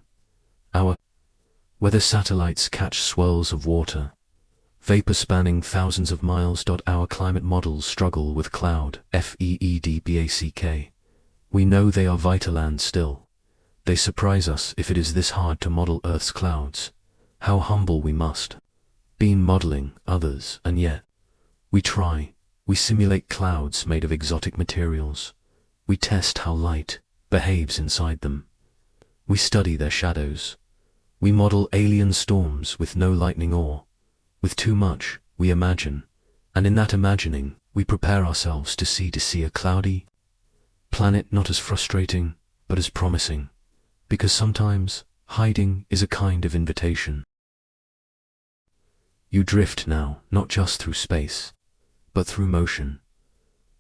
Our weather satellites catch swirls of water, vapor spanning thousands of miles. Our climate models struggle with cloud, feedback. We know they are vital and still. They surprise us. If it is this hard to model Earth's clouds, how humble we must be modeling others. And yet, we try. We simulate clouds made of exotic materials. We test how light behaves inside them. We study their shadows. We model alien storms with no lightning or, with too much, we imagine. And in that imagining, we prepare ourselves to see a cloudy planet, not as frustrating, but as promising. Because sometimes, hiding is a kind of invitation. You drift now, not just through space, but through motion.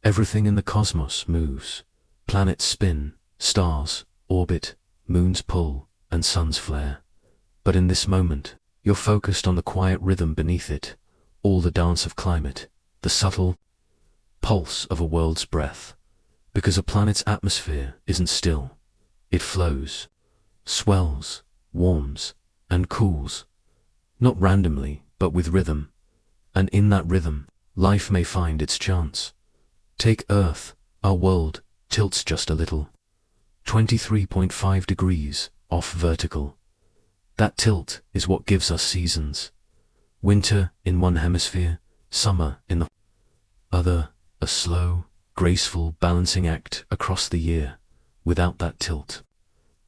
Everything in the cosmos moves. Planets spin, stars orbit, moons pull, and suns flare. But in this moment, you're focused on the quiet rhythm beneath it, all the dance of climate, the subtle pulse of a world's breath. Because a planet's atmosphere isn't still. It flows, swells, warms, and cools. Not randomly, but with rhythm. And in that rhythm, life may find its chance. Take Earth. Our world tilts just a little. 23.5 degrees off vertical. That tilt is what gives us seasons. Winter in one hemisphere, summer in the other, a slow, graceful balancing act across the year. Without that tilt,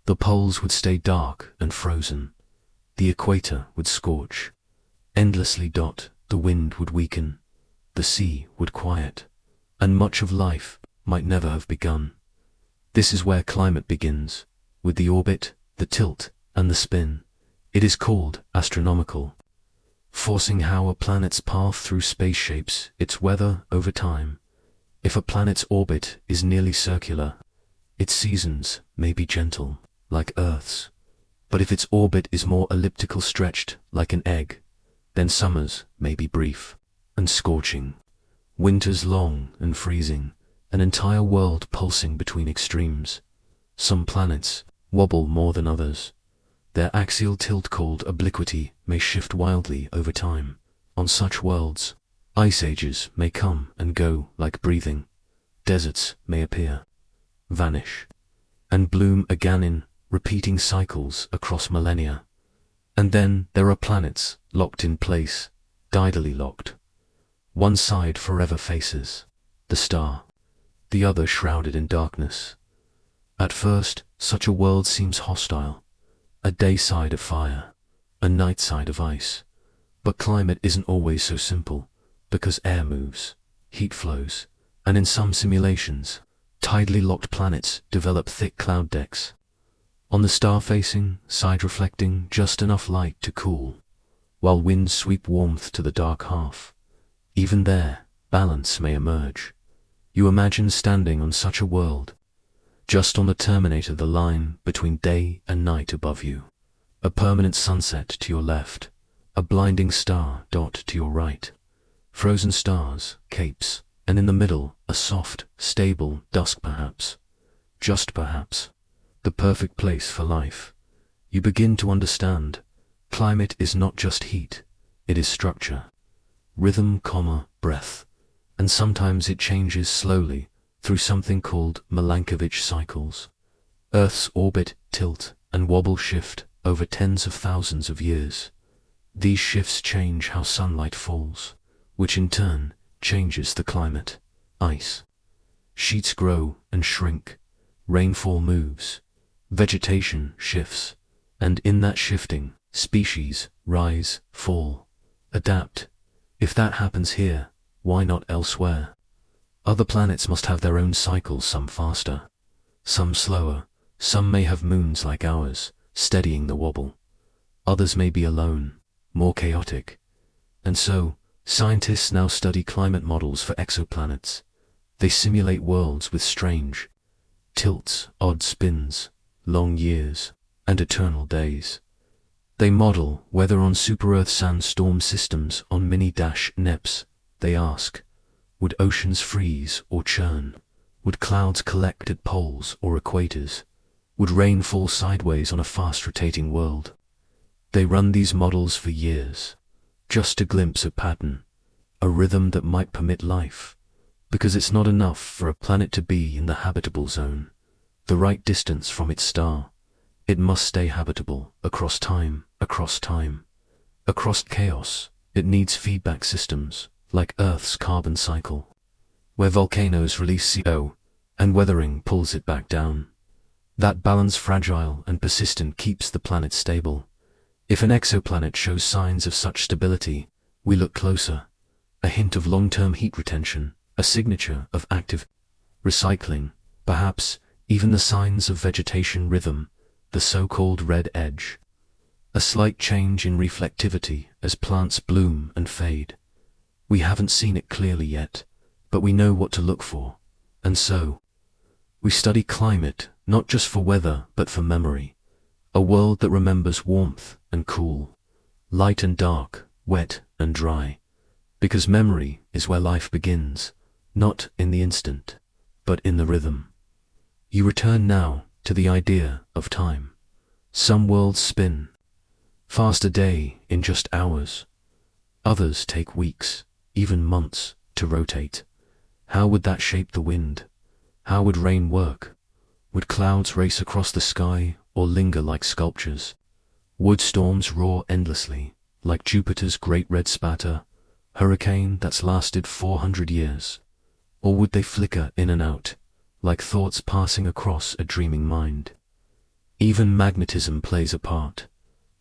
the poles would stay dark and frozen. The equator would scorch endlessly. The wind would weaken. The sea would quiet. And much of life might never have begun. This is where climate begins, with the orbit, the tilt, and the spin. It is called astronomical, forcing how a planet's path through space shapes its weather over time. If a planet's orbit is nearly circular, its seasons may be gentle, like Earth's. But if its orbit is more elliptical, stretched like an egg, then summers may be brief and scorching, winters long and freezing, an entire world pulsing between extremes. Some planets wobble more than others. Their axial tilt, called obliquity, may shift wildly over time. On such worlds, ice ages may come and go like breathing. Deserts may appear, vanish, and bloom again in repeating cycles across millennia. And then there are planets locked in place, tidally locked. One side forever faces the star, the other shrouded in darkness. At first, such a world seems hostile, a day side of fire, a night side of ice. But climate isn't always so simple, because air moves, heat flows, and in some simulations, tidally locked planets develop thick cloud decks. On the star-facing side, reflecting just enough light to cool, while winds sweep warmth to the dark half. Even there, balance may emerge. You imagine standing on such a world, just on the terminator, the line between day and night above you, a permanent sunset to your left, a blinding star dot to your right, frozen stars, capes, and in the middle, a soft, stable dusk, perhaps, just perhaps, the perfect place for life. You begin to understand. Climate is not just heat, it is structure, rhythm, breath, and sometimes it changes slowly through something called Milankovitch cycles. Earth's orbit, tilt, and wobble shift over tens of thousands of years. These shifts change how sunlight falls, which in turn changes the climate. Ice sheets grow and shrink, rainfall moves, vegetation shifts, And in that shifting, species rise, fall, adapt. If that happens here, why not elsewhere? Other planets must have their own cycles, some faster, some slower. Some may have moons like ours, steadying the wobble. Others may be alone, more chaotic. And so, scientists now study climate models for exoplanets. They simulate worlds with strange tilts, odd spins, long years, and eternal days. They model weather on super-Earth sandstorm systems on mini-NEPs. They ask, would oceans freeze or churn? Would clouds collect at poles or equators? Would rain fall sideways on a fast-rotating world? They run these models for years, just to glimpse a pattern, a rhythm that might permit life. Because it's not enough for a planet to be in the habitable zone, the right distance from its star. It must stay habitable across time, across chaos. It needs feedback systems, like Earth's carbon cycle, where volcanoes release CO, and weathering pulls it back down. That balance, fragile and persistent, keeps the planet stable. If an exoplanet shows signs of such stability, we look closer. A hint of long-term heat retention, a signature of active recycling, perhaps even the signs of vegetation rhythm, the so-called red edge. A slight change in reflectivity as plants bloom and fade. We haven't seen it clearly yet, but we know what to look for. And so, we study climate, not just for weather, but for memory. A world that remembers warmth and cool, light and dark, wet and dry. Because memory is where life begins, not in the instant, but in the rhythm. You return now to the idea of time. Some worlds spin fast, a day in just hours. Others take weeks, even months, to rotate. How would that shape the wind? How would rain work? Would clouds race across the sky or linger like sculptures? Would storms roar endlessly, like Jupiter's great red spatter, hurricane that's lasted 400 years? Or would they flicker in and out, like thoughts passing across a dreaming mind? Even magnetism plays a part.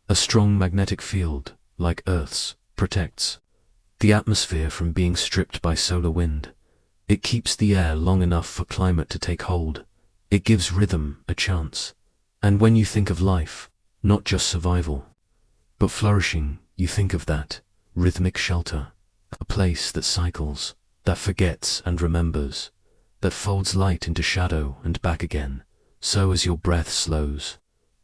A strong magnetic field, like Earth's, protects the atmosphere from being stripped by solar wind. It keeps the air long enough for climate to take hold. It gives rhythm a chance. And when you think of life, not just survival, but flourishing, you think of that rhythmic shelter, a place that cycles, that forgets and remembers, that folds light into shadow and back again. So as your breath slows,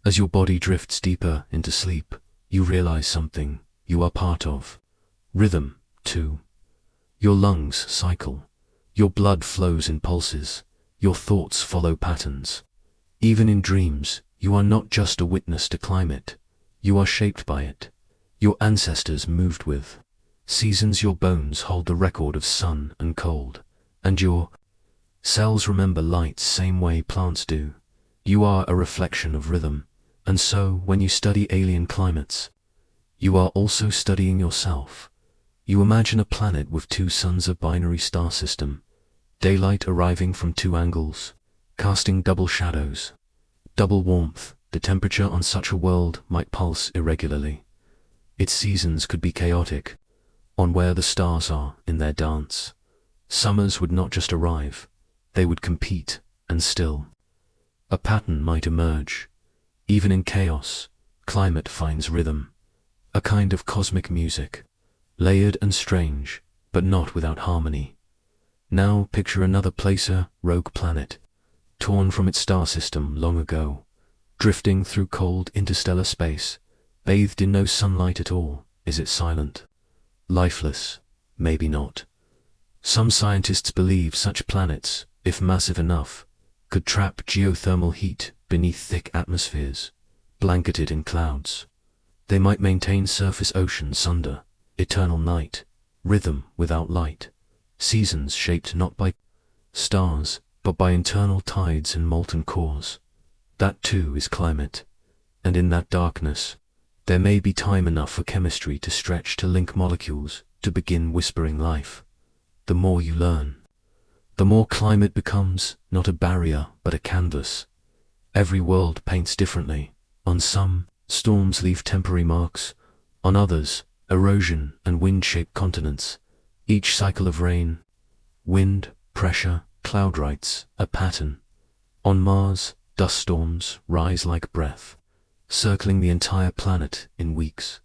as your body drifts deeper into sleep, you realize something you are part of. Rhythm, too. Your lungs cycle. Your blood flows in pulses. Your thoughts follow patterns. Even in dreams, you are not just a witness to climate. You are shaped by it. Your ancestors moved with seasons. Your bones hold the record of sun and cold. And your cells remember light same way plants do. You are a reflection of rhythm. And so, when you study alien climates, you are also studying yourself. You imagine a planet with two suns, a binary star system, daylight arriving from two angles, casting double shadows, double warmth. The temperature on such a world might pulse irregularly. Its seasons could be chaotic, on where the stars are in their dance. Summers would not just arrive, they would compete, and still a pattern might emerge. Even in chaos, climate finds rhythm, a kind of cosmic music, layered and strange, but not without harmony. Now picture another placer, rogue planet, torn from its star system long ago, drifting through cold interstellar space, bathed in no sunlight at all. Is it silent? Lifeless? Maybe not. Some scientists believe such planets, if massive enough, could trap geothermal heat beneath thick atmospheres, blanketed in clouds. They might maintain surface oceans under eternal night, rhythm without light, seasons shaped not by stars, but by internal tides and molten cores. That too is climate. And in that darkness, there may be time enough for chemistry to stretch, to link molecules, to begin whispering life. The more you learn, the more climate becomes not a barrier, but a canvas. Every world paints differently. On some, Storms leave temporary marks, on others, erosion and wind-shaped continents. Each cycle of rain, wind, pressure, cloud writes a pattern. On Mars, dust storms rise like breath, circling the entire planet in weeks.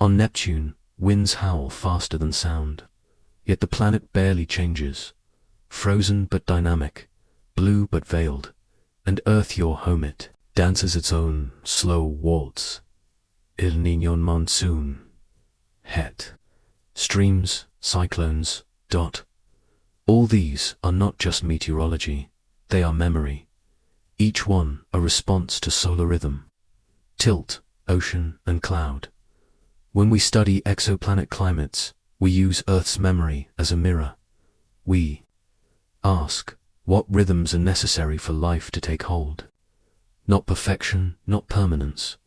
On Neptune, winds howl faster than sound. Yet the planet barely changes, frozen but dynamic, blue but veiled, and Earth, your home, it dances its own slow waltz. El Niño monsoon, het. Streams, cyclones, dot. All these are not just meteorology, they are memory. Each one a response to solar rhythm. Tilt, ocean and cloud. When we study exoplanet climates, we use Earth's memory as a mirror. We ask, what rhythms are necessary for life to take hold? Not perfection, not permanence,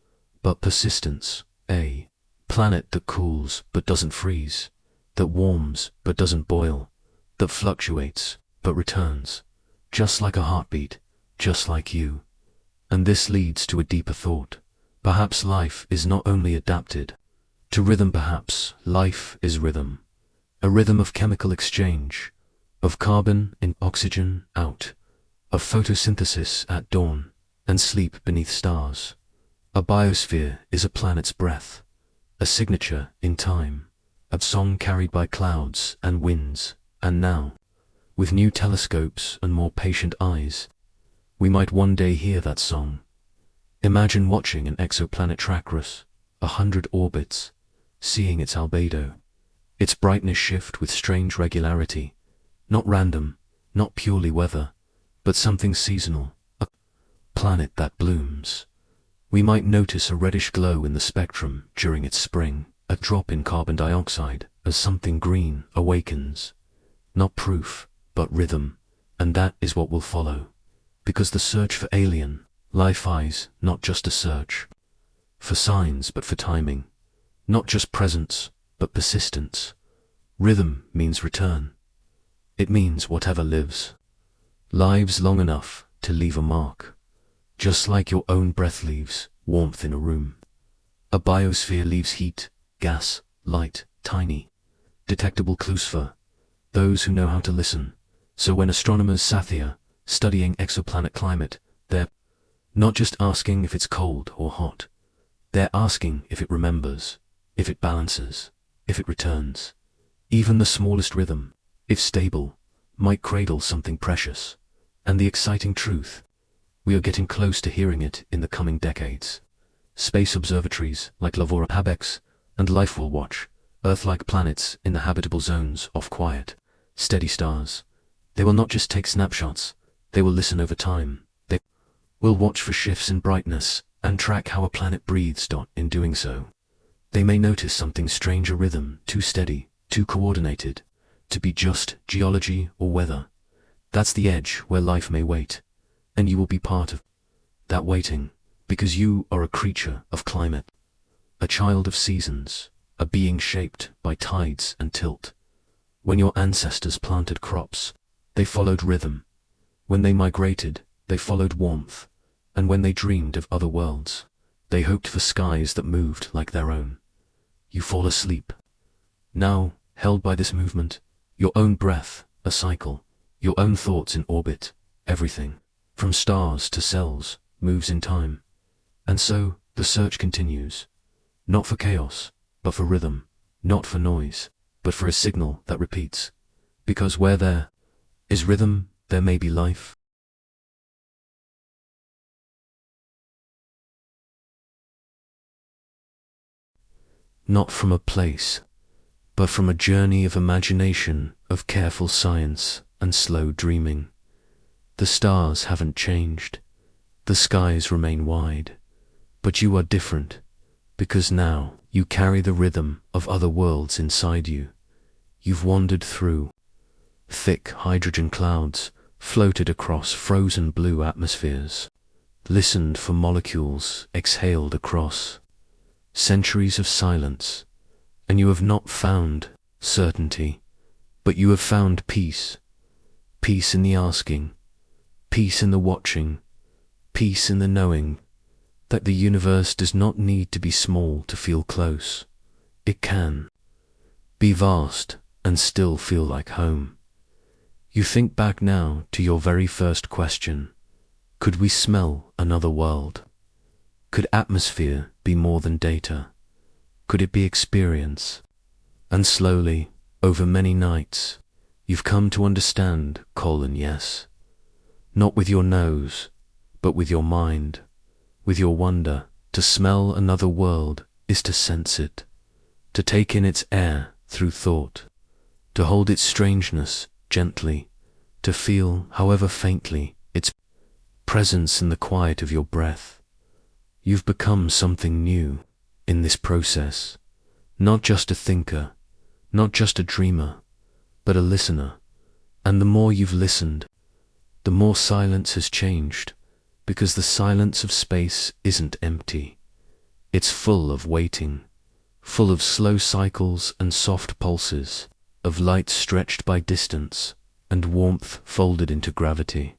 but persistence. A planet that cools but doesn't freeze, that warms but doesn't boil, that fluctuates but returns, just like a heartbeat, just like you. And this leads to a deeper thought. Perhaps life is not only adapted to rhythm, perhaps life is rhythm. A rhythm of chemical exchange, of carbon in, oxygen out, of photosynthesis at dawn, and sleep beneath stars. A biosphere is a planet's breath, a signature in time, a song carried by clouds and winds. And now, with new telescopes and more patient eyes, we might one day hear that song. Imagine watching an exoplanet track us, 100 orbits, seeing its albedo, its brightness shift with strange regularity, not random, not purely weather, but something seasonal, a planet that blooms. We might notice a reddish glow in the spectrum during its spring, a drop in carbon dioxide as something green awakens. Not proof, but rhythm, and that is what will follow. Because the search for alien life is not just a search for signs, but for timing. Not just presence, but persistence. Rhythm means return. It means whatever lives long enough to leave a mark. Just like your own breath leaves warmth in a room. A biosphere leaves heat, gas, light, tiny, detectable clues for those who know how to listen. So when astronomers sat here, studying exoplanet climate, they're not just asking if it's cold or hot. They're asking if it remembers, if it balances, if it returns. Even the smallest rhythm, if stable, might cradle something precious. And the exciting truth, we are getting close to hearing it in the coming decades. Space observatories like Lavora Habex and Life will watch Earth-like planets in the habitable zones of quiet, steady stars. They will not just take snapshots, they will listen over time. They will watch for shifts in brightness and track how a planet breathes. In doing so, they may notice something strange, a rhythm too steady, too coordinated, to be just geology or weather. That's the edge where life may wait, and you will be part of that waiting, because you are a creature of climate, a child of seasons, a being shaped by tides and tilt. When your ancestors planted crops, they followed rhythm. When they migrated, they followed warmth. And when they dreamed of other worlds, they hoped for skies that moved like their own. You fall asleep. Now, held by this movement, your own breath, a cycle, your own thoughts in orbit, everything, from stars to cells, moves in time. And so, the search continues. Not for chaos, but for rhythm. Not for noise, but for a signal that repeats. Because where there is rhythm, there may be life. Not from a place, but from a journey of imagination, of careful science and slow dreaming. The stars haven't changed, the skies remain wide, but you are different, because now you carry the rhythm of other worlds inside you. You've wandered through thick hydrogen clouds, floated across frozen blue atmospheres, listened for molecules exhaled across centuries of silence, and you have not found certainty, but you have found peace. Peace in the asking, peace in the watching, peace in the knowing that the universe does not need to be small to feel close. It can be vast and still feel like home. You think back now to your very first question. Could we smell another world? Could atmosphere be more than data? Could it be experience? And slowly, over many nights, you've come to understand, yes. Not with your nose, but with your mind, with your wonder. To smell another world is to sense it, to take in its air through thought, to hold its strangeness gently, to feel, however faintly, its presence in the quiet of your breath. You've become something new in this process, not just a thinker, not just a dreamer, but a listener. And the more you've listened, the more silence has changed, because the silence of space isn't empty. It's full of waiting, full of slow cycles and soft pulses, of light stretched by distance and warmth folded into gravity.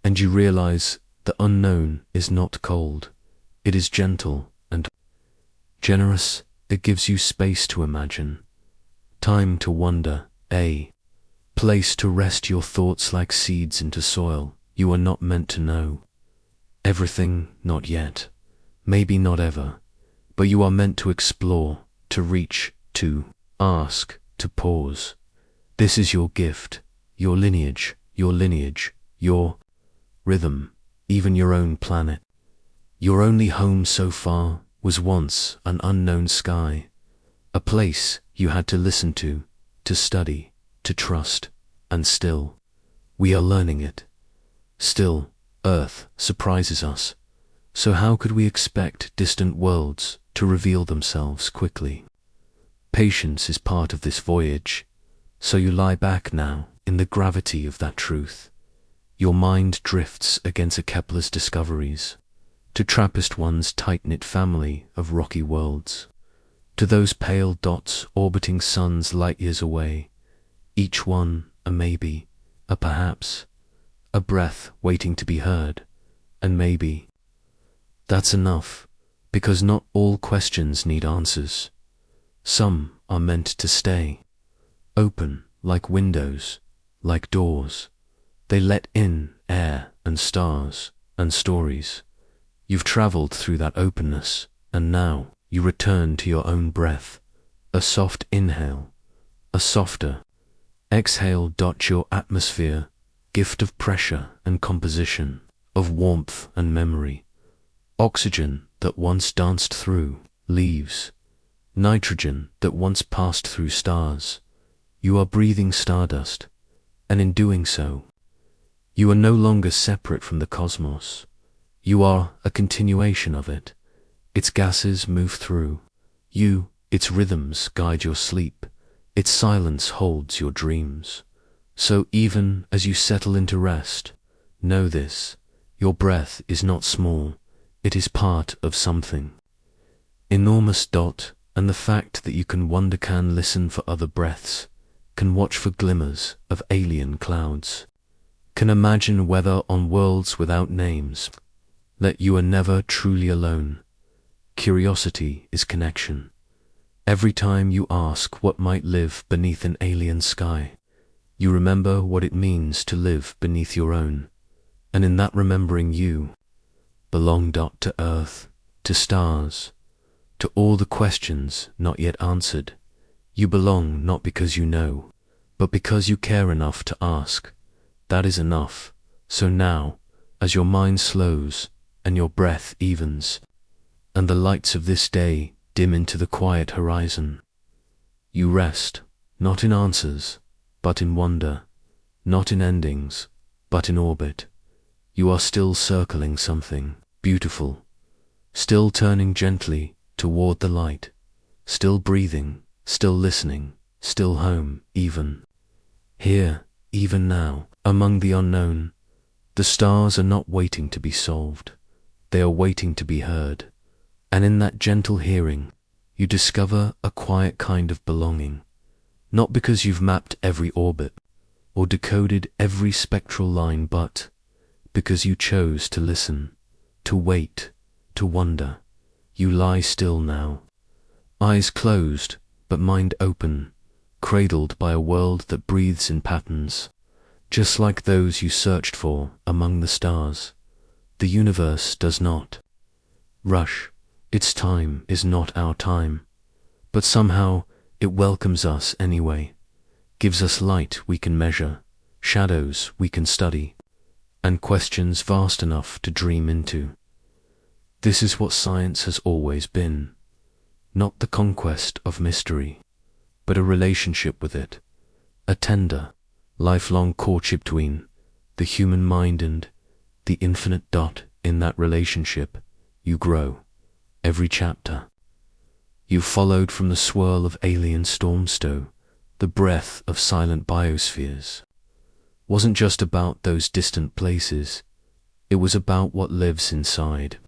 And you realize the unknown is not cold. It is gentle and generous. It gives you space to imagine, time to wonder, a place to rest your thoughts like seeds into soil. You are not meant to know everything, not yet, maybe not ever, but you are meant to explore, to reach, to ask, to pause. This is your gift, your lineage, your rhythm, even your own planet. Your only home so far was once an unknown sky, a place you had to listen to study, to trust, and still, we are learning it. Still, Earth surprises us. So how could we expect distant worlds to reveal themselves quickly? Patience is part of this voyage. So you lie back now in the gravity of that truth. Your mind drifts against a Kepler's discoveries, to Trappist one's tight-knit family of rocky worlds, to those pale dots orbiting suns light years away, each one a maybe, a perhaps, a breath waiting to be heard, and maybe. That's enough, because not all questions need answers. Some are meant to stay, open like windows, like doors. They let in air and stars and stories. You've traveled through that openness, and now you return to your own breath. A soft inhale, a softer exhale. Your atmosphere, gift of pressure and composition, of warmth and memory. Oxygen that once danced through leaves, nitrogen that once passed through stars. You are breathing stardust, and in doing so, you are no longer separate from the cosmos. You are a continuation of it. Its gases move through you, its rhythms guide your sleep, its silence holds your dreams. So even as you settle into rest, know this, your breath is not small, it is part of something enormous. And the fact that you can wonder, can listen for other breaths, can watch for glimmers of alien clouds, can imagine weather on worlds without names, that you are never truly alone. Curiosity is connection. Every time you ask what might live beneath an alien sky, you remember what it means to live beneath your own. And in that remembering, you belong to Earth, to stars, to all the questions not yet answered. You belong not because you know, but because you care enough to ask. That is enough. So now, as your mind slows and your breath evens, and the lights of this day dim into the quiet horizon, you rest, not in answers, but in wonder, not in endings, but in orbit. You are still circling something beautiful, still turning gently toward the light, still breathing, still listening, still home, even here, even now, among the unknown. The stars are not waiting to be solved, they are waiting to be heard. And in that gentle hearing, you discover a quiet kind of belonging, not because you've mapped every orbit or decoded every spectral line, but because you chose to listen, to wait, to wonder. You lie still now, eyes closed, but mind open, cradled by a world that breathes in patterns, just like those you searched for among the stars. The universe does not rush. Its time is not our time, but somehow it welcomes us anyway, gives us light we can measure, shadows we can study, and questions vast enough to dream into. This is what science has always been, not the conquest of mystery, but a relationship with it, a tender, lifelong courtship between the human mind and the infinite. In that relationship, you grow. Every chapter you followed from the swirl of alien storms to the breath of silent biospheres wasn't just about those distant places, it was about what lives inside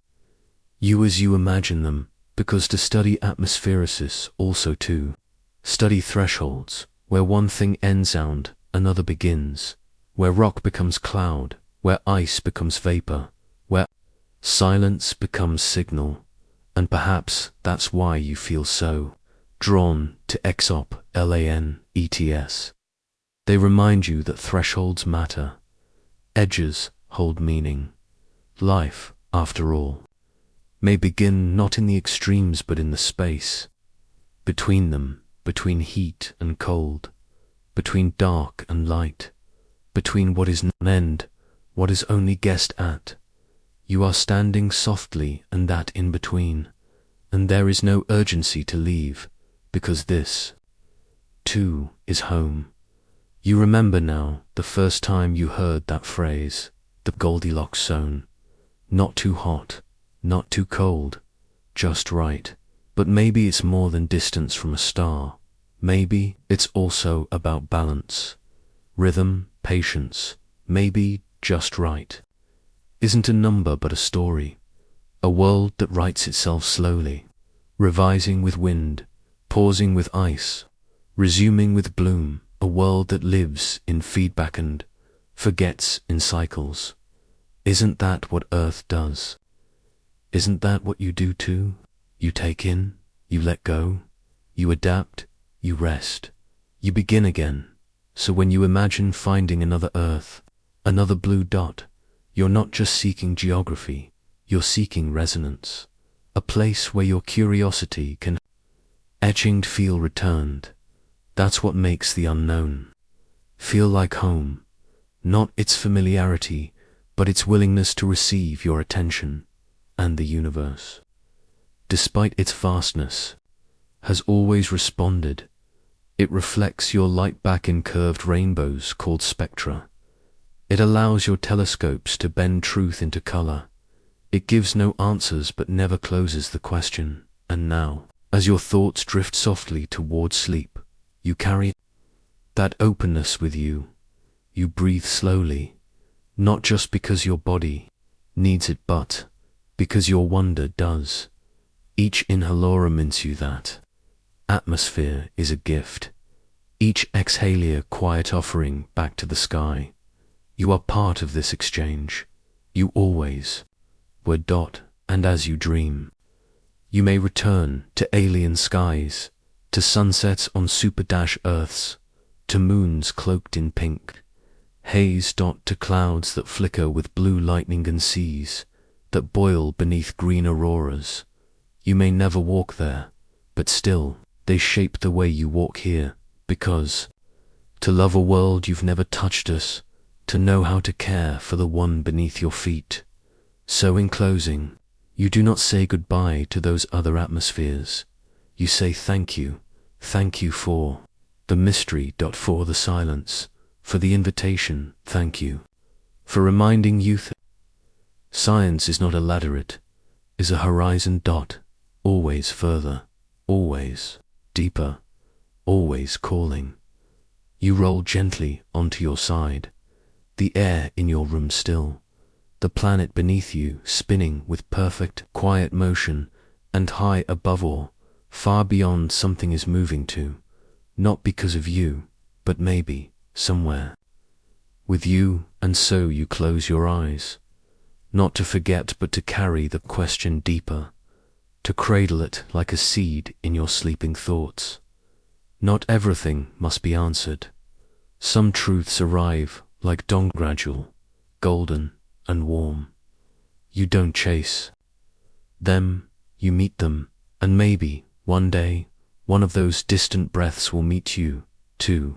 you as you imagine them, because to study atmospheresis also to study thresholds, where one thing ends and another begins, where rock becomes cloud, where ice becomes vapor, where silence becomes signal. And perhaps that's why you feel so drawn to Exoplanet. They remind you that thresholds matter, edges hold meaning. Life, after all, may begin not in the extremes but in the space between them, between heat and cold, between dark and light, between what is not and what is only guessed at. You are standing softly and that in between, and there is no urgency to leave, because this, too, is home. You remember now the first time you heard that phrase, the Goldilocks zone. Not too hot, not too cold, just right. But maybe it's more than distance from a star. Maybe it's also about balance, rhythm, patience. Maybe just right isn't a number but a story, a world that writes itself slowly, revising with wind, pausing with ice, resuming with bloom, a world that lives in feedback and forgets in cycles. Isn't that what Earth does? Isn't that what you do too? You take in, you let go, you adapt, you rest, you begin again. So when you imagine finding another Earth, another blue dot, you're not just seeking geography, you're seeking resonance, a place where your curiosity can etching feel returned. That's what makes the unknown feel like home, not its familiarity, but its willingness to receive your attention. And the universe, despite its vastness, has always responded. It reflects your light back in curved rainbows called spectra. It allows your telescopes to bend truth into color. It gives no answers but never closes the question. And now, as your thoughts drift softly toward sleep, you carry that openness with you. You breathe slowly, not just because your body needs it, but because your wonder does. Each inhaler mints you that atmosphere is a gift. Each exhale a quiet offering back to the sky. You are part of this exchange. You always were. And as you dream, you may return to alien skies, to sunsets on super-Earths, to moons cloaked in pink haze, to clouds that flicker with blue lightning and seas that boil beneath green auroras. You may never walk there, but still they shape the way you walk here, because to love a world you've never touched us, to know how to care for the one beneath your feet. So in closing, you do not say goodbye to those other atmospheres. You say thank you for the mystery, for the silence, for the invitation. Thank you for reminding youth. Science is not a ladder, it is a horizon. Always further, always deeper, always calling. You roll gently onto your side, the air in your room still, the planet beneath you spinning with perfect, quiet motion, and high above all, far beyond, something is moving too, not because of you, but maybe somewhere with you. And so you close your eyes, not to forget but to carry the question deeper, to cradle it like a seed in your sleeping thoughts. Not everything must be answered. Some truths arrive like dawn, gradual, golden, and warm. You don't chase them, you meet them, and maybe, one day, one of those distant breaths will meet you, too.